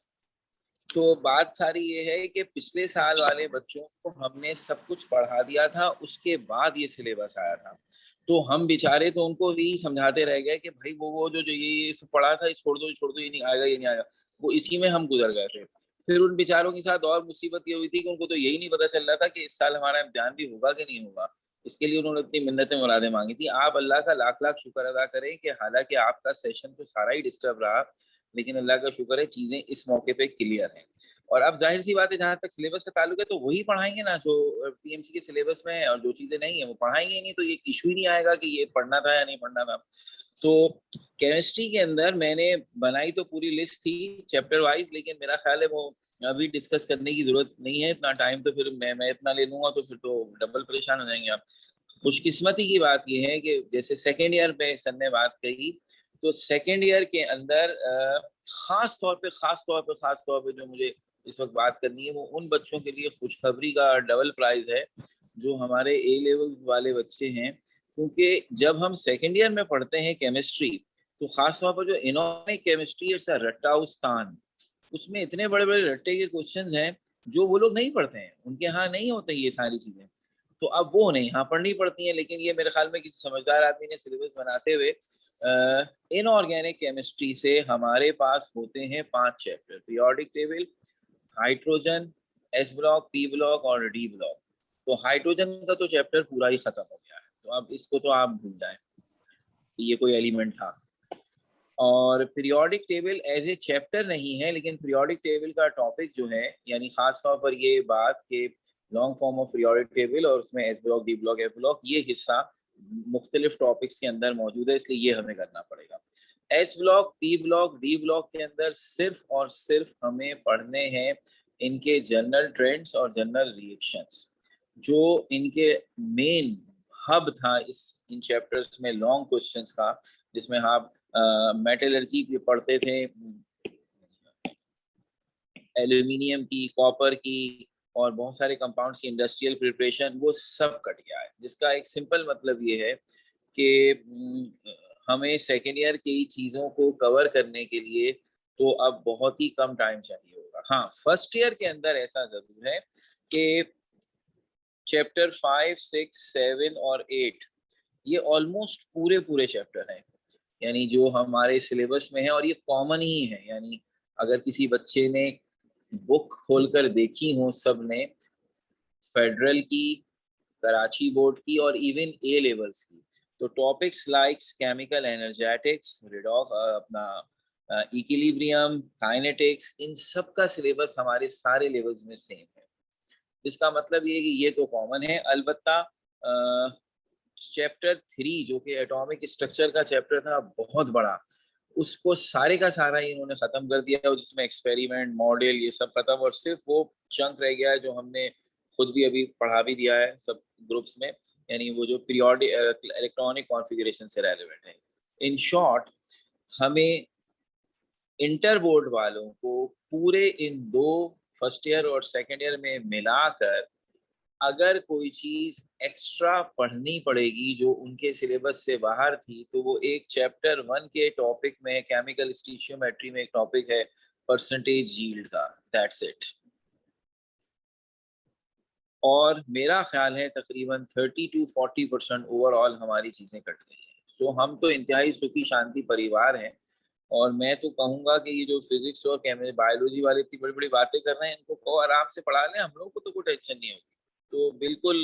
तो बात सारी ये है कि पिछले साल वाले बच्चों को हमने सब कुछ पढ़ा दिया था, उसके बाद ये सिलेबस आया था, तो हम बेचारे तो उनको भी समझाते रह गए कि भाई वो जो जो ये सब पढ़ा था, ये छोड़ दो, ये नहीं आएगा, ये नहीं आएगा। वो इसी में हम गुजर गए थे। फिर उन बेचारों के साथ और मुसीबत ये हुई थी कि उनको तो यही नहीं पता चल रहा था कि इस साल हमारा इम्तिहान भी होगा कि नहीं होगा। इसके लिए उन्होंने इतनी मिन्नतें मुरादें मांगी थी। आप अल्लाह का लाख लाख शुक्र अदा करें कि हालांकि आपका सेशन तो सारा ही डिस्टर्ब रहा, लेकिन अल्लाह का शुक्र है चीजें इस मौके पे क्लियर हैं। और अब जाहिर सी बात है, जहाँ तक सिलेबस का ताल्लुक है तो वही पढ़ाएंगे ना जो पीएमसी के सिलेबस में है, और जो चीजें नहीं है वो पढ़ाएंगे ही नहीं, तो ये इशू ही नहीं आएगा कि ये पढ़ना था या नहीं पढ़ना था। तो केमिस्ट्री के अंदर मैंने बनाई तो पूरी लिस्ट थी चैप्टर वाइज, लेकिन मेरा ख्याल है वो अभी डिस्कस करने की जरूरत नहीं है, इतना टाइम तो फिर मैं इतना ले लूंगा तो फिर तो डबल परेशान हो जाएंगे आप। खुशकिस्मती की बात यह है कि जैसे सेकेंड ईयर में सर ने बात कही, तो सेकेंड ईयर के अंदर खास तौर पे जो मुझे इस वक्त बात करनी है वो उन बच्चों के लिए खुशखबरी का डबल प्राइज है जो हमारे ए लेवल वाले बच्चे हैं, क्योंकि जब हम सेकेंड ईयर में पढ़ते हैं केमिस्ट्री तो खास तौर पर जो इनऑर्गेनिक केमिस्ट्री है रट्टाउस्तान, उसमें इतने बड़े बड़े रट्टे के क्वेश्चंस हैं जो वो लोग नहीं पढ़ते हैं, उनके यहाँ नहीं होते ये सारी चीजें, तो अब वो नहीं यहाँ पढ़नी पड़ती हैं। लेकिन ये मेरे ख्याल में किसी समझदार आदमी ने सिलेबस बनाते हुए इनऑर्गेनिक केमिस्ट्री से हमारे पास होते हैं 5 chapter, periodic table, hydrogen, S block, P block और डी ब्लॉक। तो हाइड्रोजन का तो चैप्टर पूरा ही खत्म हो गया है, तो अब इसको तो आप भूल जाएं कि ये कोई एलिमेंट था। और periodic table as a chapter नहीं है, लेकिन पीरियोडिक टेबल का टॉपिक जो है, यानी खास तौर पर ये बात कि long form of periodic table और उसमें S block, D block, F block, ये हिस्सा मुख्तलिफ टॉपिक्स के अंदर मौजूद है, इसलिए ये हमें करना पड़ेगा। S block, P block, D block के अंदर सिर्फ और सिर्फ हमें पढ़ने हैं इनके जनरल ट्रेंड्स और जनरल रिएक्शंस, जो इनके मेन हब था इन चैप्टर्स में लॉन्ग क्वेश्चंस का, जिसमें आप मेटलर्जी पे पढ़ते थे, एल्यूमिनियम की, कॉपर की और बहुत सारे कंपाउंड्स की इंडस्ट्रियल प्रिपरेशन, वो सब कट गया है, जिसका एक सिंपल मतलब ये है कि हमें सेकेंड ईयर की चीज़ों को कवर करने के लिए तो अब बहुत ही कम टाइम चाहिए होगा। हाँ, फर्स्ट ईयर के अंदर ऐसा जरूर है कि चैप्टर 5, 6, 7 और 8 ये ऑलमोस्ट पूरे चैप्टर हैं, यानी जो हमारे सिलेबस में है, और ये कॉमन ही है, यानी अगर किसी बच्चे ने बुक खोलकर देखी हो सब ने, फेडरल की, कराची बोर्ड की और इवन ए लेवल्स की, तो topics likes chemical energetics, redox, अपना इक्विलिब्रियम, काइनेटिक्स, इन सब का सिलेबस हमारे सारे लेवल्स में सेम है, जिसका मतलब ये है कि ये तो कॉमन है। अलबत्ता चैप्टर 3 जो कि एटॉमिक स्ट्रक्चर का चैप्टर था बहुत बड़ा, उसको सारे का सारा ही इन्होंने खत्म कर दिया है, जिसमें एक्सपेरिमेंट, मॉडल, ये सब खत्म, और सिर्फ वो चंक रह गया है जो हमने खुद भी अभी पढ़ा भी दिया है सब ग्रुप्स में, यानी वो जो पीरियोडिक इलेक्ट्रॉनिक कॉन्फ़िगरेशन से रेलेवेंट है। इन शॉर्ट, हमें इंटर बोर्ड वालों को पूरे इन 2 फर्स्ट ईयर और सेकेंड ईयर में मिलाकर अगर कोई चीज एक्स्ट्रा पढ़नी पड़ेगी जो उनके सिलेबस से बाहर थी, तो वो एक चैप्टर 1 के टॉपिक में, केमिकल स्टीशियोमेट्री में एक टॉपिक है परसेंटेज यील्ड का, दैट्स इट। और मेरा ख्याल है तकरीबन 30 to 40% ओवरऑल हमारी चीजें कट गई हैं। सो हम तो इंतहाई सुखी शांति परिवार हैं, और मैं तो कहूँगा कि ये जो फिजिक्स और बायोलॉजी वाले इतनी बड़ी बड़ी बातें कर रहे हैं, इनको को आराम से पढ़ा लें, हम लोग को तो कोई टेंशन नहीं होगी। तो बिल्कुल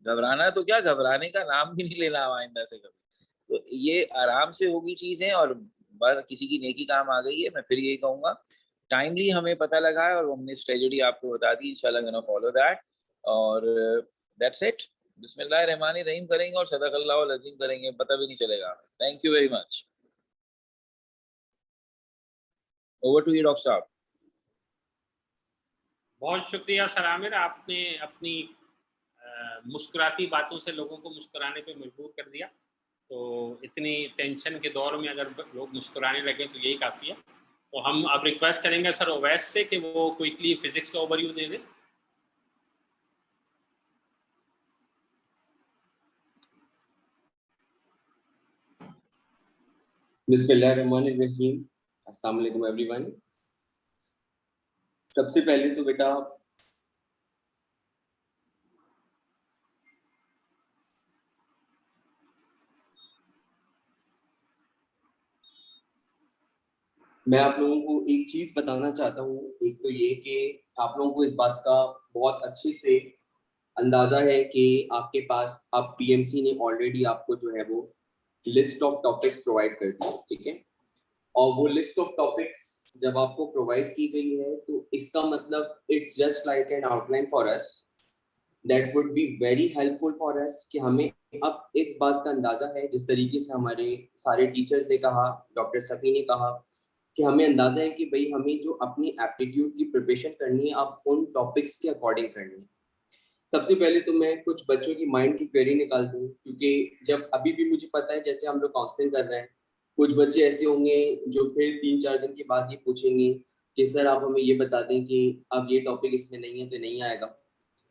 घबराना, तो क्या, घबराने का नाम भी नहीं लेना आइंदा से कभी, तो ये आराम से होगी चीजें, और किसी की नेकी काम आ गई है, मैं फिर यही कहूँगा टाइमली हमें पता लगा है और हमने स्ट्रेटजी आपको बता दी, इंशाल्लाह गोना फॉलो दैट, और दैट्स इट। बिस्मिल्लाहिर्रहमानिर्रहीम करेंगे और सदक़ल्लाहुल अज़ीम करेंगे, पता भी नहीं चलेगा। Thank you very much. Over to you doctor साहब। बहुत शुक्रिया सर आमिर, आपने अपनी मुस्कुराती बातों से लोगों को मुस्कुराने पे मजबूर कर दिया। तो इतनी टेंशन के दौर में अगर लोग मुस्कुराने लगे तो यही काफ़ी है। तो हम अब रिक्वेस्ट करेंगे सर ओवैस से कि वो क्विकली फिजिक्स का ओवरव्यू दे दें। बिस्मिल्लाहिर्रहमानिर्रहीम, अस्सलाम वालेकुम एवरीवन। सबसे पहले तो बेटा मैं आप लोगों को एक चीज बताना चाहता हूँ। एक तो ये कि आप लोगों को इस बात का बहुत अच्छे से अंदाजा है कि आपके पास अब पीएमसी ने ऑलरेडी आपको जो है वो लिस्ट ऑफ टॉपिक्स प्रोवाइड कर दी, ठीक है। और वो लिस्ट ऑफ टॉपिक्स जब आपको प्रोवाइड की गई है तो इसका मतलब it's just like an outline for us that would be very helpful for us कि हमें अब इस बात का अंदाजा है, जिस तरीके से हमारे सारे टीचर्स ने कहा, डॉक्टर सफ़ी ने कहा, कि हमें अंदाजा है कि भाई हमें जो अपनी एप्टीट्यूड की प्रिपरेशन करनी है अब उन टॉपिक्स के अकॉर्डिंग करनी है। सबसे पहले तो मैं कुछ बच्चों की माइंड की क्वेरी निकाल दूं, क्योंकि जब अभी भी मुझे पता है जैसे हम लोग काउंसलिंग कर रहे हैं, कुछ बच्चे ऐसे होंगे जो फिर 3-4 दिन के बाद ये पूछेंगे कि सर आप हमें ये बता दें कि अब ये टॉपिक इसमें नहीं है तो नहीं आएगा,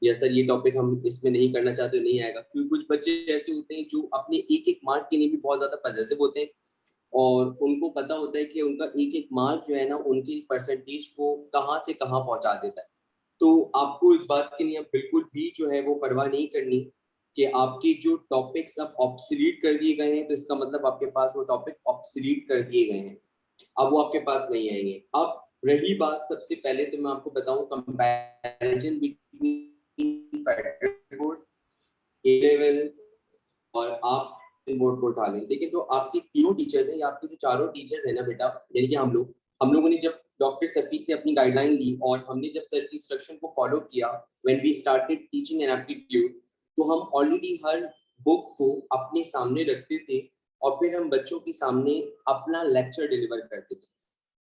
या सर ये टॉपिक हम इसमें नहीं करना चाहते तो नहीं आएगा। क्योंकि कुछ बच्चे ऐसे होते हैं जो अपने एक मार्क के लिए भी बहुत ज़्यादा पॉजिटिव होते हैं और उनको पता होता है कि उनका एक मार्क जो है ना उनकी परसेंटेज को कहाँ से कहाँ पहुँचा देता है। तो आपको इस बात के लिए अब बिल्कुल भी जो है वो परवाह नहीं करनी कि आपके जो टॉपिक्स अब ऑब्सोलीट कर दिए गए हैं, तो इसका मतलब आपके पास वो टॉपिक ऑब्सोलीट कर दिए गए हैं, अब वो आपके पास नहीं आएंगे। अब रही बात, सबसे पहले तो मैं आपको बताऊं कंपैरिजन बिटवीन फेडरल बोर्ड, ए लेवल और आप बोर्ड को उठा लें। देखिए जो आपके तीनों टीचर्स हैं या आपके जो चारों टीचर्स हैं ना बेटा, यानी कि हम लोगों ने जब डॉक्टर सफ़ी से अपनी गाइडलाइन ली और हमने जब सर की इंस्ट्रक्शन को फॉलो किया, when we started teaching an aptitude, तो हम ऑलरेडी हर बुक को अपने सामने रखते थे और फिर हम बच्चों के सामने अपना लेक्चर डिलीवर करते थे।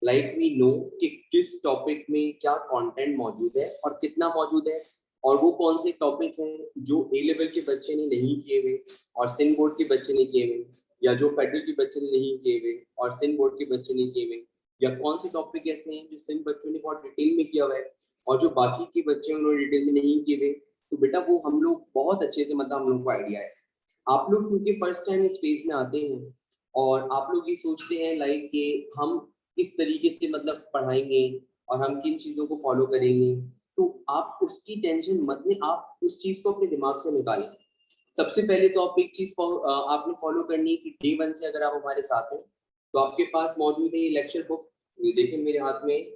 लाइक वी नो कि किस टॉपिक में क्या कंटेंट मौजूद है और कितना मौजूद है, और वो कौन से टॉपिक हैं जो ए लेवल के बच्चे ने नहीं किए हुए और सिंध बोर्ड के बच्चे ने किए हुए, या जो फेडरल के बच्चे ने नहीं किए हुए और सिंध बोर्ड के बच्चे ने किए हुए, या कौन से टॉपिक ऐसे हैं जो सिंध बच्चों ने बहुत डिटेल में किया हुआ है और जो बाकी के बच्चे उन्होंने डिटेल में नहीं किए हुए। तो बेटा वो हम लोग बहुत अच्छे से, मतलब हम लोग को आइडिया है। आप लोग क्योंकि फर्स्ट टाइम इस फेज में आते हैं और आप लोग ये सोचते हैं लाइक कि हम किस तरीके से मतलब पढ़ाएंगे और हम किन चीज़ों को फॉलो करेंगे, तो आप उसकी टेंशन मत लें, आप उस चीज़ को अपने दिमाग से निकालें। सबसे पहले तो आप एक चीज़ आपने फॉलो करनी है कि डे 1 से अगर आप हमारे साथ हैं तो आपके पास मौजूद है ये लेक्चर बुक। ये देखिए मेरे हाथ में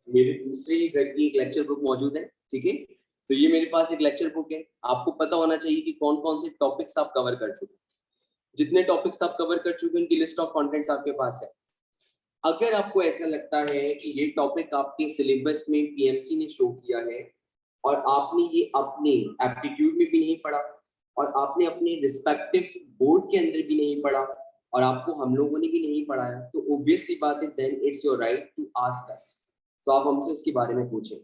मेरे दूसरे ही घर की एक लेक्चर बुक मौजूद है, ठीक है। तो ये मेरे पास एक लेक्चर बुक है। आपको पता होना चाहिए कि कौन कौन से टॉपिक्स आप कवर कर चुके हैं। जितने टॉपिक्स आप कवर कर चुके हैं उनकी लिस्ट ऑफ कंटेंट्स आपके पास है। अगर आपको ऐसा लगता है कि ये टॉपिक आपके सिलेबस में पीएमसी ने शो किया है और आपने ये अपने एप्टीट्यूड में भी नहीं पढ़ा और आपने अपने रिस्पेक्टिव बोर्ड के अंदर भी नहीं पढ़ा और आपको हम लोगों ने भी नहीं पढ़ाया, तो ऑब्वियसली बात है then it's your right to ask us, तो आप हमसे उसके बारे में पूछें।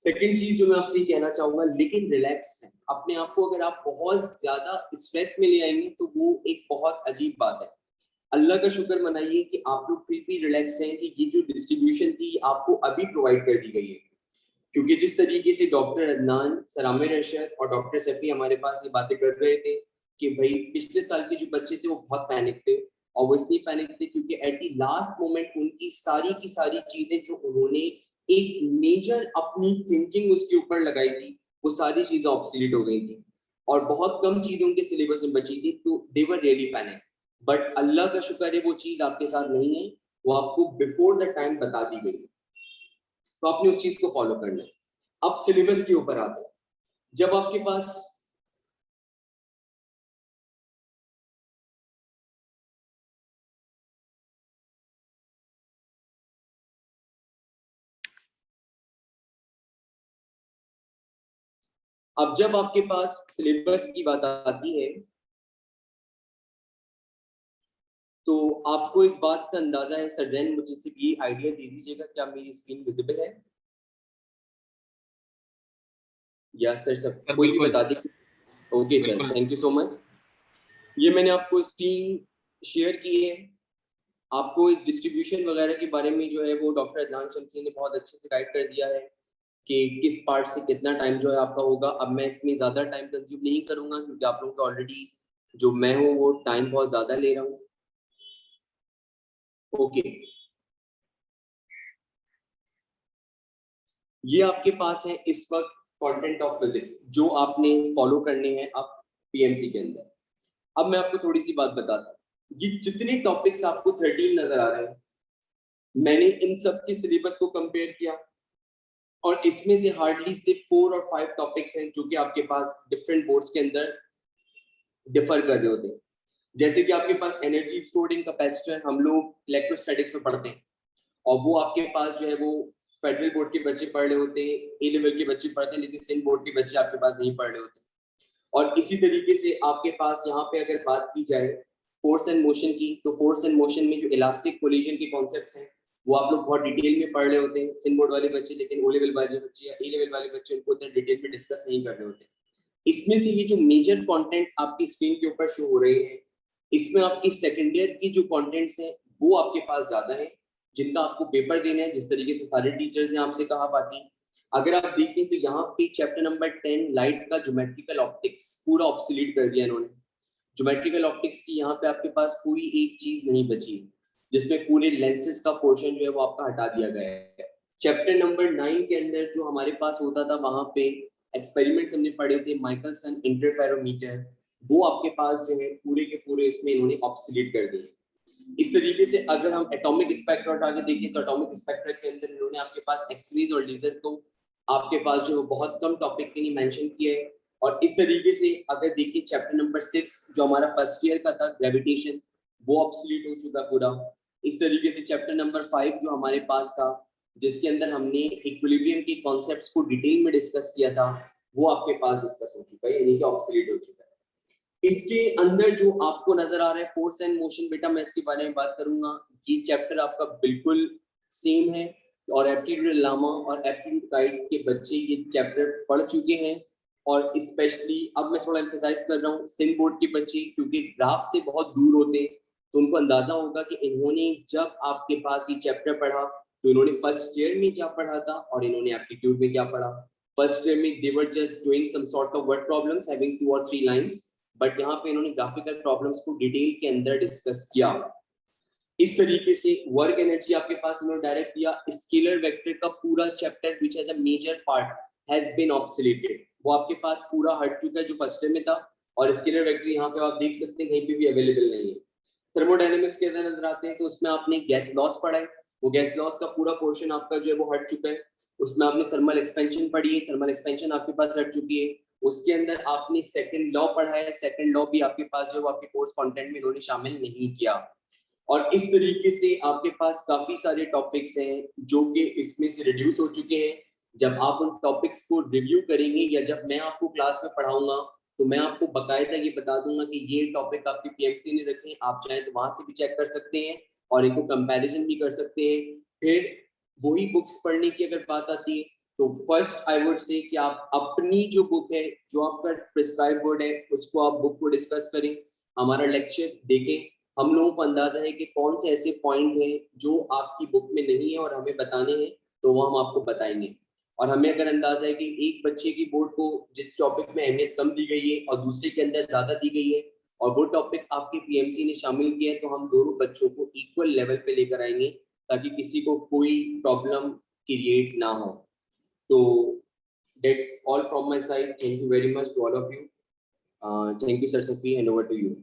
सेकंड चीज जो मैं आपसे कहना चाहूंगा, लेकिन रिलैक्स है अपने आप को। अगर आप बहुत ज्यादा स्ट्रेस में ले आएंगे तो वो एक बहुत अजीब बात है। अल्लाह का शुक्र मनाइए कि आप लोग फिर भी रिलैक्स हैं कि ये जो डिस्ट्रीब्यूशन थी आपको अभी प्रोवाइड कर दी गई है, क्योंकि जिस तरीके से डॉक्टर अदनान, सर आमिर अरशद और डॉक्टर सफ़ी हमारे पास ये बातें कर रहे थे कि भाई पिछले साल के जो बच्चे थे वो बहुत पैनिक थे, और वो इसलिए पैनिक थे क्योंकि एट द लास्ट मोमेंट उनकी सारी की सारी चीजें जो उन्होंने एक मेजर अपनी थिंकिंग उसके ऊपर लगाई थी वो सारी चीजें ऑब्सोलीट हो गई थी और बहुत कम चीजों के सिलेबस में बची थी, तो दे वर रियली पैनिक। बट अल्लाह का शुक्र है वो चीज आपके साथ नहीं है, वो आपको बिफोर द टाइम बता दी गई, तो आपने उस चीज को फॉलो करना है। अब सिलेबस के ऊपर आते हैं। जब आपके पास सिलेबस की बात आती है तो आपको इस बात का अंदाजा है। सर्जन मुझे सिर्फ ये आइडिया दे दीजिएगा, क्या मेरी स्क्रीन विजिबल है? या सर सब कोई भी बता दे। Okay sir, thank you so much. ये मैंने आपको स्क्रीन शेयर की है। आपको इस डिस्ट्रीब्यूशन वगैरह के बारे में जो है वो डॉक्टर अदनान शमसी ने बहुत अच्छे से गाइड कर दिया है कि किस पार्ट से कितना टाइम जो है आपका होगा। अब मैं इसमें ज़्यादा टाइम कंज्यूम नहीं करूँगा क्योंकि आप लोगों का ऑलरेडी जो मैं हूँ वो टाइम बहुत ज़्यादा ले रहा हूँ। ओके, ये आपके पास है इस वक्त कंटेंट ऑफ फिजिक्स जो आपने फॉलो करने हैं अब पीएमसी के अंदर। अब मैं आपको थोड़ी सी बात बताता हूँ। ये जितने टॉपिक्स आपको 13 नजर आ रहे हैं, मैंने इन सब के सिलेबस को कंपेयर किया और इसमें से हार्डली सिर्फ 4 और 5 टॉपिक्स हैं जो कि आपके पास डिफरेंट बोर्ड्स के अंदर डिफर कर रहे होते हैं। जैसे कि आपके पास एनर्जी स्टोर्ड इन कैपेसिटर हम लोग इलेक्ट्रोस्टैटिक्स में पढ़ते हैं और वो आपके पास जो है वो फेडरल बोर्ड के बच्चे पढ़ रहे होते हैं, ए लेवल के बच्चे पढ़ते हैं, लेकिन सिंध बोर्ड के बच्चे आपके पास नहीं पढ़ रहे होते। और इसी तरीके से आपके पास यहाँ पे अगर बात की जाए फोर्स एंड मोशन की, तो फोर्स एंड मोशन में जो इलास्टिक कोलिजन के कॉन्सेप्ट्स हैं वो आप लोग बहुत डिटेल में पढ़ रहे होते हैं सिंध बोर्ड वाले बच्चे, लेकिन ओ लेवल वाले बच्चे या ए लेवल वाले बच्चे उनको उतना डिटेल में डिस्कस नहीं कर रहे होते। इसमें से ये जो मेजर कंटेंट्स आपकी स्क्रीन के ऊपर शो हो रहे हैं, इसमें आपकी सेकेंड ईयर की जो कंटेंट्स हैं वो आपके पास ज्यादा है, जिनका आपको पेपर देना है, जिस तरीके से सारे टीचर्स ने आपसे कहा। बाकी अगर आप देखें तो यहाँ पे चैप्टर नंबर 10 लाइट का ज्योमेट्रिकल ऑप्टिक्स पूरा ऑब्सोलीट कर दिया इन्होंने। ज्योमेट्रिकल ऑप्टिक्स की यहाँ पे आपके पास कोई एक चीज नहीं बची, जिसमें पूरे लेंसेज का पोर्शन जो है वो आपका हटा दिया गया है। चैप्टर नंबर 9 के अंदर जो हमारे पास होता था, वहां पे एक्सपेरिमेंट्स हमने पढ़े थे, माइकलसन इंटरफेरोमीटर, वो आपके पास जो है पूरे के पूरे इसमें इन्होंने ऑब्सोलीट कर दिए। इस तरीके से अगर हम एटॉमिक स्पेक्ट्रा आगे देखें तो एटॉमिक स्पेक्ट्रा के अंदर इन्होंने आपके पास एक्सरेज और लेजर को आपके पास जो बहुत कम टॉपिक के लिए मेंशन किया है। और इस तरीके से अगर देखिए चैप्टर नंबर 6 जो हमारा फर्स्ट ईयर का था ग्रेविटेशन, वो ऑब्सोलीट हो चुका पूरा। इस तरीके से चैप्टर नंबर 5 जो हमारे पास था, जिसके अंदर हमने इक्विलिब्रियम के कॉन्सेप्ट्स को डिटेल में डिस्कस किया था, वो आपके पास डिस्कस हो चुका है, यानी कि ऑब्सोलीट हो चुका है। इसके अंदर जो आपको नजर आ रहा है फोर्स एंड मोशन, बेटा मैं इसके बारे में बात करूंगा। ये चैप्टर आपका बिल्कुल सेम है और एप्टीट्यूड लामा और एप्टीट्यूड गाइड के बच्चे ये चैप्टर पढ़ चुके हैं। और स्पेशली अब मैं थोड़ा एम्फसाइज कर रहा हूँ सिंध बोर्ड के बच्चे, क्योंकि ग्राफ से बहुत दूर होते हैं, तो उनको अंदाजा होगा कि इन्होंने जब आपके पास ये चैप्टर पढ़ा तो इन्होंने फर्स्ट ईयर में क्या पढ़ा था और इन्होंने एप्टीट्यूड में क्या पढ़ा। फर्स्ट ईयर में they were just doing some sort of word problems having 2 और 3 लाइंस, बट यहाँ पे इन्होंने ग्राफिकल प्रॉब्लम्स को डिटेल के अंदर डिस्कस किया। इस तरीके से वर्क एनर्जी आपके पास इन्होंने डायरेक्ट दिया। स्केलर वेक्टर का पूरा chapter which has a major part has been obsoleted, वो आपके पास पूरा हट चुका है जो फर्स्ट ईयर में था। और स्केलर वेक्टर यहाँ पे आप देख सकते हैं कहीं पे भी अवेलेबल नहीं है। थर्मोडायनेमिक्स के अंदर नजर आते हैं तो उसमें आपने गैस लॉस पढ़ा है, वो गैस लॉस का पूरा पोर्शन आपका जो है वो हट चुका है। उसमें आपने थर्मल एक्सपेंशन पढ़ी है, थर्मल एक्सपेंशन आपके पास हट चुकी है। उसके अंदर आपने सेकंड लॉ पढ़ा है, सेकंड लॉ भी आपके पास जो आपके कोर्स कंटेंट में इन्होंने शामिल नहीं किया। और इस तरीके से आपके पास काफी सारे टॉपिक्स हैं जो कि इसमें से रिड्यूस हो चुके हैं। जब आप उन टॉपिक्स को रिव्यू करेंगे या जब मैं आपको क्लास में पढ़ाऊंगा तो मैं आपको बकायदा ये बता दूंगा कि ये टॉपिक आपके पीएमसी ने रखे, आप चाहें तो वहां से भी चेक कर सकते हैं और इनको कंपैरिजन भी कर सकते हैं। फिर वही बुक्स पढ़ने की अगर बात आती है तो फर्स्ट आई वुड से कि आप अपनी जो बुक है, जो आपका प्रिस्क्राइब बोर्ड है, उसको आप बुक को डिस्कस करें, हमारा लेक्चर देखें। हम लोगों को अंदाजा है कि कौन से ऐसे पॉइंट हैं जो आपकी बुक में नहीं है और हमें बताने हैं, तो वो हम आपको बताएंगे। और हमें अगर अंदाजा है कि एक बच्चे की बोर्ड को जिस टॉपिक में अहमियत कम दी गई है और दूसरे के अंदर ज्यादा दी गई है और वो टॉपिक आपके पीएमसी ने शामिल किया है, तो हम दोनों बच्चों को इक्वल लेवल पे लेकर आएंगे ताकि किसी को कोई प्रॉब्लम क्रिएट ना हो। तो that's all from my side. Thank you very much to all of you. Thank you sir Safi, hand over to you.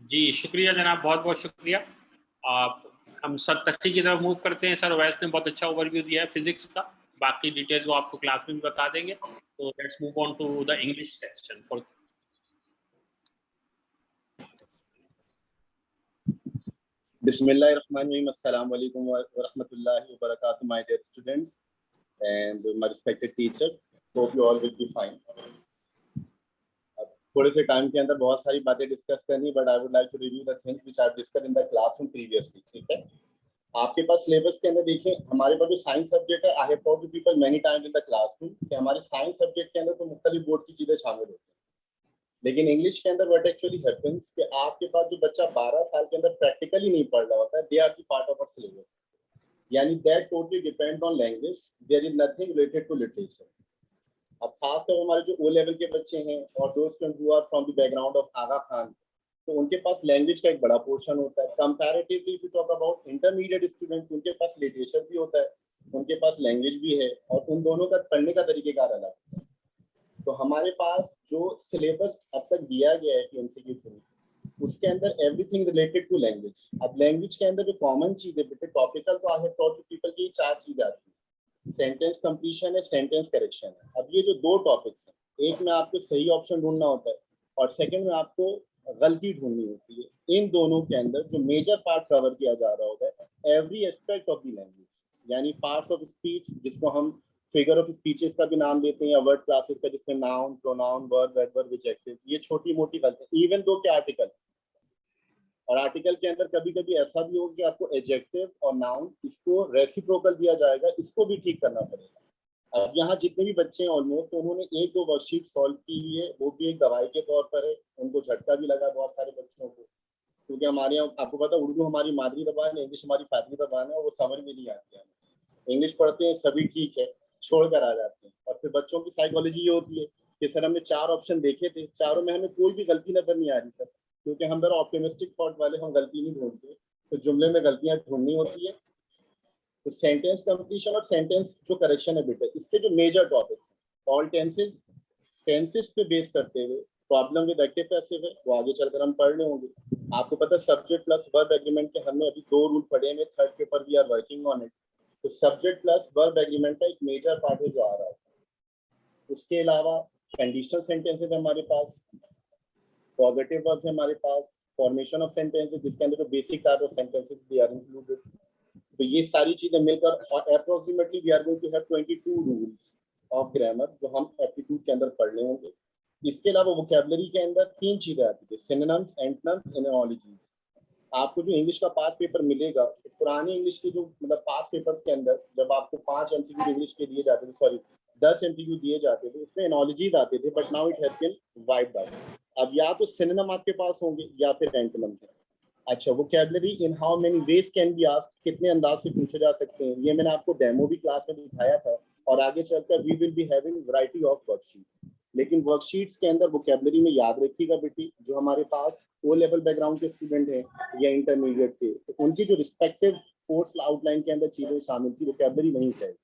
जी शुक्रिया जनाब, बहुत बहुत शुक्रिया। हम सब तकनीक की तरफ मूव करते हैं। सर वैस ने बहुत अच्छा ओवरव्यू दिया है फिजिक्स का, बाकी डिटेल्स वो आपको क्लास में भी बता देंगे। तो let's move on to the English section for Bismillahirrahmanirrahim. Assalamu alaikum wa rahmatullahi wa barakatuh, my dear students and my respected teachers. Hope you all will be fine. थोड़े से टाइम के अंदर बहुत सारी बातें डिस्कस करनी, but I would like to review the things which I have discussed in the classroom previously. ठीक है, आपके पास सिलेबस के अंदर देखिए हमारे पास जो साइंस सब्जेक्ट है, आई have told you people many times in the classroom कि हमारे साइंस सब्जेक्ट के अंदर तो मुख्तलिफ बोर्ड की चीजें शामिल होती हैं, लेकिन इंग्लिश के अंदर व्हाट एक्चुअली हैपेंस कि आपके पास जो बच्चा 12 साल के अंदर प्रैक्टिकली नहीं पढ़ रहा होता है, they are the part of our syllabus, यानी that totally depend on language, there is nothing related to literature. अब खासकर हमारे जो ओ लेवल के बच्चे हैं और दोस्त who are from the background of Aga Khan, तो उनके पास लैंग्वेज का एक बड़ा पोर्शन होता है। Comparatively if you talk about intermediate student, उनके पास लिटरेचर भी होता है, उनके पास लैंग्वेज भी है और उन दोनों का पढ़ने का तरीकेकार अलग है। तो हमारे पास जो सिलेबस अब तक दिया गया है पीएमसी के थ्रू, उसके अंदर एवरीथिंग रिलेटेड टू लैंग्वेज। अब लैंग्वेज के अंदर जो कॉमन चीज है बेटे, टॉपिकल तो I have told to people की 4 चीजें आती है, सेंटेंस कंप्लीशन है, सेंटेंस करेक्शन है। अब ये जो 2 टॉपिक्स हैं, एक में आपको सही ऑप्शन ढूंढना होता है और सेकंड में आपको गलती ढूंढनी होती है। इन दोनों के अंदर जो मेजर पार्ट कवर किया जा रहा होगा every aspect of the language, यानी पार्ट्स ऑफ स्पीच जिसको हम फिगर ऑफ स्पीचेस का भी नाम देते हैं या वर्ड क्लासेस का, जिसमें noun, pronoun, verb, adverb, adjective, ये छोटी मोटी गलती, इवन दो के आर्टिकल, और आर्टिकल के अंदर कभी कभी ऐसा भी होगा कि आपको एडजेक्टिव और नाउन इसको रेसिप्रोकल दिया जाएगा, इसको भी ठीक करना पड़ेगा। अब यहाँ जितने भी बच्चे हैं ऑलमोस्ट, तो उन्होंने 1-2 वर्कशीट सॉल्व की है, वो भी एक दवाई के तौर पर है, उनको झटका भी लगा बहुत सारे बच्चों को, क्योंकि हमारे यहाँ आपको पता है उर्दू हमारी मादरी जबान है, इंग्लिश हमारी फैमिली जबान है, और वो समझ में नहीं आती है। इंग्लिश पढ़ते हैं सभी ठीक है, छोड़कर आ जाते हैं, और फिर बच्चों की साइकोलॉजी ये होती है कि सर हमने 4 ऑप्शन देखे थे, चारों में हमें कोई भी गलती नजर नहीं आ रही सर, क्योंकि हम जरा ऑप्टिमिस्टिक थॉट वाले, हम गलती नहीं ढूंढते, तो जुमले में गलतियां ढूंढनी होती है। तो सेंटेंस कंप्लीशन और सेंटेंस जो करेक्शन है बेटा, इसके जो मेजर टॉपिक्स हैं, ऑल टेंसेस, टेंसेस पे बेस करते हुए प्रॉब्लम विद एक्टिव पैसिव है, वो आगे चलकर हम पढ़ लेंगे। आपको पता है सब्जेक्ट प्लस वर्ब एग्रीमेंट के हमने अभी 2 रूल पढ़े हैं, third paper we are working on it. तो सब्जेक्ट प्लस वर्ब एग्रीमेंट का एक मेजर पार्ट है जो आ रहा है। उसके अलावा कंडीशनल सेंटेंसेस हमारे पास, पॉजिटिव वर्ब्स है हमारे पास, फॉर्मेशन ऑफ सेंटेंसेस जिसके अंदर जो basic type of sentences they are included. तो ये सारी चीजें मिलकर approximately we are going to have 22 rules of grammar जो हम एप्टीट्यूड के अंदर पढ़ने होंगे। इसके अलावा वोकैबुलरी के अंदर 3 चीजें आती है, सिनोनिम्स, एंटोनिम्स, एनालॉजीज। आपको जो इंग्लिश का पास पेपर मिलेगा, तो पुरानी इंग्लिश के जो मतलब पास पेपर्स के अंदर जब आपको 5 MCQ इंग्लिश के दिए जाते थे, सॉरी 10 MCQ दिए जाते थे, उसमें एनालॉजीज आते थे, but now it has been wiped out. अब या तो सिनोनिम आपके पास होंगे या फिर एंटोनिम। अच्छा, vocabulary in how many ways can be asked, कितने अंदाज से पूछे जा सकते हैं, ये मैंने आपको डेमो भी क्लास में दिखाया था, और आगे चलकर we will be having variety of worksheet. लेकिन वर्कशीट्स के अंदर वोकैबुलरी में याद रखिएगा बेटी, जो हमारे पास ओ लेवल बैकग्राउंड के स्टूडेंट हैं या इंटरमीडिएट के, तो उनकी जो रिस्पेक्टिव कोर्स आउटलाइन के अंदर चीजें शामिल थी, वोकैबुलरी वहीं से।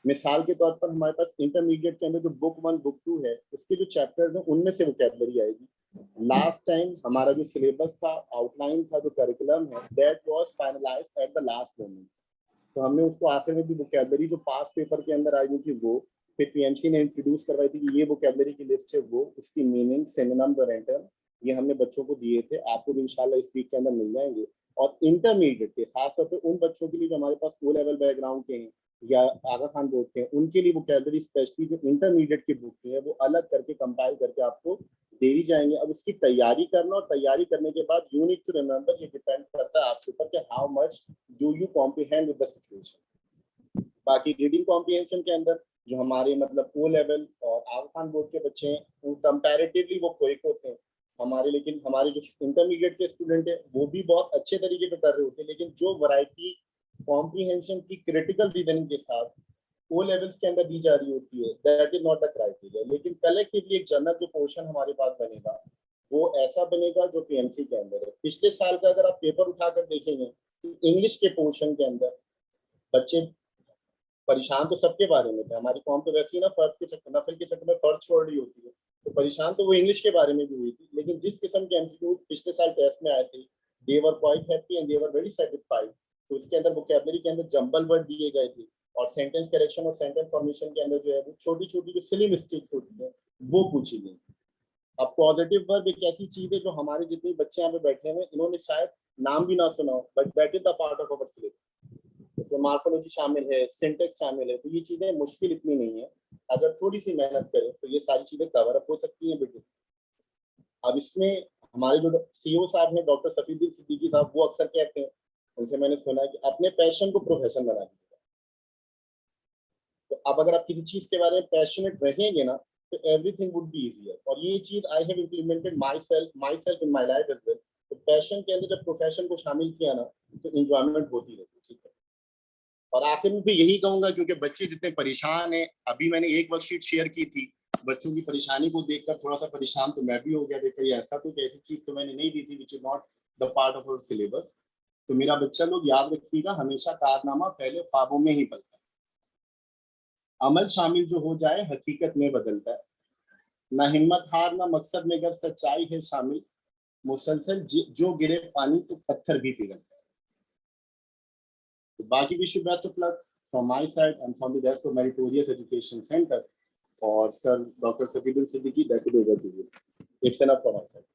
मिसाल के तौर पर हमारे पास इंटरमीडिएट के अंदर जो बुक 1 बुक 2 है, उसके जो चैप्टर्स हैं उनमें से वोकैबुलरी आएगी। लास्ट टाइम हमारा जो सिलेबस था, आउटलाइन था, जो करिकुलम है, that was finalised at the last moment. तो हमने उसको आखिर में भी वोकैबुलरी जो पास पेपर के अंदर आई हुई थी वो, फिर पीएमसी ने इंट्रोड्यूस करवाई थी कि ये वोकैबुलरी की लिस्ट है, वो उसकी मीनिंग, सिनोनिम्स और एंटोनिम, ये हमने बच्चों को दिए थे, आपको भी इंशाल्लाह इस वीक के अंदर मिल जाएंगे। और इंटरमीडिएट के खासतौर पर उन बच्चों के लिए जो हमारे पास ओ लेवल बैकग्राउंड के हैं या आगा खान बोर्ड के हैं, उनके लिए वोकैबुलरी स्पेशली जो इंटरमीडिएट की बुक है वो अलग करके कंपाइल करके आपको दे दी जाएंगे। अब उसकी तैयारी करना, और तैयारी करने के बाद यू नीड टू रिमेंबर, ये डिपेंड करता है आपके ऊपर कि how much do you comprehend with the situation. बाकी रीडिंग कॉम्प्रिहेंशन के अंदर जो हमारे मतलब ओ लेवल और आगा खान बोर्ड के बच्चे हैं, वो कंपैरेटिवली वो क्विक होते हैं हमारे, लेकिन हमारे जो इंटरमीडिएट के स्टूडेंट है वो भी बहुत अच्छे तरीके पे कर रहे होते हैं, लेकिन जो वैरायटी कॉम्प्रिहेंशन की क्रिटिकल रीजनिंग के साथ ओ लेवल्स के अंदर दी जा रही होती है, that is not the criteria. लेकिन कलेक्टिवली एक जनरल जो पोर्शन हमारे पास बनेगा वो ऐसा बनेगा जो पीएमसी के अंदर है। पिछले साल का अगर आप पेपर उठाकर देखेंगे तो इंग्लिश के पोर्शन के अंदर बच्चे परेशान तो सबके बारे में थे, हमारी कौम तो वैसे ही ना फर्ज के चक्कर, नफल के चक्कर में फर्ज छोड़ रही होती है, तो परेशान तो वो इंग्लिश के बारे में भी हुई थी। लेकिन जिस किस्म के एमसीक्यू पिछले साल टेस्ट में आए थे, they were quite happy and they were very satisfied. तो उसके अंदर वोकैबुलरी के अंदर जंबल वर्ड दिए गए थे, और सेंटेंस करेक्शन और सेंटेंस फॉर्मेशन के अंदर जो है वो छोटी छोटी जो सिली मिस्टेक्स होती है वो पूछी गई। अब पॉजिटिव वर्ब एक ऐसी चीज है जो हमारे जितने बच्चे यहाँ पे बैठे हुए इन्होंने शायद नाम भी ना सुना हो, but that is the part of our syllabus. तो मॉर्फोलॉजी शामिल है, सिंटेक्स शामिल है, तो ये चीजें मुश्किल इतनी नहीं है, अगर थोड़ी सी मेहनत करें तो ये सारी चीजें कवर अप हो सकती हैं बेटे। अब इसमें हमारे जो सीईओ साहब हैं डॉक्टर सफीउद्दीन सिद्दीकी साहब, वो अक्सर कहते हैं, उनसे मैंने सुना है कि अपने पैशन को प्रोफेशन बना दीजिए। तो अब अगर आप किसी चीज के बारे में पैशनेट रहेंगे ना तो एवरीथिंग वुड बी इजियर। और ये चीज I have implemented myself in my life as well. तो पैशन के अंदर जब प्रोफेशन को शामिल किया ना तो इंजॉयमेंट होती रहती, ठीक है। और आखिर में भी यही कहूंगा, क्योंकि बच्चे जितने परेशान हैं, अभी मैंने एक वर्कशीट शेयर की थी, बच्चों की परेशानी को देखकर थोड़ा सा परेशान तो मैं भी हो गया, देखा ये ऐसा तो ऐसी चीज तो मैंने नहीं दी थी which is not the part of our syllabus. तो मेरा बच्चा लोग याद रखिएगा, हमेशा कारनामा पहले ख्वाबों में ही पलता है, अमल शामिल जो हो जाए हकीकत में बदलता है, ना हिम्मत हार ना मकसद में अगर सच्चाई है शामिल, मुसलसल जो गिरे पानी तो पत्थर भी पिघलता है। तो बाकी wish you best of luck from my side and from the rest of meritorious education centre. और sir doctor Safiuddin Siddiqui, that is over to you. It's enough from my side.